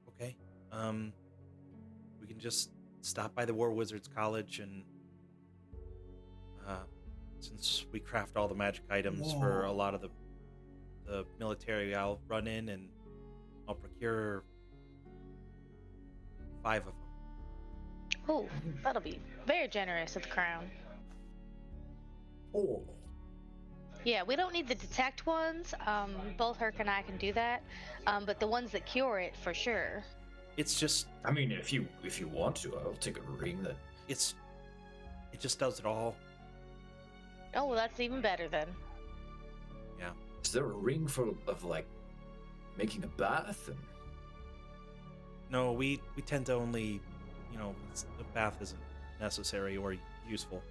Okay. We can just stop by the War Wizards College and since we craft all the magic items for a lot of the military, I'll run in and I'll procure 5 of them. Oh, that'll be very generous of the crown. Oh, Yeah, we don't need the detect ones. Both Herc and I can do that. But the ones that cure it, for sure. It's just I mean, if you want to, I'll take a ring that. it just does it all. Oh, well, that's even better then. Yeah. Is there a ring of like making a bath? And No, we tend to only, the bath isn't necessary or useful.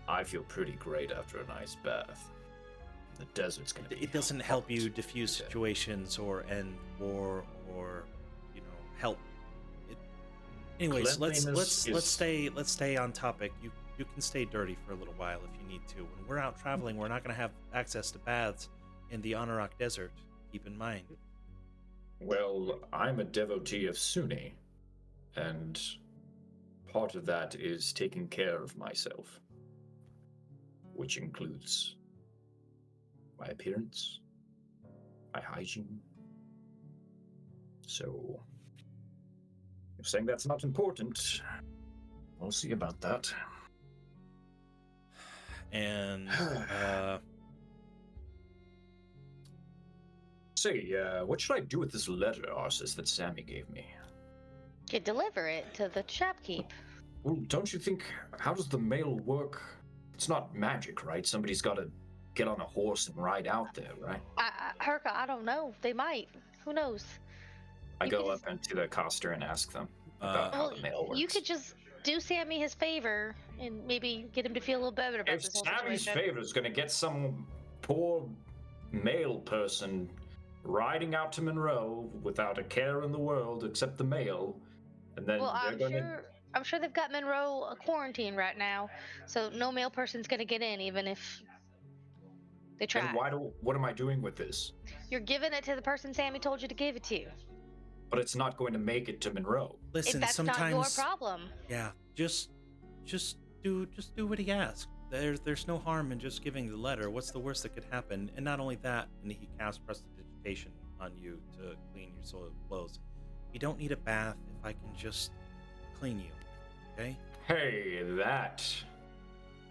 I feel pretty great after a nice bath. The desert's gonna be. It doesn't help you hot. diffuse Okay. situations or end war or help. Anyways, let's Cleanliness stay on topic. You can stay dirty for a little while if you need to. When we're out traveling, we're not going to have access to baths in the Anorok Desert. Keep in mind. Well, I'm a devotee of Sunni, and part of that is taking care of myself, which includes my appearance, my hygiene. So, you're saying that's not important? We'll see about that. And Say, what should I do with this letter, Arsis, that Sammy gave me? You deliver it to the shopkeep. Well, don't you think, how does the mail work? It's not magic, right? Somebody's got to get on a horse and ride out there, right? Herc, I don't know. They might. Who knows? I You go could up into the coster and ask them about how Well, the mail works. you could just do Sammy his favor and maybe get him to feel a little better about If this whole Sammy's situation. favor is going to get some poor male person riding out to Monroe without a care in the world except the mail, and then Well, they're going to. I'm sure they've got Monroe quarantined right now, so no male person's gonna get in, even if they try. Then what am I doing with this? You're giving it to the person Sammy told you to give it to. But it's not going to make it to Monroe. listen, If that's sometimes not your problem. yeah, just do what he asked. There's no harm in just giving the letter. What's the worst that could happen? And not only that, and he casts prestidigitation on you to clean your soiled clothes. You don't need a bath if I can just clean you. Okay? Hey, that.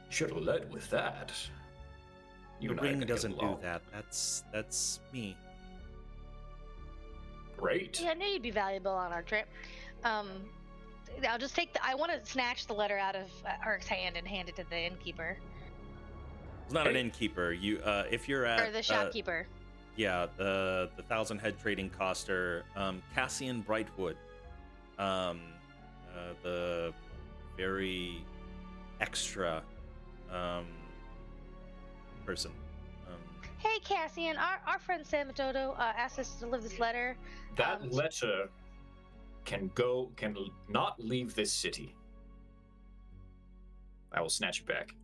You should have led with that. You The and I are ring gonna get doesn't do along. that. That's me. Great. Yeah, I knew you'd be valuable on our trip. I'll just I want to snatch the letter out of Herc's hand and hand it to the innkeeper It's not an innkeeper. You if you're at or the shopkeeper. yeah, the Thousand Head Trading Coster, Cassian Brightwood, the very extra person. Hey, Cassian, our friend Samatodo asked us to deliver this letter. That letter can not leave this city. I will snatch it back.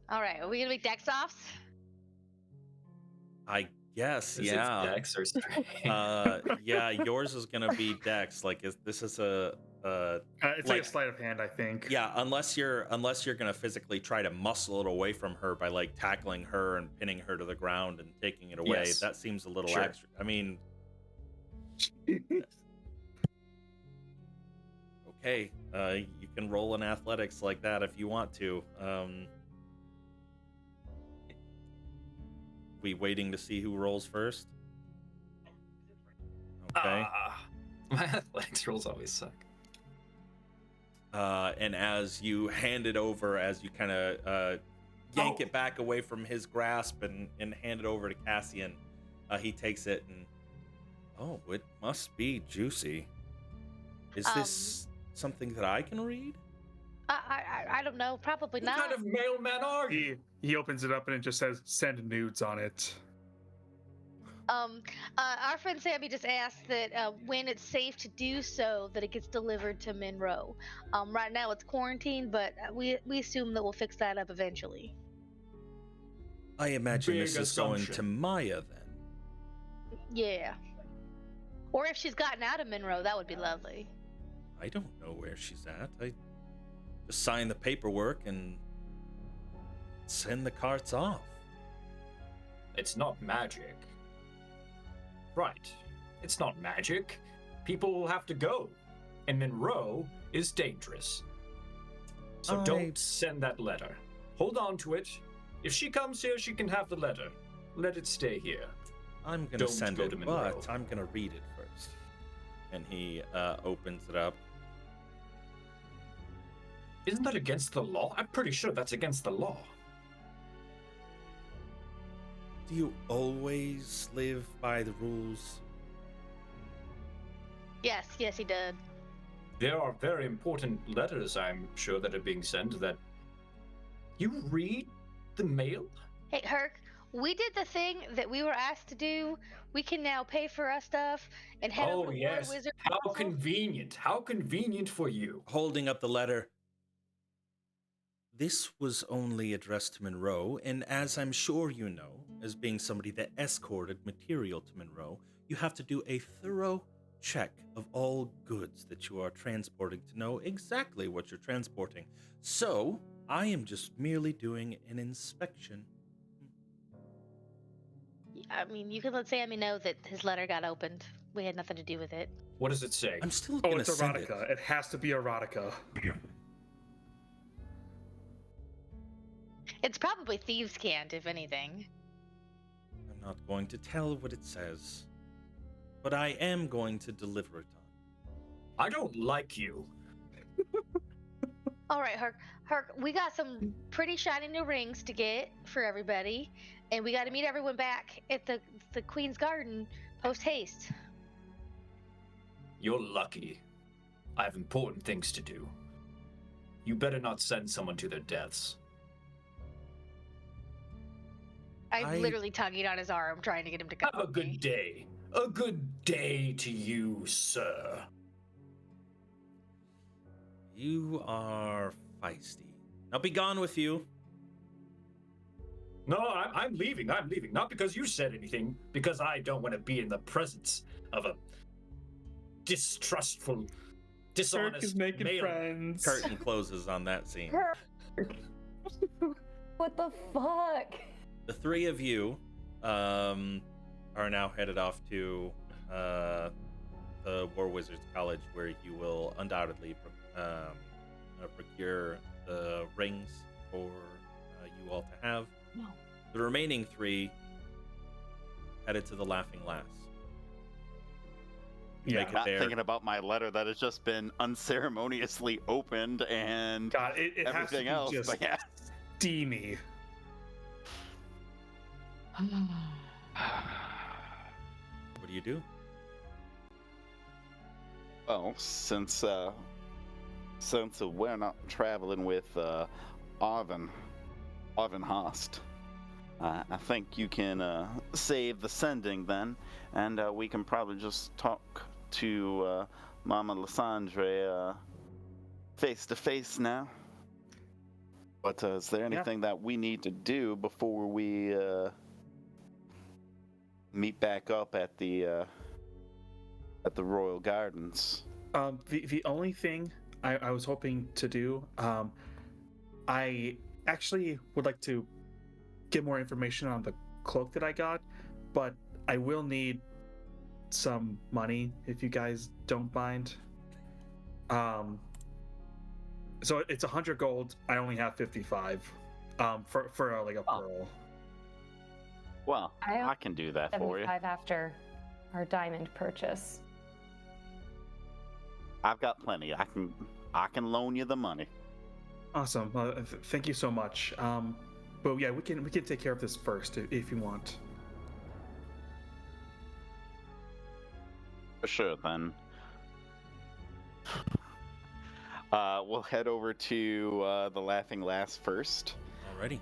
All right, are we gonna make dex offs? I guess, Is yeah. it Dex or Strength? Yeah, yours is gonna be Dex. Like, this is It's like a sleight of hand, I think. yeah. Unless you're gonna physically try to muscle it away from her by like tackling her and pinning her to the ground and taking it away. Yes. That seems a little Sure. extra. I mean, okay, you can roll in athletics like that if you want to. We waiting to see who rolls first? Okay. My athletics rolls always suck. And as you hand it over, as you kind of yank it back away from his grasp and hand it over to Cassian, he takes it and, oh, it must be juicy. Is this something that I can read? I don't know, probably What not. kind of mailman are you? He opens it up and it just says "send nudes" on it. Our friend Sammy just asked that when it's safe to do so, that it gets delivered to Monroe. Right now it's quarantined, but we assume that we'll fix that up eventually. I imagine Big this is going to assumption. Maya then. Yeah. Or if she's gotten out of Monroe, that would be lovely. I don't know where she's at. I just sign the paperwork and send the carts off. It's not magic. Right. It's not magic. People will have to go. And Monroe is dangerous. So don't send that letter. Hold on to it. If she comes here, she can have the letter. Let it stay here. I'm gonna Don't send go it, to Monroe. but I'm gonna read it first. And he opens it up. Isn't that against the law? I'm pretty sure that's against the law. Do you always live by the rules? Yes, he did. There are very important letters, I'm sure, that are being sent that... You read the mail? Hey, Herc, we did the thing that we were asked to do. We can now pay for our stuff and head over Oh, to yes. War Wizard How Castle. convenient. How convenient for you. Holding up the letter. This was only addressed to Monroe, and as I'm sure you know, as being somebody that escorted material to Monroe, you have to do a thorough check of all goods that you are transporting to know exactly what you're transporting. So, I am just merely doing an inspection. I mean, you can let me know that his letter got opened. We had nothing to do with it. What does it say? I'm still Oh, gonna it's send it. erotica. It has to be erotica. It's probably thieves' cant, if anything. I'm not going to tell what it says, but I am going to deliver it on. I don't like you. All right, Herc, we got some pretty shiny new rings to get for everybody, and we got to meet everyone back at the Queen's Garden post haste. You're lucky. I have important things to do. You better not send someone to their deaths. I'm literally tugging on his arm, trying to get him to come. Have a good day. A good day to you, sir. You are feisty. Now be gone with you. No, I'm leaving. I'm leaving. Not because you said anything, because I don't want to be in the presence of a distrustful, dishonest Kirk is making male. friends. Curtain closes on that scene. What the fuck? The three of you are now headed off to the War Wizards College, where you will undoubtedly procure the rings for you all to have. No. The remaining three headed to the Laughing Lass. Yeah. Make it Not there. thinking about my letter that has just been unceremoniously opened and God, it has to everything be else. just But yeah. steamy. What do you do? Well, since we're not traveling with Arvin Host, I think you can save the sending then, and we can probably just talk to Mama Lysandre face to face now. But is there anything that we need to do before we meet back up at the Royal Gardens? The only thing I was hoping to do, I actually would like to get more information on the cloak that I got, but I will need some money if you guys don't mind. So it's 100 gold. I only have 55. For like a pearl. Well, I I can do that for you. 75 after our diamond purchase. I've got plenty. I can loan you the money. Awesome. Thank you so much. But yeah, we can take care of this first if you want. For sure, then. We'll head over to the Laughing Lass first. Alrighty.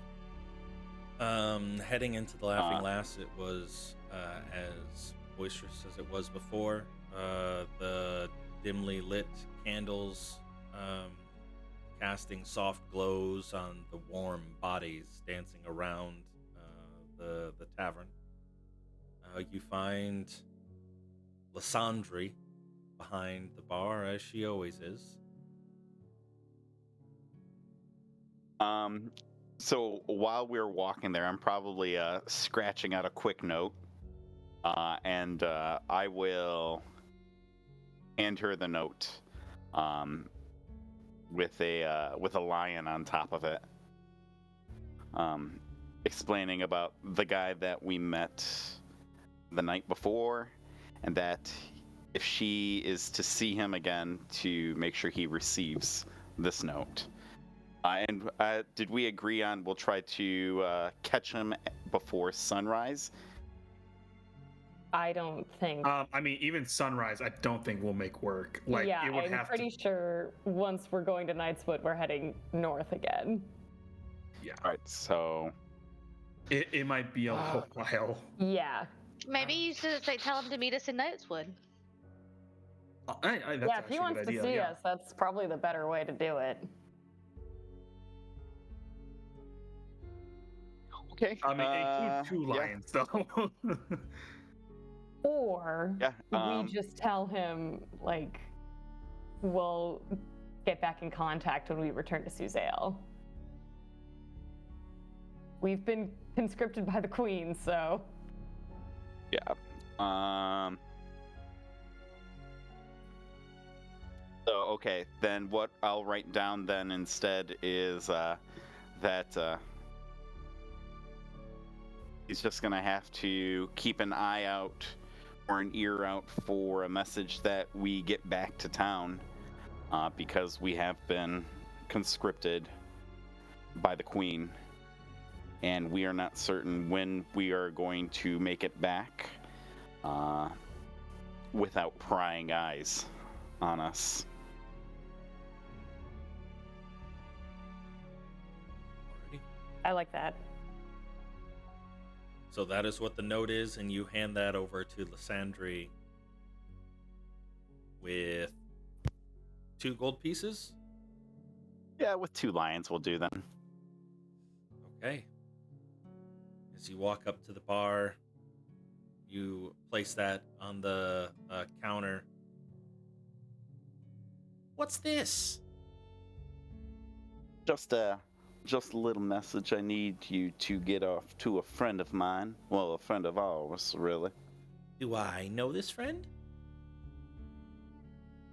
Heading into the Laughing Lass, it was as boisterous as it was before. The dimly lit candles casting soft glows on the warm bodies dancing around the tavern. You find Lysandre behind the bar, as she always is. So while we're walking there, I'm probably scratching out a quick note, and I will hand her the note, with a lion on top of it, explaining about the guy that we met the night before, and that if she is to see him again, to make sure he receives this note. And did we agree on we'll try to catch him before sunrise? I don't think. I mean, even sunrise, I don't think will make work. Like, yeah, it would I'm have pretty sure once we're going to Knightswood, we're heading north again. Yeah, All right, so it might be a whole while. Yeah. Maybe you should tell him to meet us in Knightswood. That's Yeah, if actually he a wants good to idea, see yeah. us, that's probably the better way to do it. okay. I mean, include 2 yeah. lions, though. Or Yeah, we just tell him, like, we'll get back in contact when we return to Suzail. We've been conscripted by the Queen, so. Yeah. So okay, then what I'll write down then instead is that he's just gonna have to keep an eye out or an ear out for a message that we get back to town, because we have been conscripted by the Queen, and we are not certain when we are going to make it back without prying eyes on us. Alrighty. I like that. So that is what the note is, and you hand that over to Lysandre with 2 gold pieces. Yeah, with 2 lions we'll do then. Okay. As you walk up to the bar, you place that on the counter. What's this? Just a little message I need you to get off to a friend of mine. Well, a friend of ours, really. Do I know this friend?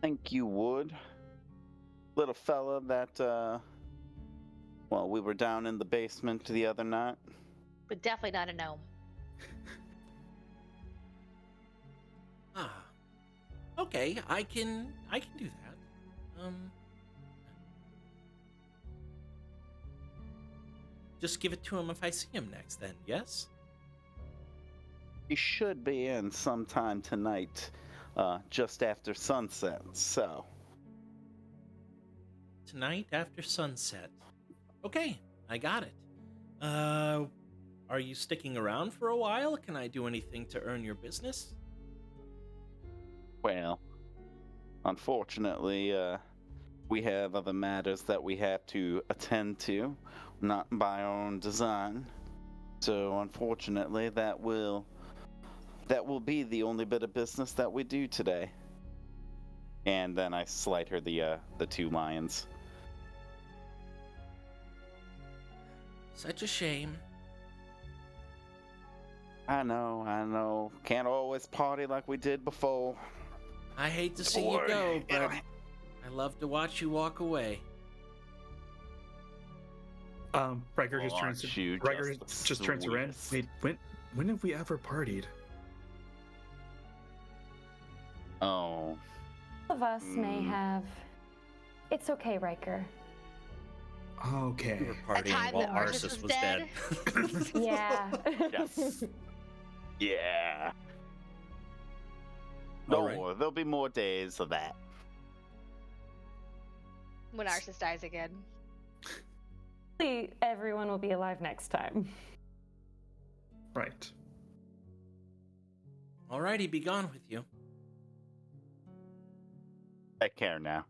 Think you would. Little fella that, well, we were down in the basement the other night. But definitely not a gnome. Ah, okay. I can do that. Just give it to him if I see him next, then. Yes. He should be in sometime tonight, just after sunset, so. Tonight after sunset. Okay, I got it. Are you sticking around for a while? Can I do anything to earn your business? Well, unfortunately, we have other matters that we have to attend to, not by our own design. So unfortunately, that will be the only bit of business that we do today. And then I slide her the 2 lions. Such a shame. I know. Can't always party like we did before. I hate to see you go, but I love to watch you walk away. Riker just turns Aren't you to Riker just just the turns around. sweetest? Wait, when have we ever partied? Oh. Some of us may have. It's okay, Riker. Okay. We were A partying time while that Arceus Arceus was was dead. Yeah. Yes. Yeah. All No, right. there'll be more days of that. When Arceus dies again. Hopefully everyone will be alive next time. Right. Alrighty, be gone with you. Take care now.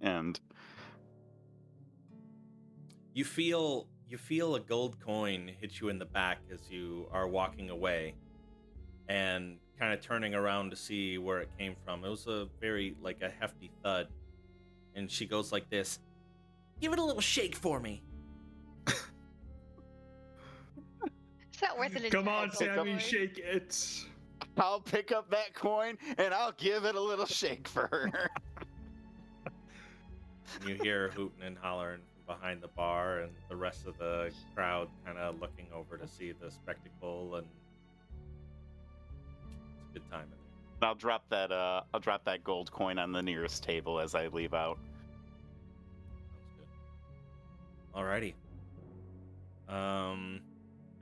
And You feel You feel a gold coin hit you in the back as you are walking away and kind of turning around to see where it came from. It was a very, like, a hefty thud. And she goes like this, "Give it a little shake for me." It's not worth it. Come on, Pick up- Sammy, shake it. I'll pick up that coin and I'll give it a little shake for her. And you hear hooting and hollering from behind the bar, and the rest of the crowd kind of looking over to see the spectacle, and it's a good time in there. I'll drop that gold coin on the nearest table as I leave out. Sounds good. Alrighty. And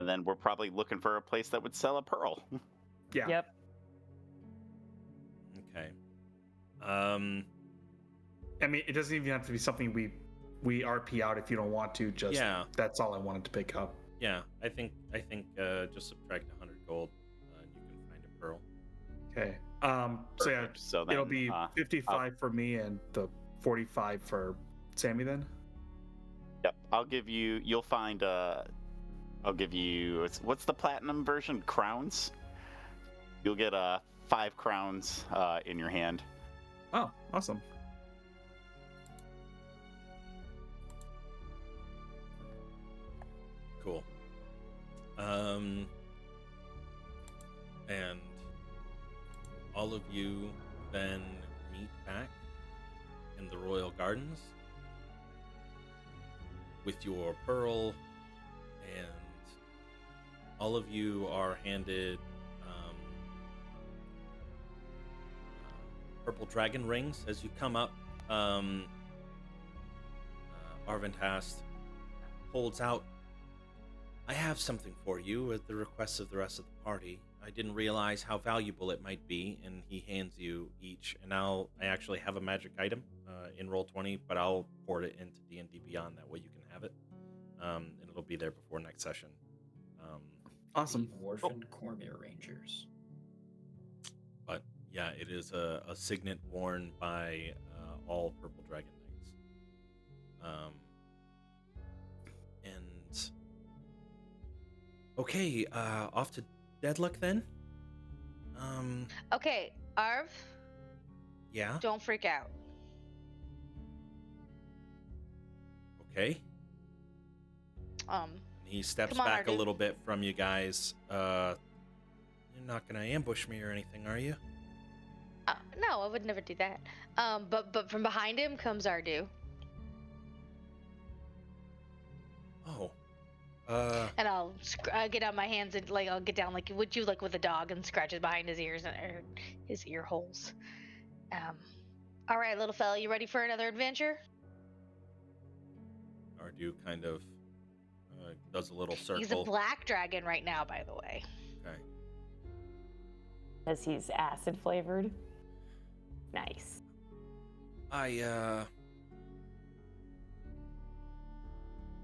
then we're probably looking for a place that would sell a pearl. Yeah. Yep. Okay. I mean, it doesn't even have to be something we RP out if you don't want to. Just Yeah. that's all I wanted to pick up. Yeah, I think just subtract 100 gold, and you can find a pearl. Okay. So yeah, Perfect. So then, it'll be 55 for me and the 45 for Sammy then. Yep, I'll give you. You'll find. I'll give you. What's the platinum version? Crowns. You'll get 5 crowns in your hand. Oh, awesome. Cool. And all of you then meet back in the Royal Gardens with your pearl, and all of you are handed purple dragon rings as you come up. Arvintast holds out, "I have something for you at the request of the rest of the party. I didn't realize how valuable it might be," and he hands you each. And I actually have a magic item in Roll20, but I'll port it into D&D Beyond. That way you can have it, and it'll be there before next session. Awesome. The Orphan Cormyr Rangers. But yeah, it is a signet worn by all Purple Dragon Knights. And okay, off to Deadluck then. Okay, Arv, Yeah. don't freak out. Okay. Um, He steps Come on, back a Artie. little bit from you guys. You're not gonna ambush me or anything, are you? no, I would never do that. But from behind him comes Ardu, Oh. and I'll get on my hands and I'll get down would you with a dog and scratches behind his ears or his ear holes. All right, little fella, you ready for another adventure? Ardu kind of does a little circle. He's a black dragon right now, by the way. Okay. As he's acid flavored. Nice.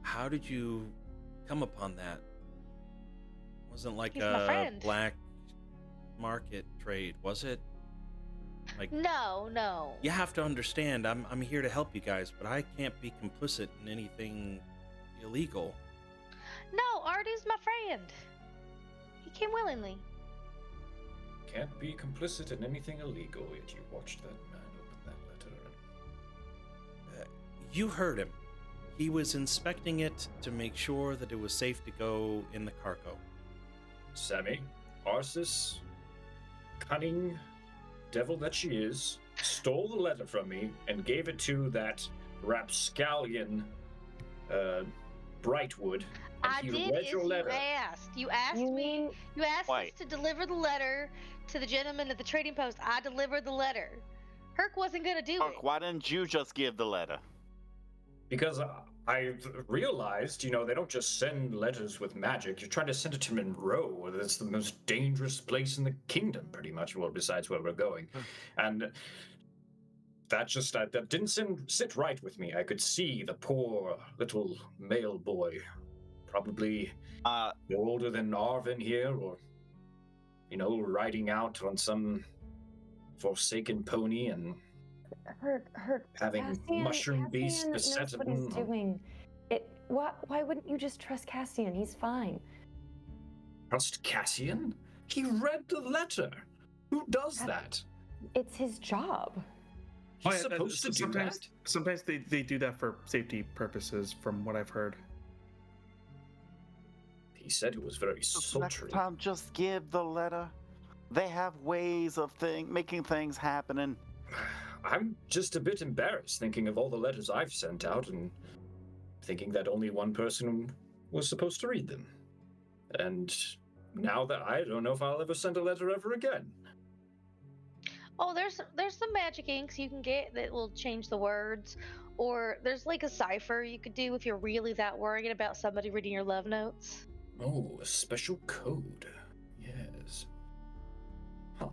How did you come upon that? Wasn't like He's my a friend. black market trade, was it? Like, No. you have to understand, I'm here to help you guys, but I can't be complicit in anything illegal. No, Ardu's my friend. He came willingly. Can't be complicit in anything illegal, yet you watched that man open that letter. You heard him. He was inspecting it to make sure that it was safe to go in the cargo. Sammy, Arsis, cunning devil that she is, stole the letter from me and gave it to that rapscallion, Brightwood. And I he did read as your you letter. asked. You asked You me. mean You asked Wait. us to deliver the letter to the gentleman at the trading post. I delivered the letter. Herc wasn't gonna do Mark, it. why didn't you just give the letter? Because I realized, they don't just send letters with magic. You're trying to send it to Monroe. That's the most dangerous place in the kingdom, pretty much. Well, besides where we're going. And that didn't sit right with me. I could see the poor little male boy, probably Uh, older than Arvin here, or, riding out on some forsaken pony and Herc, having Cassian mushroom beasts knows beset what he's him. doing. Why wouldn't you just trust Cassian? He's fine. Trust Cassian? He read the letter. Who does That- that? It's his job. He's supposed to do sometimes, that. Sometimes they do that for safety purposes, from what I've heard. He said it was very sultry. Next time, just give the letter. They have ways of making things happening. I'm just a bit embarrassed thinking of all the letters I've sent out and thinking that only one person was supposed to read them. And now that I don't know if I'll ever send a letter ever again. Oh, there's some magic inks you can get that will change the words, or there's like a cipher you could do if you're really that worried about somebody reading your love notes. Oh, a special code. Yes. Huh.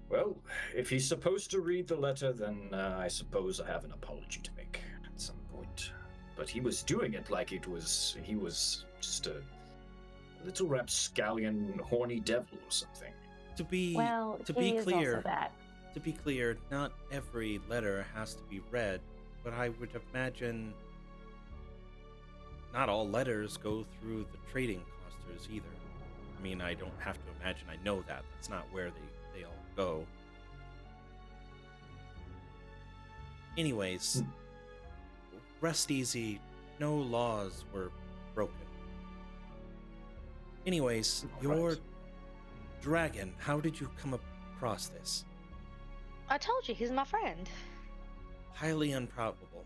Well, if he's supposed to read the letter, then I suppose I have an apology to make at some point. But he was doing it like he was just a little rapscallion, horny devil or something. To be Well, to he be is clear, also that. to be clear, not every letter has to be read, but I would imagine not all letters go through the trading clusters either. I mean, I don't have to imagine. I know that. That's not where they all go. Anyways, rest easy. No laws were broken. Anyways, your Right. dragon, how did you come across this? I told you he's my friend. Highly improbable.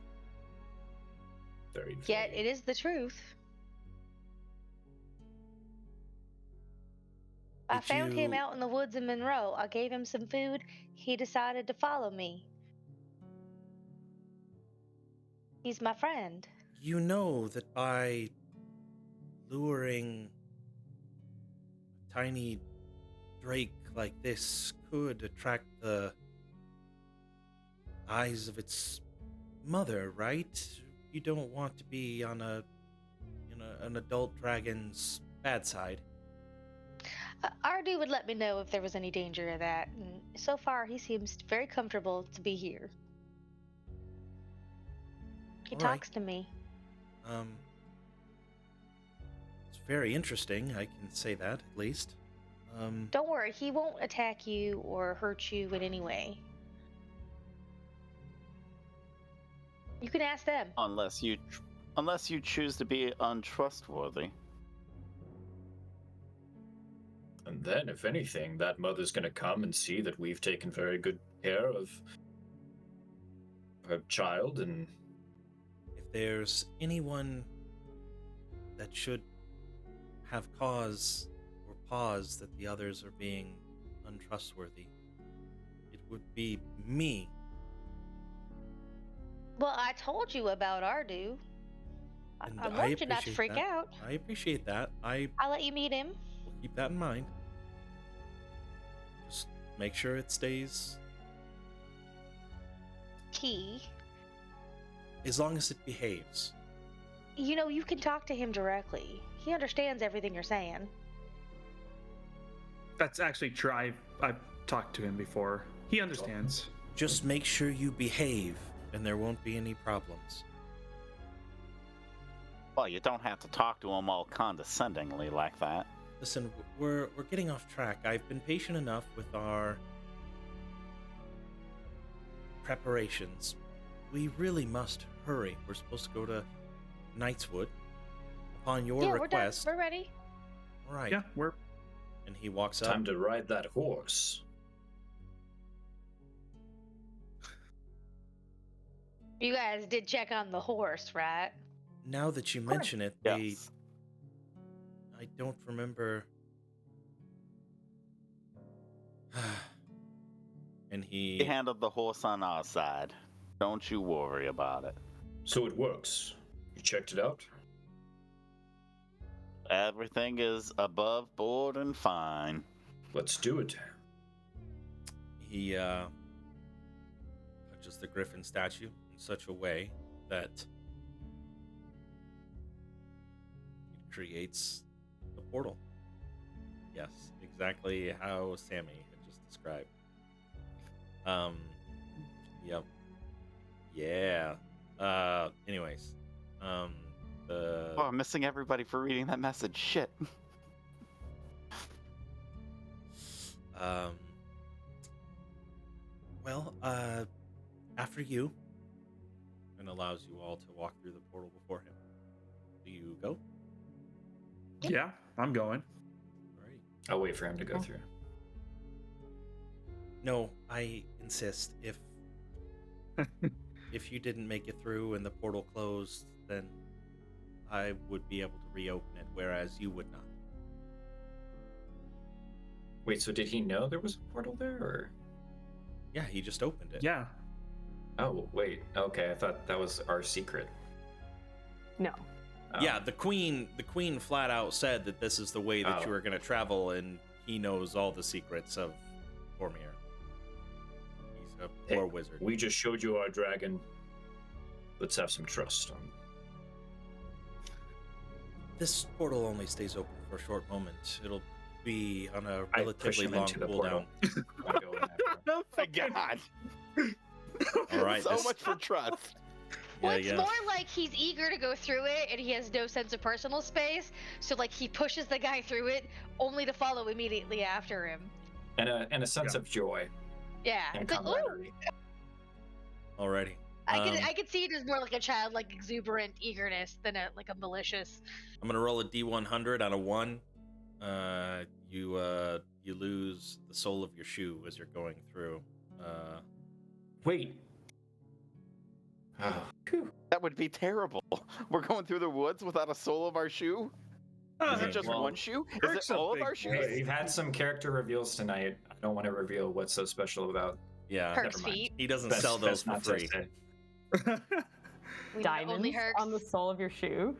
Very Yet vague. it is the truth. I Did found him you- out in the woods in Monroe. I gave him some food. He decided to follow me. He's my friend. You know that by luring a tiny drake like this could attract the eyes of its mother, right? You don't want to be on an adult dragon's bad side. Ardu would let me know if there was any danger of that, and so far he seems very comfortable to be here. He All right. talks to me. It's very interesting, I can say that at least. Don't worry, he won't attack you or hurt you in any way. You can ask them. Unless you choose to be untrustworthy. And then, if anything, that mother's going to come and see that we've taken very good care of her child, and If there's anyone that should have cause or pause that the others are being untrustworthy, it would be me. Well, I told you about Ardu. And I want you not to appreciate freak that. out. I appreciate that. I I'll let you meet him. will keep that in mind. Just make sure it stays Key. as long as it behaves. You know, you can talk to him directly. He understands everything you're saying. That's actually true. I've talked to him before. He understands. Just make sure you behave, and there won't be any problems. Well, you don't have to talk to him all condescendingly like that. Listen, we're getting off track. I've been patient enough with our preparations. We really must hurry. We're supposed to go to Knightswood upon your yeah, request. we're done. We're ready. All right. Yeah, we're And he walks up. time to ride that horse. You guys did check on the horse, right? Now that you course. mention it, Yes. I don't remember. And We he handled the horse on our side. Don't you worry about it. So it works. You checked it out? Everything is above board and fine. Let's do it. he touches the griffin statue in such a way that it creates the portal. Yes, exactly how Sammy had just described. Yep. Yeah. Anyways, Oh, I'm missing everybody for reading that message. Shit. Um. Well, after you, and allows you all to walk through the portal before him. Do you go? Yeah, I'm going. Alrighty. I'll wait for him to go through. No, I insist. If you didn't make it through and the portal closed, then I would be able to reopen it, whereas you would not. Wait, so did he know there was a portal there, or? Yeah, he just opened it. Yeah. Oh, wait. Okay, I thought that was our secret. No. Oh. Yeah, the queen flat out said that this is the way that Oh. you were going to travel, and he knows all the secrets of Cormyr. He's a Hey, poor wizard. We just showed you our dragon. Let's have some trust. This portal only stays open for a short moment. It'll be on a I push relatively him long into the cooldown. portal. I go in after him. Oh my god. All right, So this- much for trust. Well, Yeah, it's yeah. more like he's eager to go through it and he has no sense of personal space. So, like, he pushes the guy through it only to follow immediately after him. And a sense Yeah. of joy Yeah. and It's like, ooh, camaraderie. Alrighty. I could see it as more like a childlike, exuberant eagerness than a malicious. I'm gonna roll a D100 on a 1. You lose the sole of your shoe as you're going through. Wait. Oh, That would be terrible. We're going through the woods without a sole of our shoe? Is Okay, it just well, one shoe? Is Eric's it a all of big our boy. shoes? hey, we've had some character reveals tonight. I don't want to reveal what's so special about. Yeah, Herc's never mind. feet. he doesn't Best- sell those best for not to free. say. We know Diamonds only Herc's. on the sole of your shoe.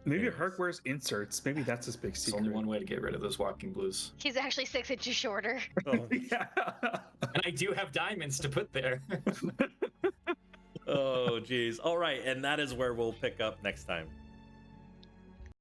Maybe Anyways. Herc wears inserts. Maybe that's his big It's secret. only one way to get rid of those walking blues. He's actually 6 inches shorter. Oh, Yeah. And I do have diamonds to put there. oh, geez. All right, and that is where we'll pick up next time.